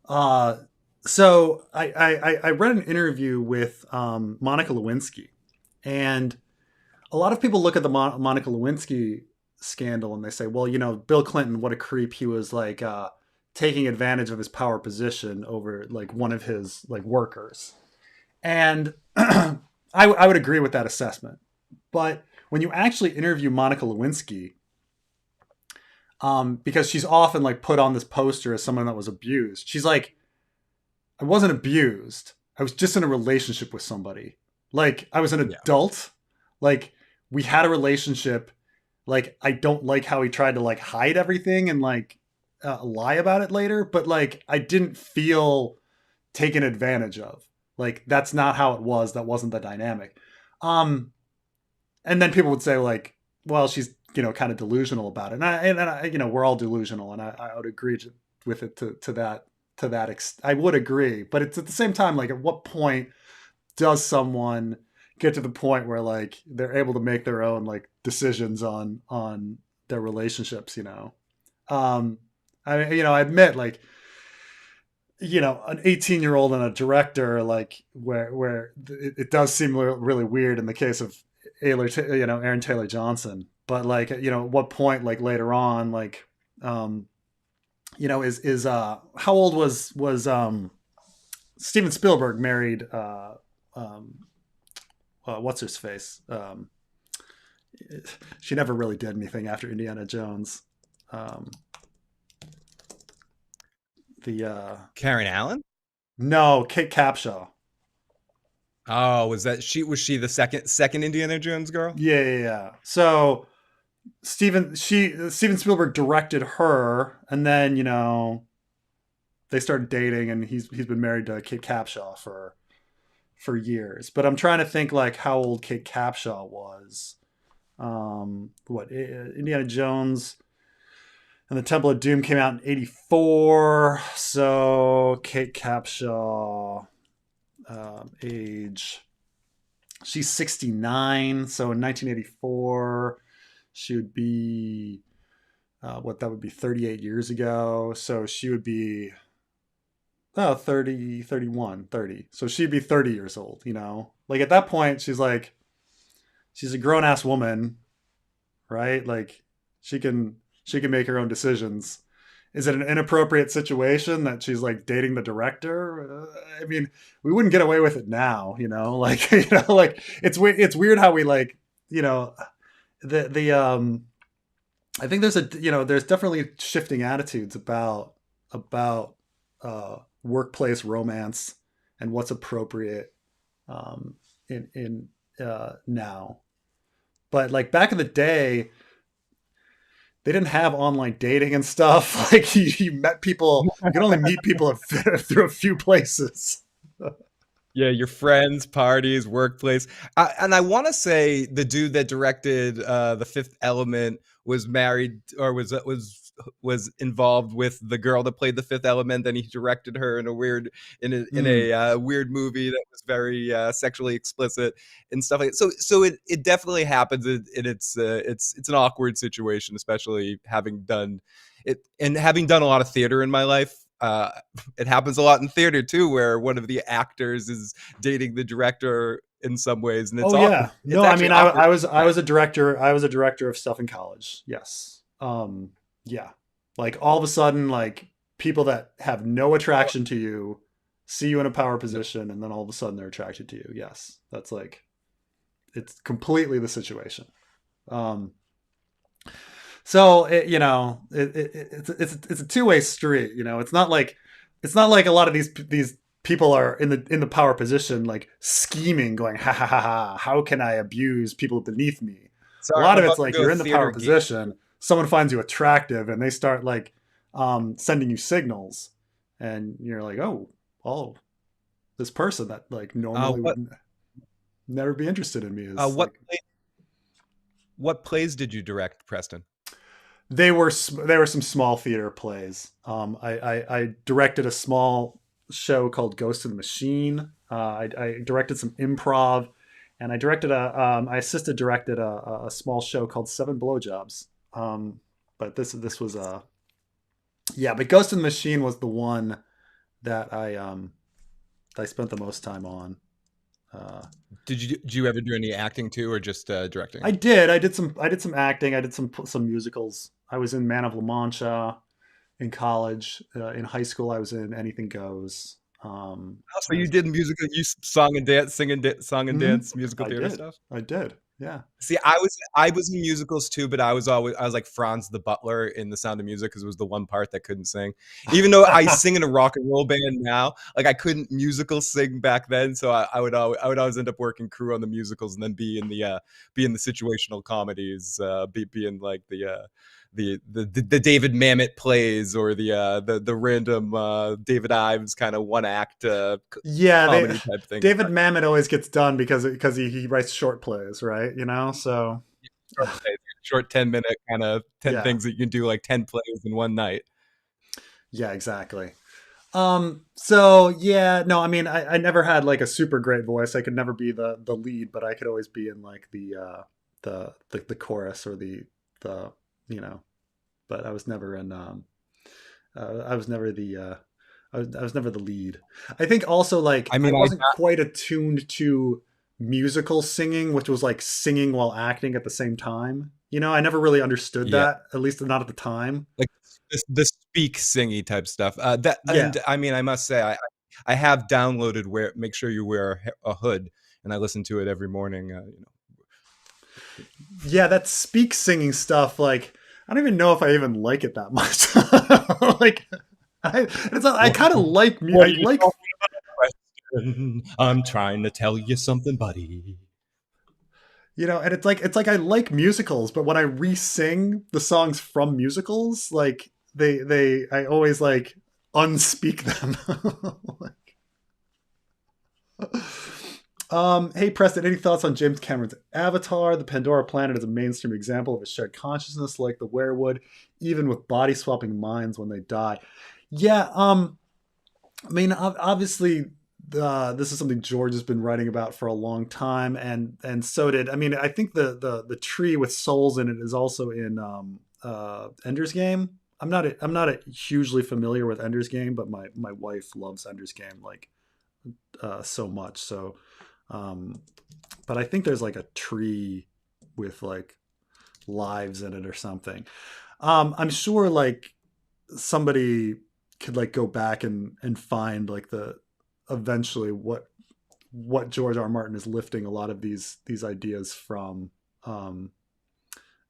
So I read an interview with Monica Lewinsky, and a lot of people look at the Monica Lewinsky scandal and they say, well, Bill Clinton, what a creep. He was like taking advantage of his power position over like one of his like workers. And I would agree with that assessment. But when you actually interview Monica Lewinsky, because she's often like put on this poster as someone that was abused, she's like, I wasn't abused. I was just in a relationship with somebody. Like I was an adult. Like we had a relationship. Like I don't like how he tried to like hide everything and like lie about it later, but like I didn't feel taken advantage of. Like that's not how it was. That wasn't the dynamic. And then people would say like, well, she's kind of delusional about it, and I we're all delusional, and I would agree with it to that extent. I would agree, but it's at the same time like, at what point does someone get to the point where like they're able to make their own like decisions on their relationships? I admit like, an 18-year-old and a director, like where it does seem really weird in the case of Aaron Taylor Johnson, but like, at what point, like later on, like, is how old was Steven Spielberg married, what's his face? She never really did anything after Indiana Jones. Karen Allen? No, Kate Capshaw. Oh, was she the second Indiana Jones girl? Yeah. So Steven Spielberg directed her, and then they started dating, and he's been married to Kate Capshaw for years. But I'm trying to think like how old Kate Capshaw was. Indiana Jones and the Temple of Doom came out in 1984. So Kate Capshaw, age, she's 69. So in 1984, she would be, that would be 38 years ago. So she would be, 30, 31, 30. So she'd be 30 years old, Like at that point, she's a grown-ass woman, right? Like she can make her own decisions. Is it an inappropriate situation that she's like dating the director? I mean, we wouldn't get away with it now, like, like it's weird how we like, I think there's definitely shifting attitudes about workplace romance and what's appropriate in now. But like back in the day, they didn't have online dating and stuff. Like you met people, you can only meet people through a few places. Yeah, your friends, parties, workplace. And I want to say the dude that directed The Fifth Element was married or was involved with the girl that played the Fifth Element. Then he directed her in a weird weird movie that was very sexually explicit and stuff like that. So it definitely happens, and it's an awkward situation, especially having done it and having done a lot of theater in my life. It happens a lot in theater too, where one of the actors is dating the director in some ways, and it's Oh awkward. yeah. It's No, I actually mean awkward. I was a director. I was a director of stuff in college. Yes. Yeah. Like all of a sudden, like people that have no attraction to you see you in a power position, and then all of a sudden they're attracted to you. Yes. That's like it's completely the situation. Um so it's a two-way street, it's not like a lot of these people are in the power position like scheming, going ha ha ha ha, how can I abuse people beneath me. A Sorry, lot I'm of it's about to like go you're in the power theater geek. position, someone finds you attractive and they start like sending you signals, and you're like, oh, this person that like normally What would never be interested in me uh, is what like. what plays did you direct, Preston? They were some small theater plays. I directed a small show called Ghost of the Machine. I directed some improv, and I assisted directed a small show called Seven Blowjobs. But this was yeah, but Ghost of the Machine was the one that I spent the most time on. Uh, Did you ever do any acting too, or just directing? I did some acting. I did some musicals. I was in Man of La Mancha in college. In high school, I was in Anything Goes. Oh, so I you was, did musical, you song and dance, song and mhm, dance, musical I theater did. stuff. I did. Yeah. See, I was in musicals too, but I was like Franz the Butler in The Sound of Music because it was the one part that couldn't sing. Even though I sing in a rock and roll band now, like I couldn't musical sing back then, so I would always end up working crew on the musicals and then be in the situational comedies, be in like the David Mamet plays or the random David Ives kind of one act Yeah, comedy type thing. David Mamet always gets done because he writes short plays, right? So Short plays, short 10-minute kind of 10 yeah, things that you can do like 10 plays in one night. yeah, exactly. So yeah, no, I mean, I never had like a super great voice. I could never be the lead, but I could always be in like the chorus or the you know, but I was never in I was never the I was never the lead. I think also like I I mean, wasn't quite attuned to musical singing, which was like singing while acting at the same time. I never really understood yeah, that, at least not at the time. like the speak singy type stuff. That Yeah. and I mean, I must say, I have downloaded where make sure you wear a hood, and I listen to it every morning. Yeah, that speak singing stuff, like I don't even know if I even like it that much. Like I What, kind of like me. what I are you like talking about, Preston? I'm trying to tell you something, buddy. and it's like I like musicals, but when I re-sing the songs from musicals, like I always like unspeak them. Hey Preston, any thoughts on James Cameron's Avatar? The Pandora planet is a mainstream example of a shared consciousness like the werewood, even with body swapping minds when they die. Yeah, I mean, obviously, this is something George has been writing about for a long time, and so did. I mean, I think the tree with souls in it is also in Ender's Game. I'm not hugely familiar with Ender's Game, but my wife loves Ender's Game like so much. So, um, but I think there's like a tree with like lives in it or something. I'm sure like somebody could like go back and find like the eventually what George R. R. Martin is lifting a lot of these ideas from,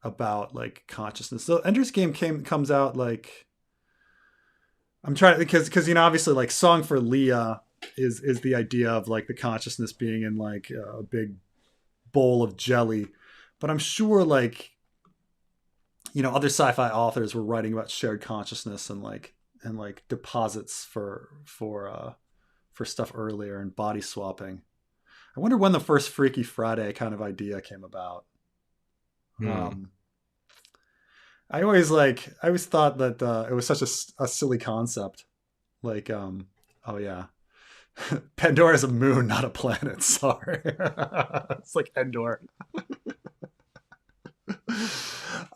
about like consciousness. So Ender's Game comes out like I'm trying because obviously like Song for Leah is the idea of like the consciousness being in like a big bowl of jelly, but I'm sure like other sci-fi authors were writing about shared consciousness and like deposits for stuff earlier and body swapping. I wonder when the first Freaky Friday kind of idea came about. Hmm. I always thought that it was such a silly concept. Like, oh yeah, Pandora is a moon, not a planet. Sorry, it's like Endor.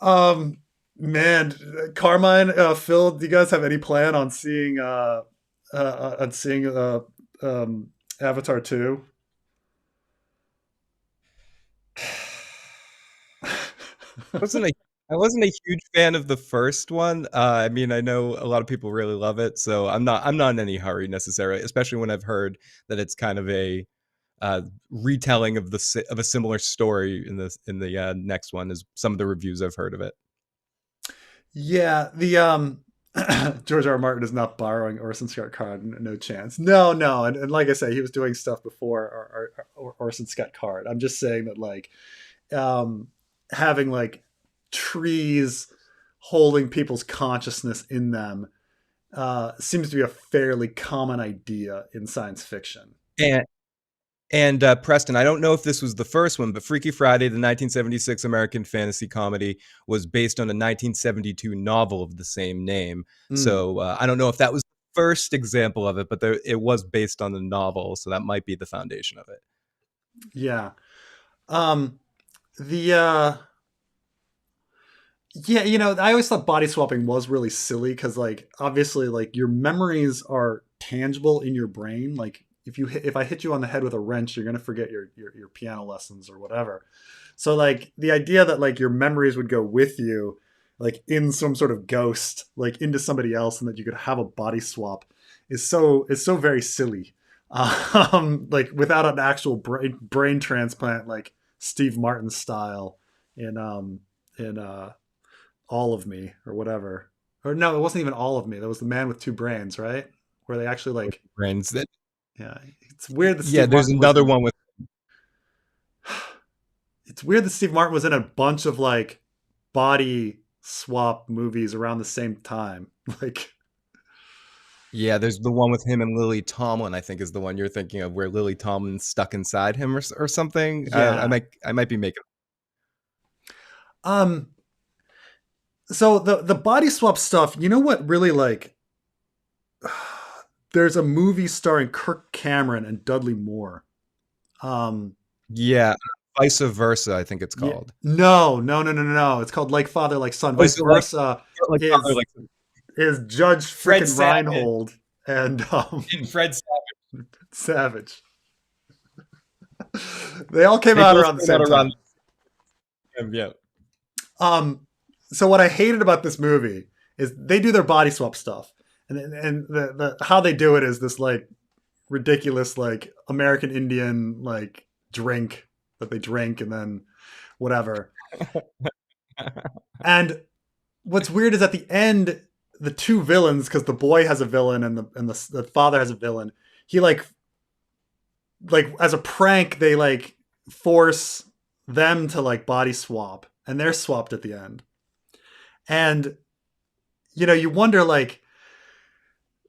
um, Man, Carmine, Phil, do you guys have any plan on seeing Avatar 2? wasn't a I wasn't a huge fan of the first one. I mean, I know a lot of people really love it, so I'm not in any hurry necessarily, especially when I've heard that it's kind of a retelling of of a similar story in the next one, as some of the reviews I've heard of it. Yeah, the George R. R. Martin is not borrowing Orson Scott Card. No chance. No, no, and like I say, he was doing stuff before Orson Scott Card. I'm just saying that like having like trees holding people's consciousness in them seems to be a fairly common idea in science fiction. And Preston, I don't know if this was the first one, but Freaky Friday, the 1976 American fantasy comedy, was based on a 1972 novel of the same name. Mm, So I don't know if that was the first example of it, but it was based on the novel, so that might be the foundation of it. yeah. Um, the Yeah, I always thought body swapping was really silly because, like, obviously, like your memories are tangible in your brain. Like, if I hit you on the head with a wrench, you're gonna forget your piano lessons or whatever. So, like, the idea that like your memories would go with you, like in some sort of ghost, like into somebody else, and that you could have a body swap, is so very silly. Like without an actual brain transplant, like Steve Martin style in All of Me or whatever. Or no, it wasn't even All of Me. That was The Man with Two Brains, right? Where they actually like, Brains that yeah. It's weird that Yeah, Steve there's Martin was another in. one with It's weird that Steve Martin was in a bunch of like body swap movies around the same time. Like, Yeah, there's the one with him and Lily Tomlin, I think is the one you're thinking of, where Lily Tomlin's stuck inside him or something. yeah. I might be making. Um. So the body swap stuff. You know what really like? There's a movie starring Kirk Cameron and Dudley Moore. Um. Yeah, vice versa, I think it's Yeah. called. No, no, no, no, no, no. It's called Like Father, Like Son. Oh, Vice so like versa like Father, is like is Judge Fred frickin' Savage Reinhold and and Fred Savage. Savage. They all came They out both around the came out same around time. the time, yeah. So what I hated about this movie is they do their body swap stuff, and the how they do it is this like ridiculous like American Indian like drink that they drink and then whatever. And what's weird is at the end, the two villains, because the boy has a villain and the father has a villain. He like as a prank, they like force them to like body swap, and they're swapped at the end. And you wonder like,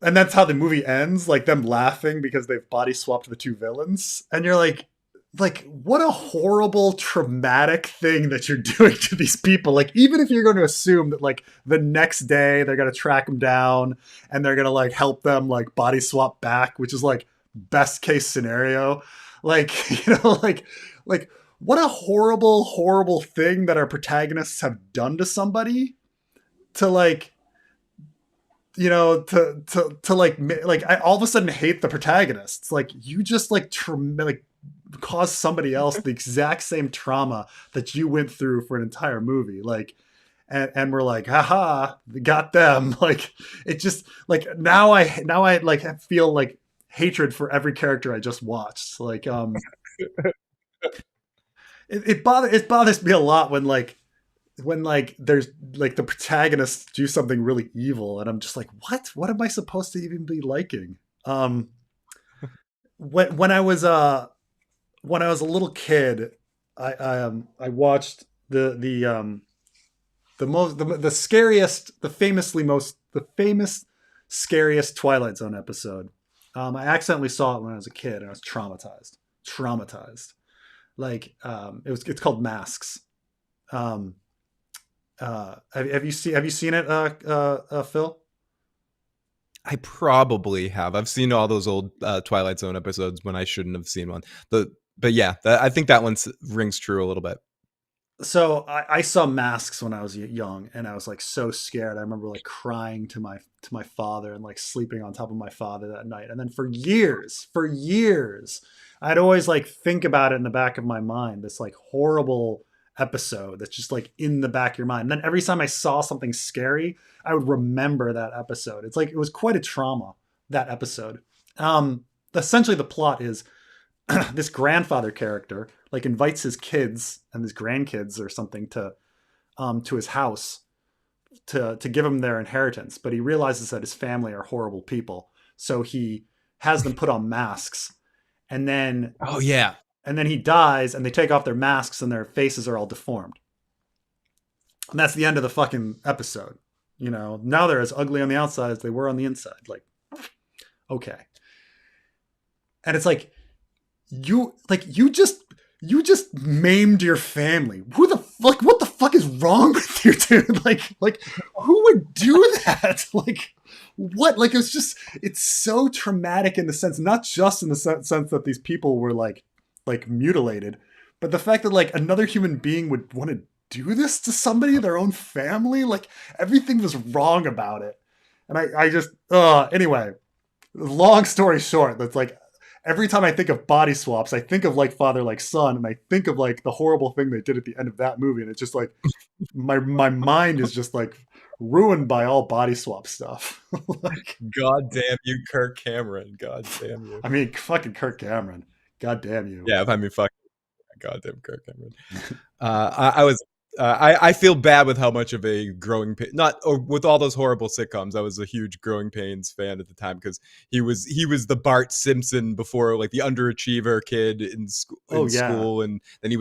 and that's how the movie ends, like them laughing because they've body swapped the two villains, and you're like what a horrible traumatic thing that you're doing to these people. Like even if you're going to assume that like the next day they're going to track them down and they're going to like help them like body swap back, which is like best case scenario, like like what a horrible thing that our protagonists have done to somebody to like to like I all of a sudden hate the protagonists. Like you just like like cause somebody else the exact same trauma that you went through for an entire movie. Like, and we're like, haha, we got them. Like, it just like now I like feel like hatred for every character I just watched. Like, it bothers me a lot when there's like the protagonists do something really evil, and I'm just like, what am I supposed to even be liking? When when I was a little kid, I watched the scariest, the famous scariest Twilight Zone episode, I accidentally saw it when I was a kid, and I was traumatized. Traumatized. Like it's called Masks. Um, have you seen it, Phil? I probably have. I've seen all those old Twilight Zone episodes when I shouldn't have seen one. But yeah, I think that one rings true a little bit. So I saw Masks when I was young, and I was like so scared. I remember like crying to my father and like sleeping on top of my father that night. And then for years, I'd always like think about it in the back of my mind, this like horrible episode that's just like in the back of your mind. And then every time I saw something scary, I would remember that episode. It's like it was quite a trauma, that episode. Essentially the plot is this grandfather character like invites his kids and his grandkids or something to his house to give him their inheritance, but he realizes that his family are horrible people, so he has them put on masks, and then Oh yeah. and then he dies, and they take off their masks, and their faces are all deformed, and that's the end of the fucking episode. You know, now they're as ugly on the outside as they were on the inside. Like, okay, and it's like you just maimed your family. Who the fuck? What the fuck is wrong with you, dude? Like who would do that? Like what? Like it's so traumatic in the sense, not just in the sense that these people were like mutilated, but the fact that like another human being would want to do this to somebody, their own family. Like everything was wrong about it, and I just anyway. Long story short, that's like every time I think of body swaps, I think of like Father Like Son, and I think of like the horrible thing they did at the end of that movie, and it's just like my mind is just like ruined by all body swap stuff. Like, God damn you, Kirk Cameron. God damn you. I mean, fucking Kirk Cameron. God damn you. Yeah, I mean, fuck. Goddamn Kirk Cameron. I feel bad with how much of a growing pain, not or with all those horrible sitcoms. I was a huge Growing Pains fan at the time because he was the Bart Simpson before, like the underachiever kid in school. Oh yeah. And then he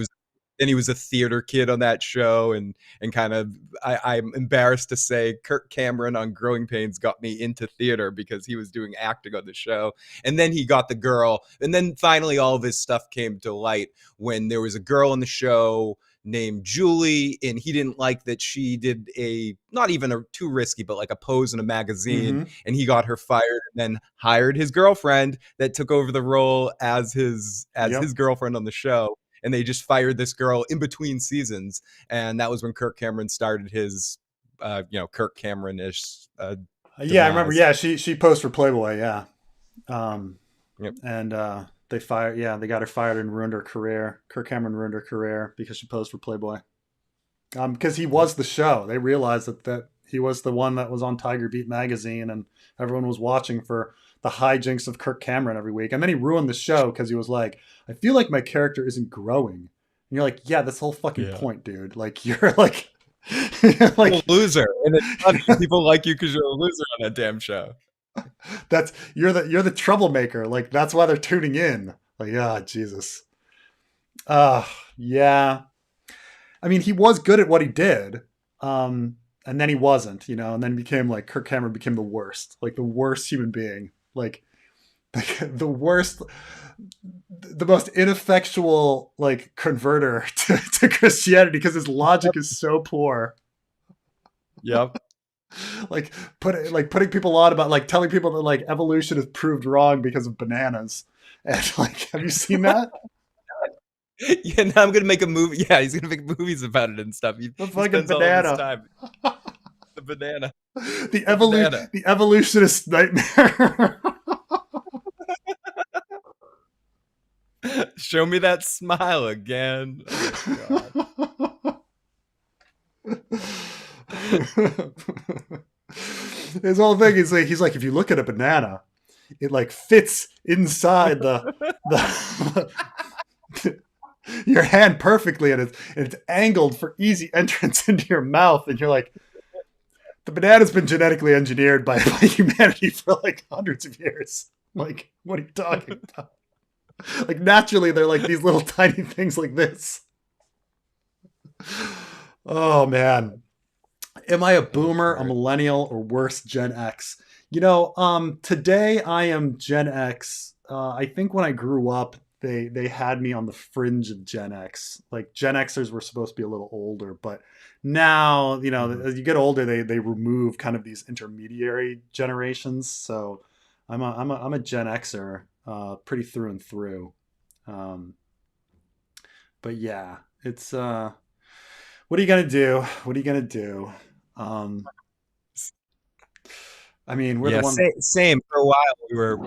was a theater kid on that show, and kind of I'm embarrassed to say Kirk Cameron on Growing Pains got me into theater because he was doing acting on the show, and then he got the girl, and then finally all of his stuff came to light when there was a girl on the show named Julie, and he didn't like that she did a not even a too risky, but like a pose in a magazine, and he got her fired, and then hired his girlfriend that took over the role as his girlfriend on the show. And they just fired this girl in between seasons, and that was when Kirk Cameron started his, Kirk Cameron-ish. Yeah, I remember. Yeah, she posed for Playboy. Yeah, Yep. And they fired. Yeah, they got her fired and ruined her career. Kirk Cameron ruined her career because she posed for Playboy. Because he was the show. They realized that he was the one that was on Tiger Beat magazine, and everyone was watching for the hijinks of Kirk Cameron every week. And then he ruined the show because he was like, I feel like my character isn't growing. And you're like, yeah, that's the whole fucking point, dude. Like, you're like, you're a loser. And it's funny. People like you because you're a loser on that damn show. You're the troublemaker. Like, that's why they're tuning in. Like, Jesus. Yeah. I mean, he was good at what he did. And then he wasn't, and then became like Kirk Cameron became the worst human being. Like the worst, the most ineffectual like converter to Christianity because his logic is so poor. Yep. Like putting people on about like telling people that like evolution is proved wrong because of bananas. And like, have you seen that? Yeah, now I'm gonna make a movie. Yeah, he's gonna make movies about it and stuff. He fucking banana. Time. The banana. The evolutionist nightmare. Show me that smile again. Oh, his whole thing is like he's like, if you look at a banana, it like fits inside the your hand perfectly, and it's angled for easy entrance into your mouth, and you're like, the banana's been genetically engineered by humanity for like hundreds of years. Like, what are you talking about? Like, naturally they're like these little tiny things like this. Oh man. Am I a boomer, a Sure. millennial, or worse, Gen X? Today I am Gen X. I think when I grew up, they had me on the fringe of Gen X. Like Gen Xers were supposed to be a little older, but now Mhm. as you get older, they remove kind of these intermediary generations. So I'm a Gen Xer, pretty through and through. Um, but yeah, it's what are you gonna do? What are you gonna do? Um, I mean, we're the Yeah, one. same. For a while,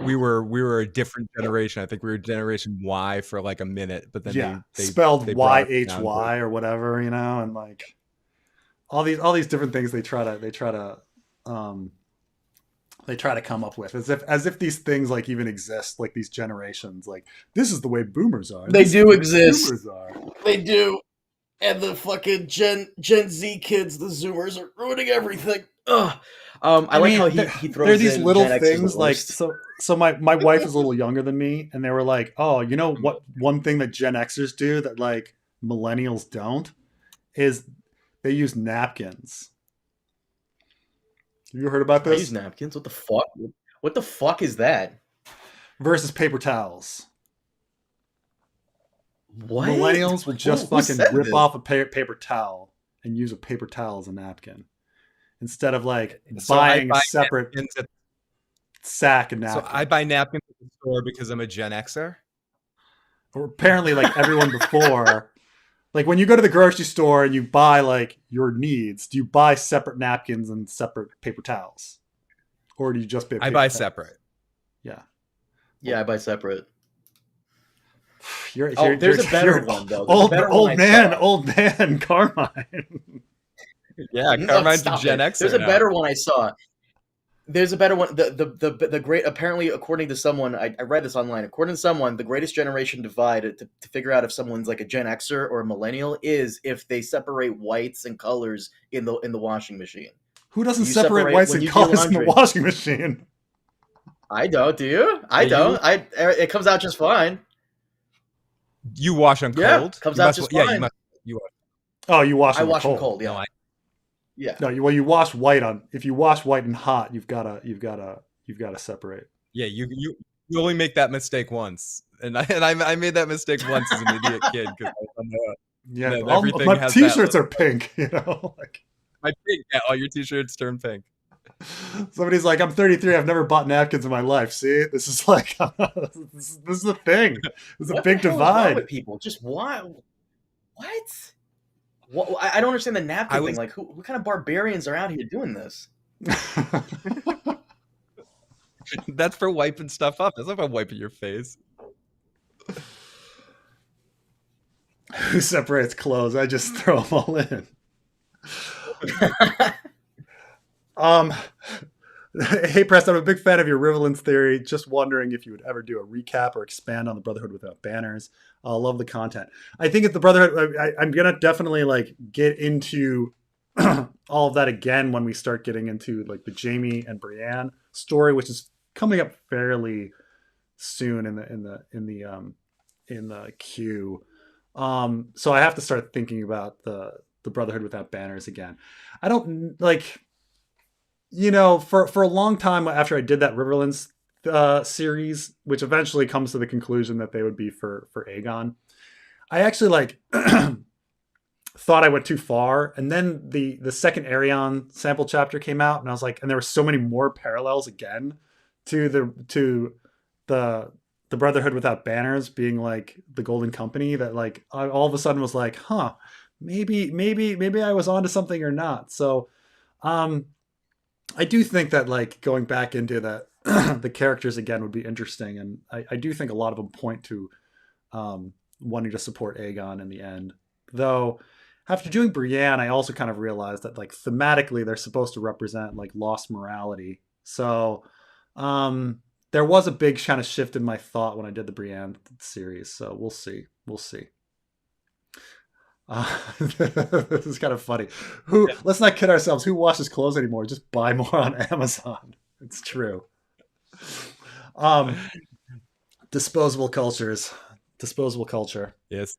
we were a different generation. I think we were Generation Y for like a minute, but then Yeah, they spelled they brought us down to YHY or whatever, and like all these different things um they try to come up with as if these things like even exist, like these generations, like this is the way boomers are and They this is do the way exist. zoomers are. They do. And the fucking Gen Z kids, the Zoomers, are ruining everything. Ugh. I I like how mean, he there are throws these in little Gen X is the things like worst. so my wife is a little younger than me, and they were like, oh, you know what, one thing that Gen Xers do that like millennials don't is they use napkins. Have you heard about I use this? napkins. What the fuck? What the fuck is that? Versus paper towels. What? Millennials will just Who fucking said rip this? off a paper towel and use a paper towel as a napkin instead of like So I buying a buy separate napkins at sack of so I napkins. buy napkins at the store because I'm a Gen Xer. Or apparently, like everyone before, like when you go to the grocery store and you buy like your needs, do you buy separate napkins and separate paper towels, or do you just buy I paper buy towels? separate. Yeah. Yeah, Well, I buy separate. you're Oh, you're there's you're, a better you're an one though. There's a better one I old man, Carmine. Yeah, saw. Carmine's a Stop Gen it. There's Xer a now. better one I saw. There's a better one. The great. Apparently, according to someone, I read this online. According to someone, the greatest generation divide to figure out if someone's like a Gen Xer or a millennial is if they separate whites and colors in the washing machine. Who Do doesn't you separate separate whites when and you do your colors in the laundry? washing machine? I don't. Do you? I Yeah, don't. It comes out just fine. you wash on Yeah, cold. comes You out must. just Yeah, you fine. must. You wash. Oh, you wash I them in wash them cold. cold. No, Yeah, yeah. No, you wash white on. If you wash white and hot, you've gotta separate. yeah, you only make that mistake once, and I made that mistake once as an idiot kid because I was on Yeah, then all everything my has that t-shirts little are pink. Like my pink. Yeah, all your t-shirts turn pink. somebody's like, I'm 33. I've never bought napkins in my life. See, this is like this is a thing. It's a What the big hell is wrong with divide. people? Just why? What? What? I don't understand the I napkin thing. was Like, what kind of barbarians are out here doing this? that's for wiping stuff up. That's not for wiping your face. Who separates clothes? I just throw them all in. Um, hey, Prest, I'm a big fan of your Rivalence theory. Just wondering if you would ever do a recap or expand on the Brotherhood without banners. I love the content. I think it's the Brotherhood. I'm gonna definitely like get into all of that again when we start getting into like the Jamie and Brienne story, which is coming up fairly soon in the queue. So I have to start thinking about the Brotherhood without banners again. I don't like for a long time after I did that Riverlands series, which eventually comes to the conclusion that they would be for Aegon. I actually like thought I went too far, and then the second Arion sample chapter came out, and I was like, and there were so many more parallels again to the the Brotherhood without banners being like the Golden Company that like I all of a sudden was like, huh, maybe I was onto something or not. So um I do think that like going back into that the characters again would be interesting, and I do think a lot of them point to wanting to support Aegon in the end. Though after doing Brienne, I also kind of realized that like thematically they're supposed to represent like lost morality. So there was a big kind of shift in my thought when I did the Brienne series. So we'll see. We'll see. This is kind of funny. Who? Let's not kid ourselves. Who washes clothes anymore? Just buy more on Amazon. It's true. Um, disposable cultures. Disposable culture. Yes.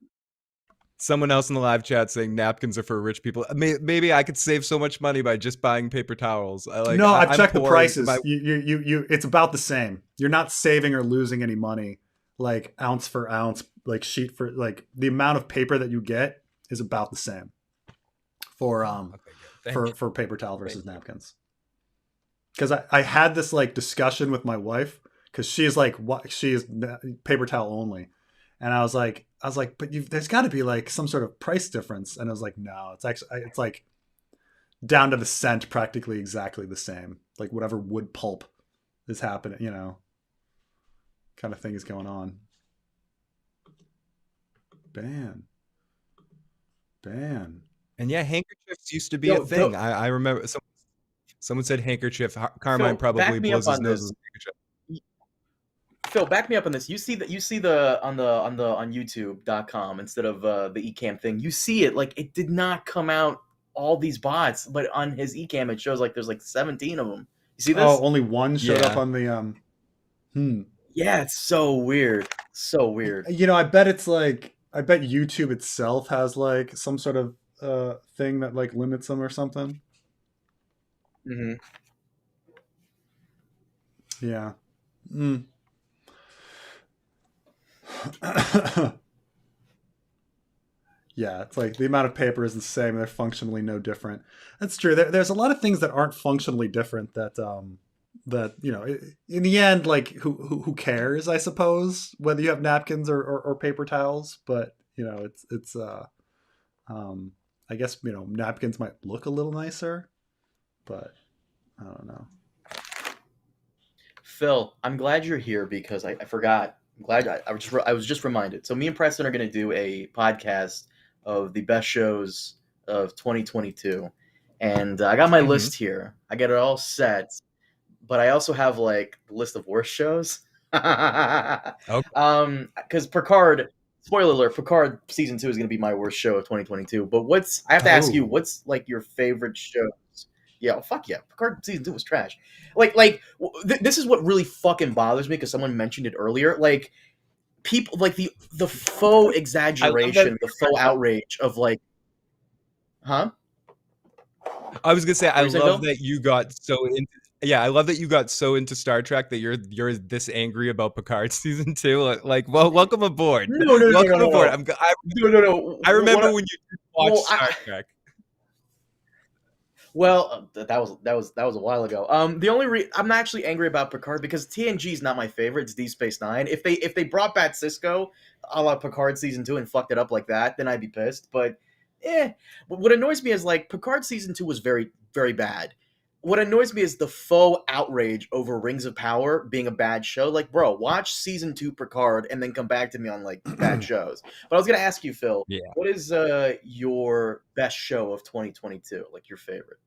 Someone else in the live chat saying napkins are for rich people. Maybe I could save so much money by just buying paper towels. No, I've I'm checked the poor. prices. You, it's about the same. You're not saving or losing any money, like ounce for ounce, like sheet for like the amount of paper that you get is about the same for for paper towel versus napkins. Because I had this like discussion with my wife because she's like she is paper towel only, and I was like, but there's got to be like some sort of price difference, and I was like, no, it's actually it's like down to the cent, practically exactly the same. Like whatever wood pulp is happening, you know, kind of thing is going on. Ban. And yeah, handkerchiefs used to be a thing. I remember someone said handkerchief. Carmine Phil, probably blows his nose with a handkerchief. Phil, back me up on this. You see the on YouTube.com instead of the eCam thing. You see it like it did not come out all these bots, but on his eCam it shows like there's like 17 of them. You see this? Oh, only one showed up on the Yeah, it's so weird. So weird. You know, I bet YouTube itself has like some sort of thing that like limits them or something. Mm-hmm. Yeah. Yeah, it's like the amount of paper is the same. They're functionally no different. That's true. There's a lot of things that aren't functionally different that that, you know, in the end, like who cares, I suppose, whether you have napkins or paper towels. But you know, it's I guess, you know, napkins might look a little nicer, but I don't know. Phil, I'm glad you're here because I forgot. I'm glad I was just reminded. So me and Preston are going to do a podcast of the best shows of 2022, and I got my list here. I got it all set, but I also have like the list of worst shows. Okay. Because Picard. Spoiler alert: Picard season 2 is going to be my worst show of 2022. But I have to ask you, what's like your favorite shows? Yeah, fuck yeah, Picard season 2 was trash. This is what really fucking bothers me because someone mentioned it earlier. Like people like the faux exaggeration, the faux outrage of like, huh? I was gonna say I love Bill? that you got so into. Yeah, I love that you got so into Star Trek that you're this angry about Picard season 2. Like, well, welcome aboard. Welcome aboard. No. I remember when you watched Star Trek. Well, that was a while ago. The only I'm not actually angry about Picard because TNG is not my favorite. It's Deep Space Nine. If they brought back Cisco, a la Picard season 2 and fucked it up like that, then I'd be pissed. But what annoys me is like Picard season 2 was very very bad. What annoys me is the faux outrage over Rings of Power being a bad show. Like, bro, watch season 2 Picard and then come back to me on like bad shows. But I was gonna ask you, Phil, what is your best show of 2022? Like your favorite?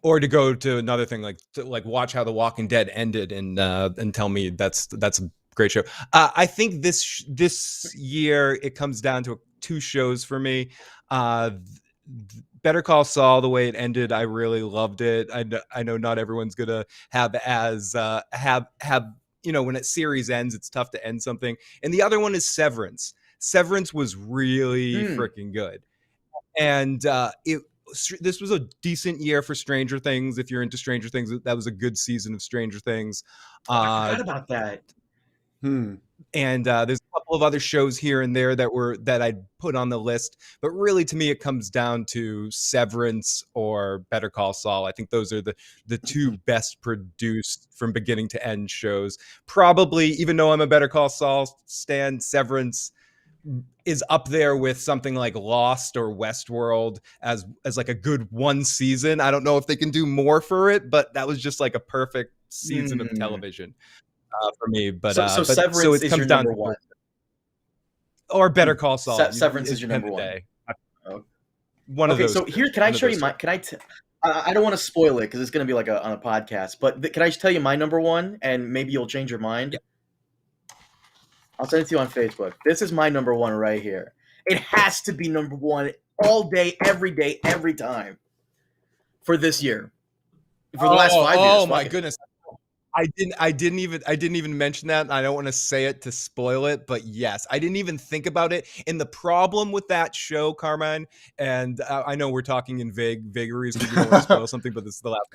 Or to go to another thing, like to watch how The Walking Dead ended and tell me that's a great show. I think this year it comes down to 2 shows for me. Better Call Saul, the way it ended, I really loved it. I know not everyone's gonna have you know, when a series ends, it's tough to end something. And the other one is Severance. Severance was really freaking good, and this was a decent year for Stranger Things. If you're into Stranger Things, that was a good season of Stranger Things. I forgot about that. And there's a couple of other shows here and there that I'd put on the list, but really to me it comes down to Severance or Better Call Saul. I think those are the 2 best produced from beginning to end shows. Probably, even though I'm a Better Call Saul stan, Severance is up there with something like Lost or Westworld as like a good one season. I don't know if they can do more for it, but that was just like a perfect season of television for me. But so Severance it comes down to one. Or Better Call Saul. Severance is your number one. One of those. Okay, so here, can I show you my? I don't want to spoil it because it's going to be like on a podcast. But can I tell you my number one, and maybe you'll change your mind? Yeah. I'll send it to you on Facebook. This is my number one right here. It has to be number one all day, every time for this year. For the last 5 years. Oh my goodness. I didn't even mention that, and I don't want to say it to spoil it, but yes, I didn't even think about it. And the problem with that show, Carmine, and I know we're talking in vagaries because we don't want to spoil something, but this is the last.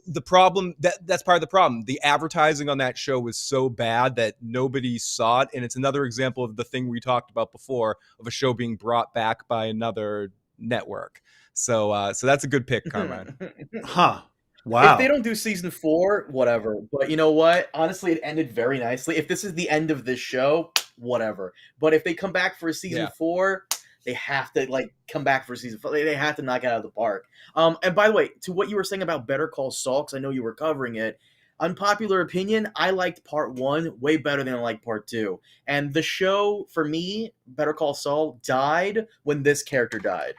The problem that's part of the problem. The advertising on that show was so bad that nobody saw it, and it's another example of the thing we talked about before of a show being brought back by another network. So that's a good pick, Carmine. Huh. If they Wow. don't do season 4, whatever. But you know what? Honestly, it ended very nicely. If this is the end of this show, whatever. But if they come back for a season 4, they have to like come back for season 4. They have to knock it out of the park. And by the way, to what you were saying about Better Call Saul, because I know you were covering it. Unpopular opinion, I liked part 1 way better than I liked part 2. And the show, for me, Better Call Saul, died when this character died.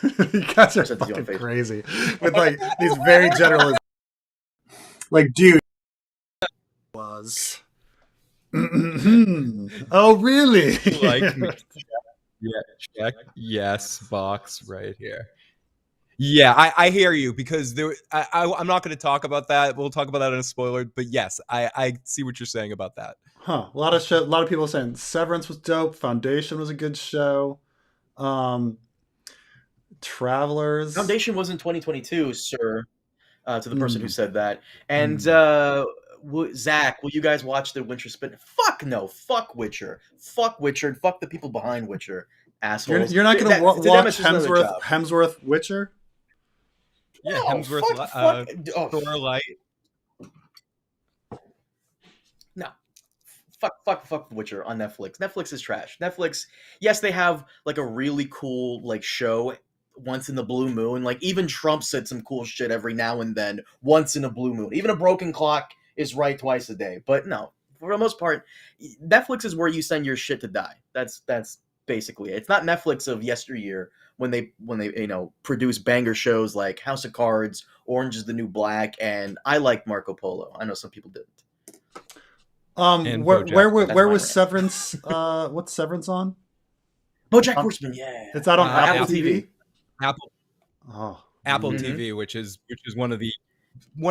You guys are Sent this to you on fucking Facebook. crazy with like these very general. Like, dude, was. Oh, really? Like me. Yeah, check yes box right here. Yeah, I hear you because I'm not going to talk about that. We'll talk about that in a spoiler. But yes, I see what you're saying about that. Huh. A lot of people saying Severance was dope. Foundation was a good show. Travelers. Foundation was in 2022, sir. To the person who said that. And Zach, will you guys watch the Witcher spin? Fuck no. Fuck Witcher. Fuck Witcher and fuck the people behind Witcher. Assholes. You're not going to watch Hemsworth Witcher? Yeah, no, Hemsworth, Thor Light. No. Fuck The Witcher on Netflix. Netflix is trash. Netflix, yes, they have like a really cool like show once in the blue moon. Like even Trump said some cool shit every now and then, once in a blue moon. Even a broken clock is right twice a day. But no, for the most part, Netflix is where you send your shit to die. That's basically it. It's not Netflix of yesteryear when they produce banger shows like House of Cards, Orange is the New Black, and I like Marco Polo. I know some people didn't. Where was Severance? What's Severance on? BoJack Horseman, yeah. It's out on Apple TV. Apple TV, which is one of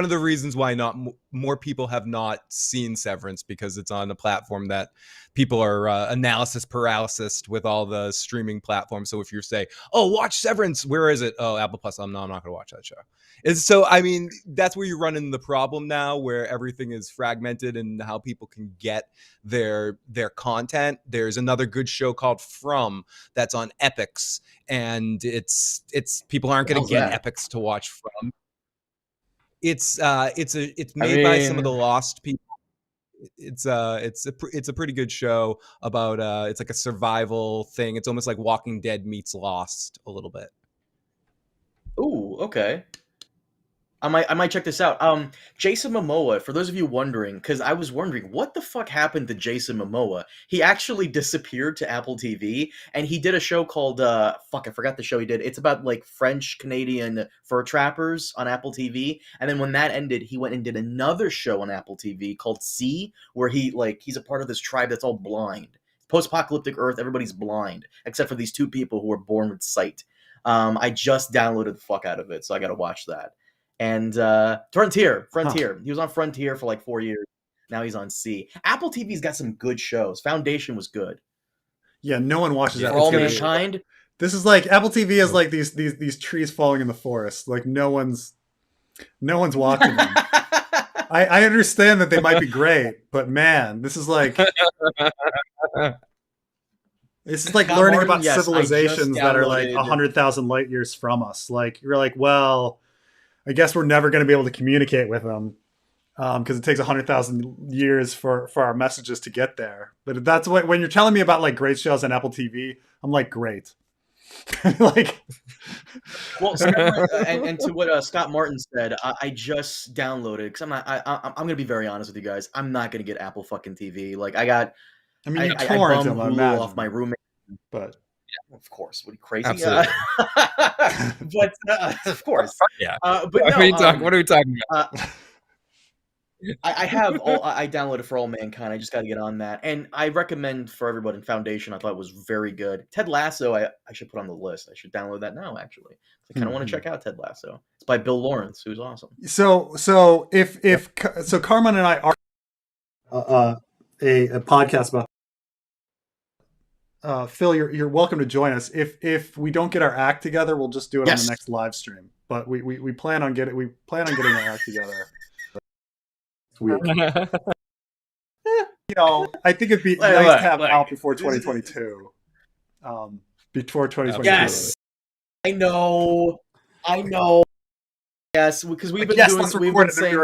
the reasons why not more people have not seen Severance, because it's on a platform that people are analysis paralysis with all the streaming platforms. So if you say, "Oh, watch Severance," where is it? Oh, Apple Plus. I'm not going to watch that show. So I mean, that's where you run into the problem now, where everything is fragmented and how people can get their content. There's another good show called From that's on Epix, and it's people aren't going to get Epix to watch From. It's made by some of the Lost people. It's a pretty good show about it's like a survival thing. It's almost like Walking Dead meets Lost a little bit. Ooh, okay. I might check this out. Jason Momoa, for those of you wondering, because I was wondering what the fuck happened to Jason Momoa. He actually disappeared to Apple TV, and he did a show called I forgot the show he did. It's about like French Canadian fur trappers on Apple TV. And then when that ended, he went and did another show on Apple TV called C, where he's a part of this tribe that's all blind. Post-apocalyptic Earth, everybody's blind except for these two people who were born with sight. I just downloaded the fuck out of it, so I got to watch that. And Frontier. He was on Frontier for like 4 years. Now he's on C. Apple TV's got some good shows. Foundation was good. Yeah, no one watches that. For All Mankind. This is like Apple TV is like these trees falling in the forest. Like no one's watching them. I understand that they might be great, but man, this is like learning about civilizations that are like 100,000 light years from us. Like you're like, well, I guess we're never going to be able to communicate with them because it takes 100,000 years for our messages to get there. But that's when you're telling me about like great shows on Apple TV, I'm like, great. Like, well, and to what Scott Martin said, I just downloaded because I'm going to be very honest with you guys. I'm not going to get Apple fucking TV. Like I bummed Hulu off my roommate, but. Yeah, of course. What are you crazy? Absolutely. But of course. Yeah. But what are we talking about? I downloaded For All Mankind. I just got to get on that. And I recommend for everybody Foundation. I thought it was very good. Ted Lasso, I should put on the list. I should download that now, actually. I kind of want to check out Ted Lasso. It's by Bill Lawrence, who's awesome. So if Carmine and I are a podcast about Phil, you're welcome to join us. If we don't get our act together, we'll just do it on the next live stream. But we plan on getting our act together this week. I think it'd be nice to have out before 2022. Before 2022. Yes, I know. Yes, because we've been doing. We've been saying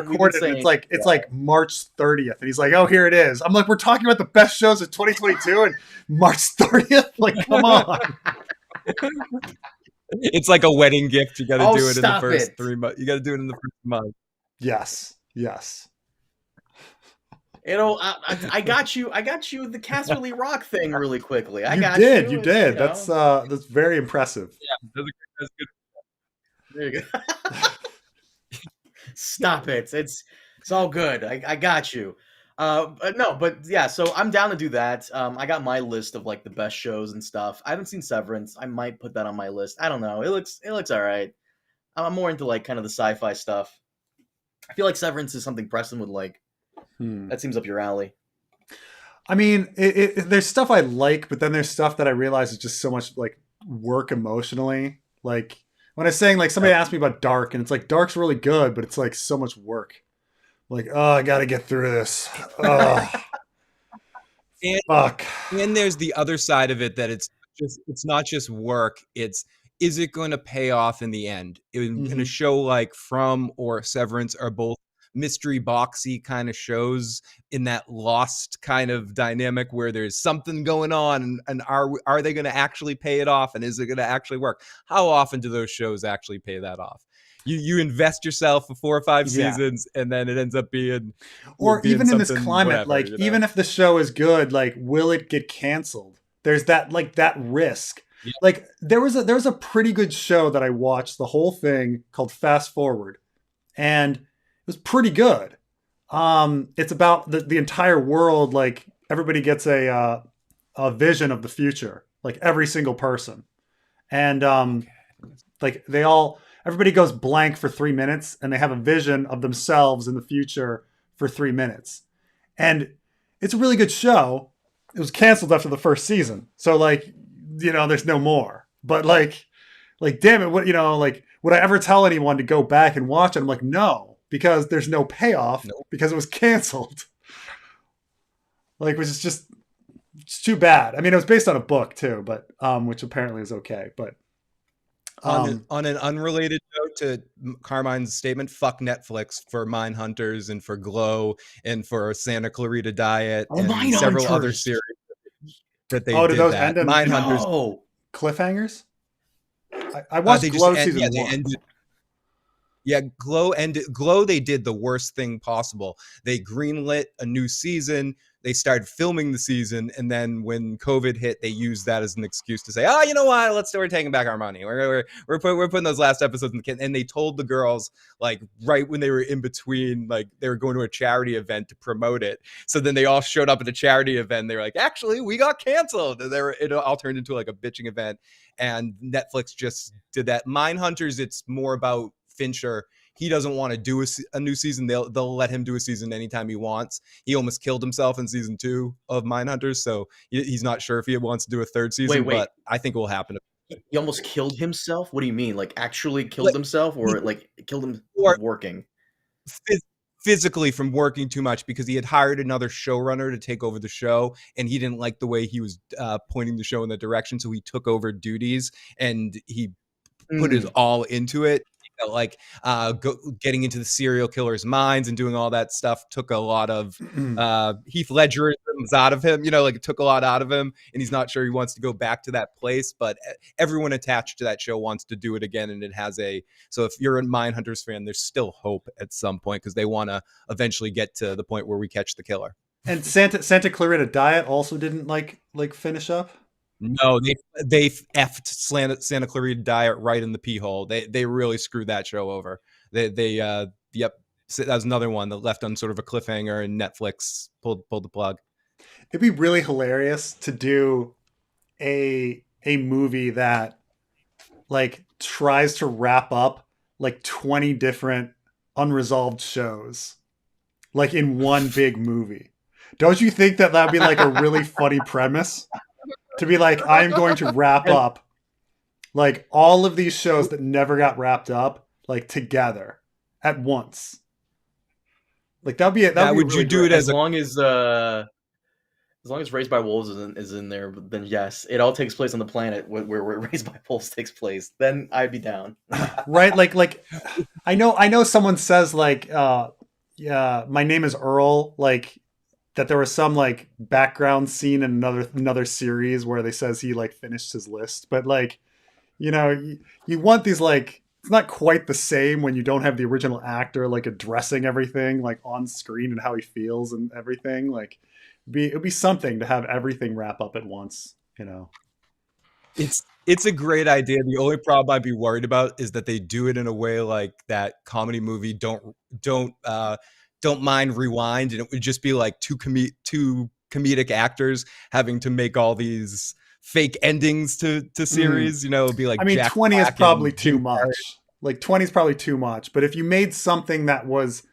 it's like March 30th, and he's like, "Oh, here it is." I'm like, "We're talking about the best shows of 2022, and March 30th. Like, come on." It's like a wedding gift. You got to do it in the first 3 months. You got to do it in the first month. Yes. I got you the Casterly Rock thing really quickly. You did. That's very impressive. Yeah, that's good. There you go. Stop it. It's all good. I got you. So I'm down to do that. I got my list of like the best shows and stuff. I haven't seen Severance. I might put that on my list. I don't know. It looks all right. I'm more into like kind of the sci-fi stuff. I feel like Severance is something Preston would like. That seems up your alley. I mean, there's stuff I like, but then there's stuff that I realize is just so much like work emotionally. Like when I was saying, like somebody asked me about Dark, and it's like Dark's really good, but it's like so much work. Like, oh, I got to get through this. Oh, fuck. And there's the other side of it that it's not just work. Is it going to pay off in the end? In a show like From or Severance are both mystery boxy kind of shows in that Lost kind of dynamic where there's something going on, and are they going to actually pay it off, and is it going to actually work? How often do those shows actually pay that off? You invest yourself for 4 or 5 seasons, and then it ends up being, or even in this climate, like even if the show is good, like will it get canceled? There's that risk. Yeah. Like there was a pretty good show that I watched the whole thing called Fast Forward, and it was pretty good. It's about the entire world. Like everybody gets a vision of the future, like every single person, and like everybody goes blank for 3 minutes, and they have a vision of themselves in the future for 3 minutes, and it's a really good show. It was canceled after the first season, so like there's no more. But like damn it, would I ever tell anyone to go back and watch it? I'm like, no, because there's no payoff. Nope. Because it was canceled. Like, which is just it's too bad. I mean, it was based on a book too, but which apparently is okay. But on an unrelated note to Carmine's statement, fuck Netflix for Mindhunters and for Glow and for Santa Clarita Diet and several other series that they did those that. Mindhunters cliffhangers? I watched Glow season 1. Glow ended. Glow, they did the worst thing possible. They greenlit a new season. They started filming the season, and then when COVID hit, they used that as an excuse to say, "Oh, you know what? We're taking back our money. We're putting those last episodes in the can." And they told the girls like right when they were in between, like they were going to a charity event to promote it. So then they all showed up at a charity event. They were like, "Actually, we got canceled." And it all turned into like a bitching event. And Netflix just did that. Mindhunters, it's more about Fincher. He doesn't want to do a new season. They'll let him do a season anytime he wants. He almost killed himself in season 2 of Mindhunters, so he's not sure if he wants to do a third season. Wait. But I think it will happen. He almost killed himself? What do you mean? Like actually killed himself, or like killed him working? Physically from working too much, because he had hired another showrunner to take over the show, and he didn't like the way he was pointing the show in that direction, so he took over duties and he put his all into it. Getting into the serial killer's minds and doing all that stuff took a lot of Heath Ledgerisms out of him. It took a lot out of him, and he's not sure he wants to go back to that place. But everyone attached to that show wants to do it again, and it has so if you're a Mindhunters fan, there's still hope at some point, because they want to eventually get to the point where we catch the killer. And Santa Clarita Diet also didn't like finish up. No, they effed Santa Clarita Diet right in the pee hole. They really screwed that show over. That was another one that left on sort of a cliffhanger, and Netflix pulled the plug. It'd be really hilarious to do a movie that like tries to wrap up like 20 different unresolved shows like in one big movie. Don't you think that would be like a really funny premise? To be like, I'm going to wrap And up like all of these shows that never got wrapped up like together at once. Like that would be Now, would really you do great. it as long as Raised by Wolves is in there, then yes, it all takes place on the planet where Raised by Wolves takes place. Then I'd be down. Right? Like I know someone says like yeah, my name is Earl, like that there was some like background scene in another series where they says he like finished his list, but like you want these like it's not quite the same when you don't have the original actor like addressing everything like on screen and how he feels and everything. Like it'd be something to have everything wrap up at once. It's a great idea. The only problem I'd be worried about is that they do it in a way like that comedy movie don't mind rewind, and it would just be like two comedic actors having to make all these fake endings to series. It'd be like I mean, Jack 20 is Black probably and too Jim Carrey. much. Like 20 is probably too much. But if you made something that was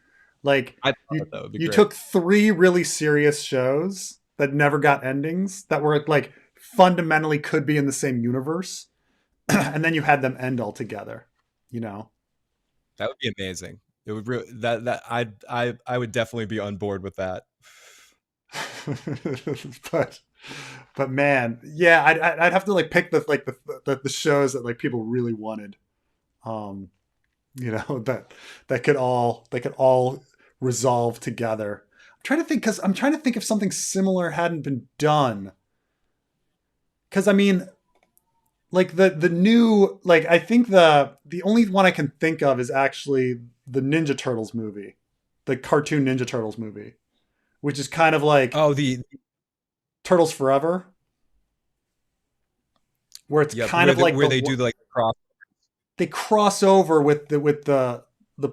like I thought that would be you great. took 3 really serious shows that never got endings that were like fundamentally could be in the same universe, and then you had them end all together. That would be amazing. It would that I would definitely be on board with that. but man, yeah, I'd have to like pick the shows that like people really wanted, that could all resolve together. I'm trying to think if something similar hadn't been done. Because I mean, like the new like I think the only one I can think of is actually the Ninja Turtles movie, the cartoon Ninja Turtles movie, which is kind of like the Turtles Forever, where it's kind of like where they do like cross. They cross over with the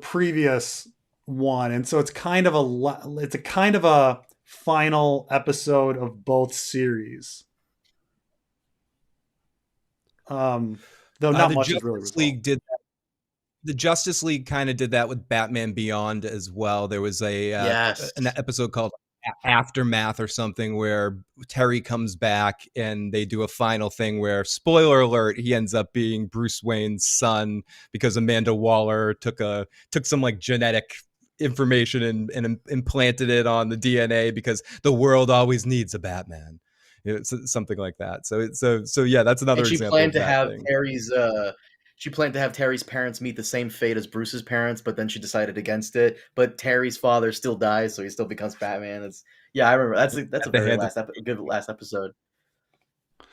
previous one, and so it's kind of a final episode of both series. Though not much is really resolved. League did that. The Justice League kind of did that with Batman Beyond as well. There was an episode called Aftermath or something where Terry comes back and they do a final thing where, spoiler alert, he ends up being Bruce Wayne's son because Amanda Waller took some like genetic information and implanted it on the DNA because the world always needs a Batman. It's something like that. So yeah, that's another example. She planned to have Terry's parents meet the same fate as Bruce's parents, but then she decided against it. But Terry's father still dies, so he still becomes Batman. I remember that's a very good last episode.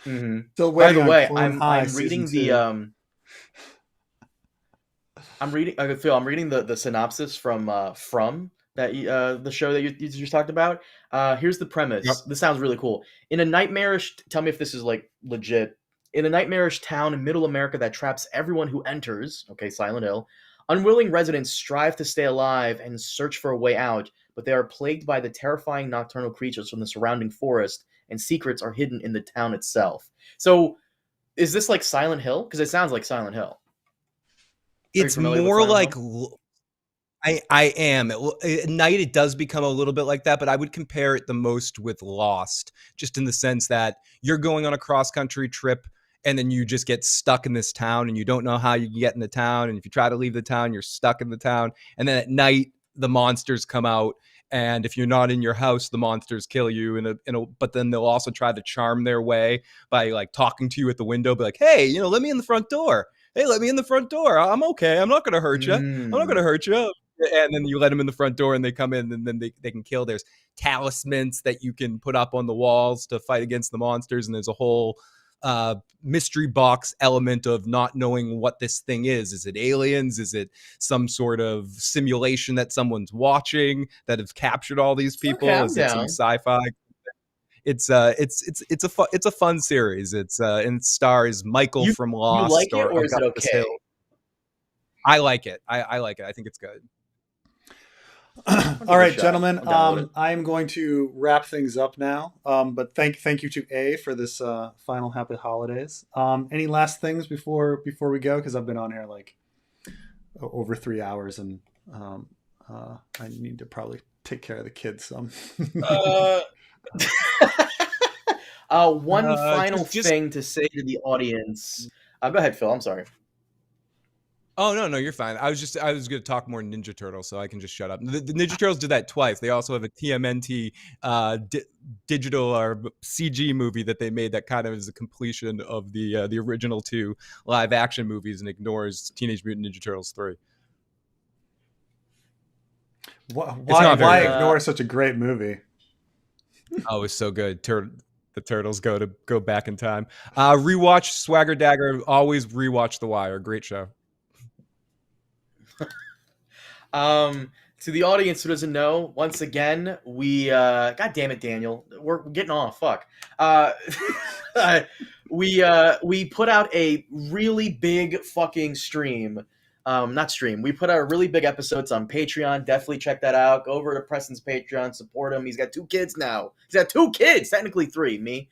Mm-hmm. Still By waiting the way, on I'm reading the Phil. I'm reading the synopsis from that the show that you just talked about. Here's the premise. Yep. This sounds really cool. In a nightmarish, tell me if this is like legit. In a nightmarish town in Middle America that traps everyone who enters, okay, Silent Hill, unwilling residents strive to stay alive and search for a way out, but they are plagued by the terrifying nocturnal creatures from the surrounding forest, and secrets are hidden in the town itself. So, is this like Silent Hill? Because it sounds like Silent Hill. It's more like I am. At night, it does become a little bit like that, but I would compare it the most with Lost, just in the sense that you're going on a cross-country trip, and then you just get stuck in this town, and you don't know how you can get in the town, and if you try to leave the town, you're stuck in the town, and then at night, the monsters come out, and if you're not in your house, the monsters kill you, but then they'll also try to charm their way by like talking to you at the window, be like, hey, let me in the front door. Hey, let me in the front door. I'm okay. I'm not going to hurt you. I'm not going to hurt you. And then you let them in the front door and they come in and then they can kill. There's talismans that you can put up on the walls to fight against the monsters. And there's a whole mystery box element of not knowing what this thing is. Is it aliens? Is it some sort of simulation that someone's watching that have captured all these people? Okay, is it some sci-fi? It's a fun series. And it stars Michael from Lost. You like it, or is it okay? I like it. I like it. I think it's good. All right, shot. gentlemen. I'm down with it. I am going to wrap things up now. But thank you to A for this final happy holidays. Any last things before we go? Because I've been on here like over 3 hours, and I need to probably take care of the kids some. Uh, one final just thing to say to the audience. Go ahead, Phil. I'm sorry. Oh no, you're fine. I was going to talk more Ninja Turtles, so I can just shut up. The Ninja Turtles did that twice. They also have a TMNT digital or CG movie that they made that kind of is a completion of the original 2 live action movies and ignores Teenage Mutant Ninja Turtles 3. Why ignore such a great movie? Oh, it's so good. The Turtles go back in time. Rewatch Swagger Dagger. Always rewatch The Wire. Great show. To the audience who doesn't know, once again, we God damn it, Daniel, we're getting off. Fuck. We put out a really big fucking stream. Not stream. We put out a really big episodes on Patreon. Definitely check that out. Go over to Preston's Patreon, support him. He's got 2 kids now. He's got 2 kids, technically 3, me.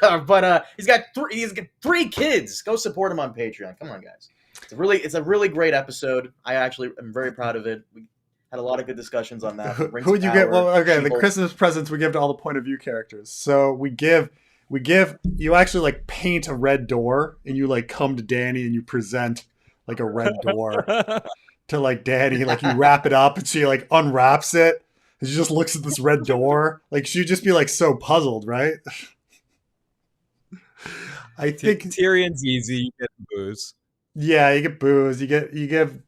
But he's got 3 kids. Go support him on Patreon. Come on, guys. It's a really great episode. I actually am very proud of it. We had a lot of good discussions on that. Who would you get? Well, okay, the Christmas presents we give to all the point of view characters. So we give you actually like paint a red door, and you like come to Danny and you present like a red door to like Danny. Like you wrap it up, and she like unwraps it, and she just looks at this red door. Like she'd just be like so puzzled, right? I think Tyrion's easy. You get booze. Yeah, you get booze. You give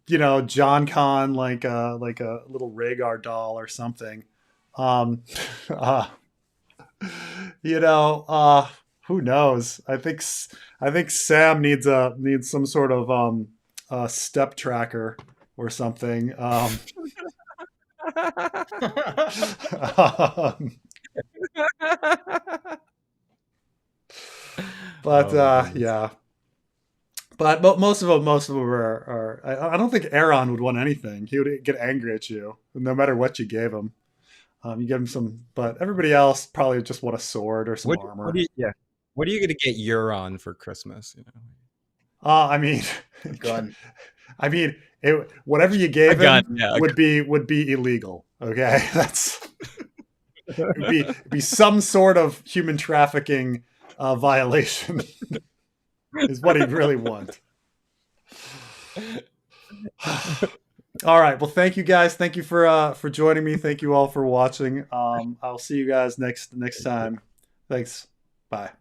John Con like a little Rhaegar doll or something. Who knows? I think Sam needs some sort of step tracker or something. Yeah. But most of them are. I don't think Aaron would want anything. He would get angry at you no matter what you gave him. You give him some, but everybody else probably just want a sword or some armor. What are you going to get Euron for Christmas? I mean, gun. I mean, whatever you gave him would be illegal. Okay, it'd be some sort of human trafficking violation. Is what he'd really want. All right. Well, thank you guys. Thank you for joining me. Thank you all for watching. I'll see you guys next time. Thanks. Bye.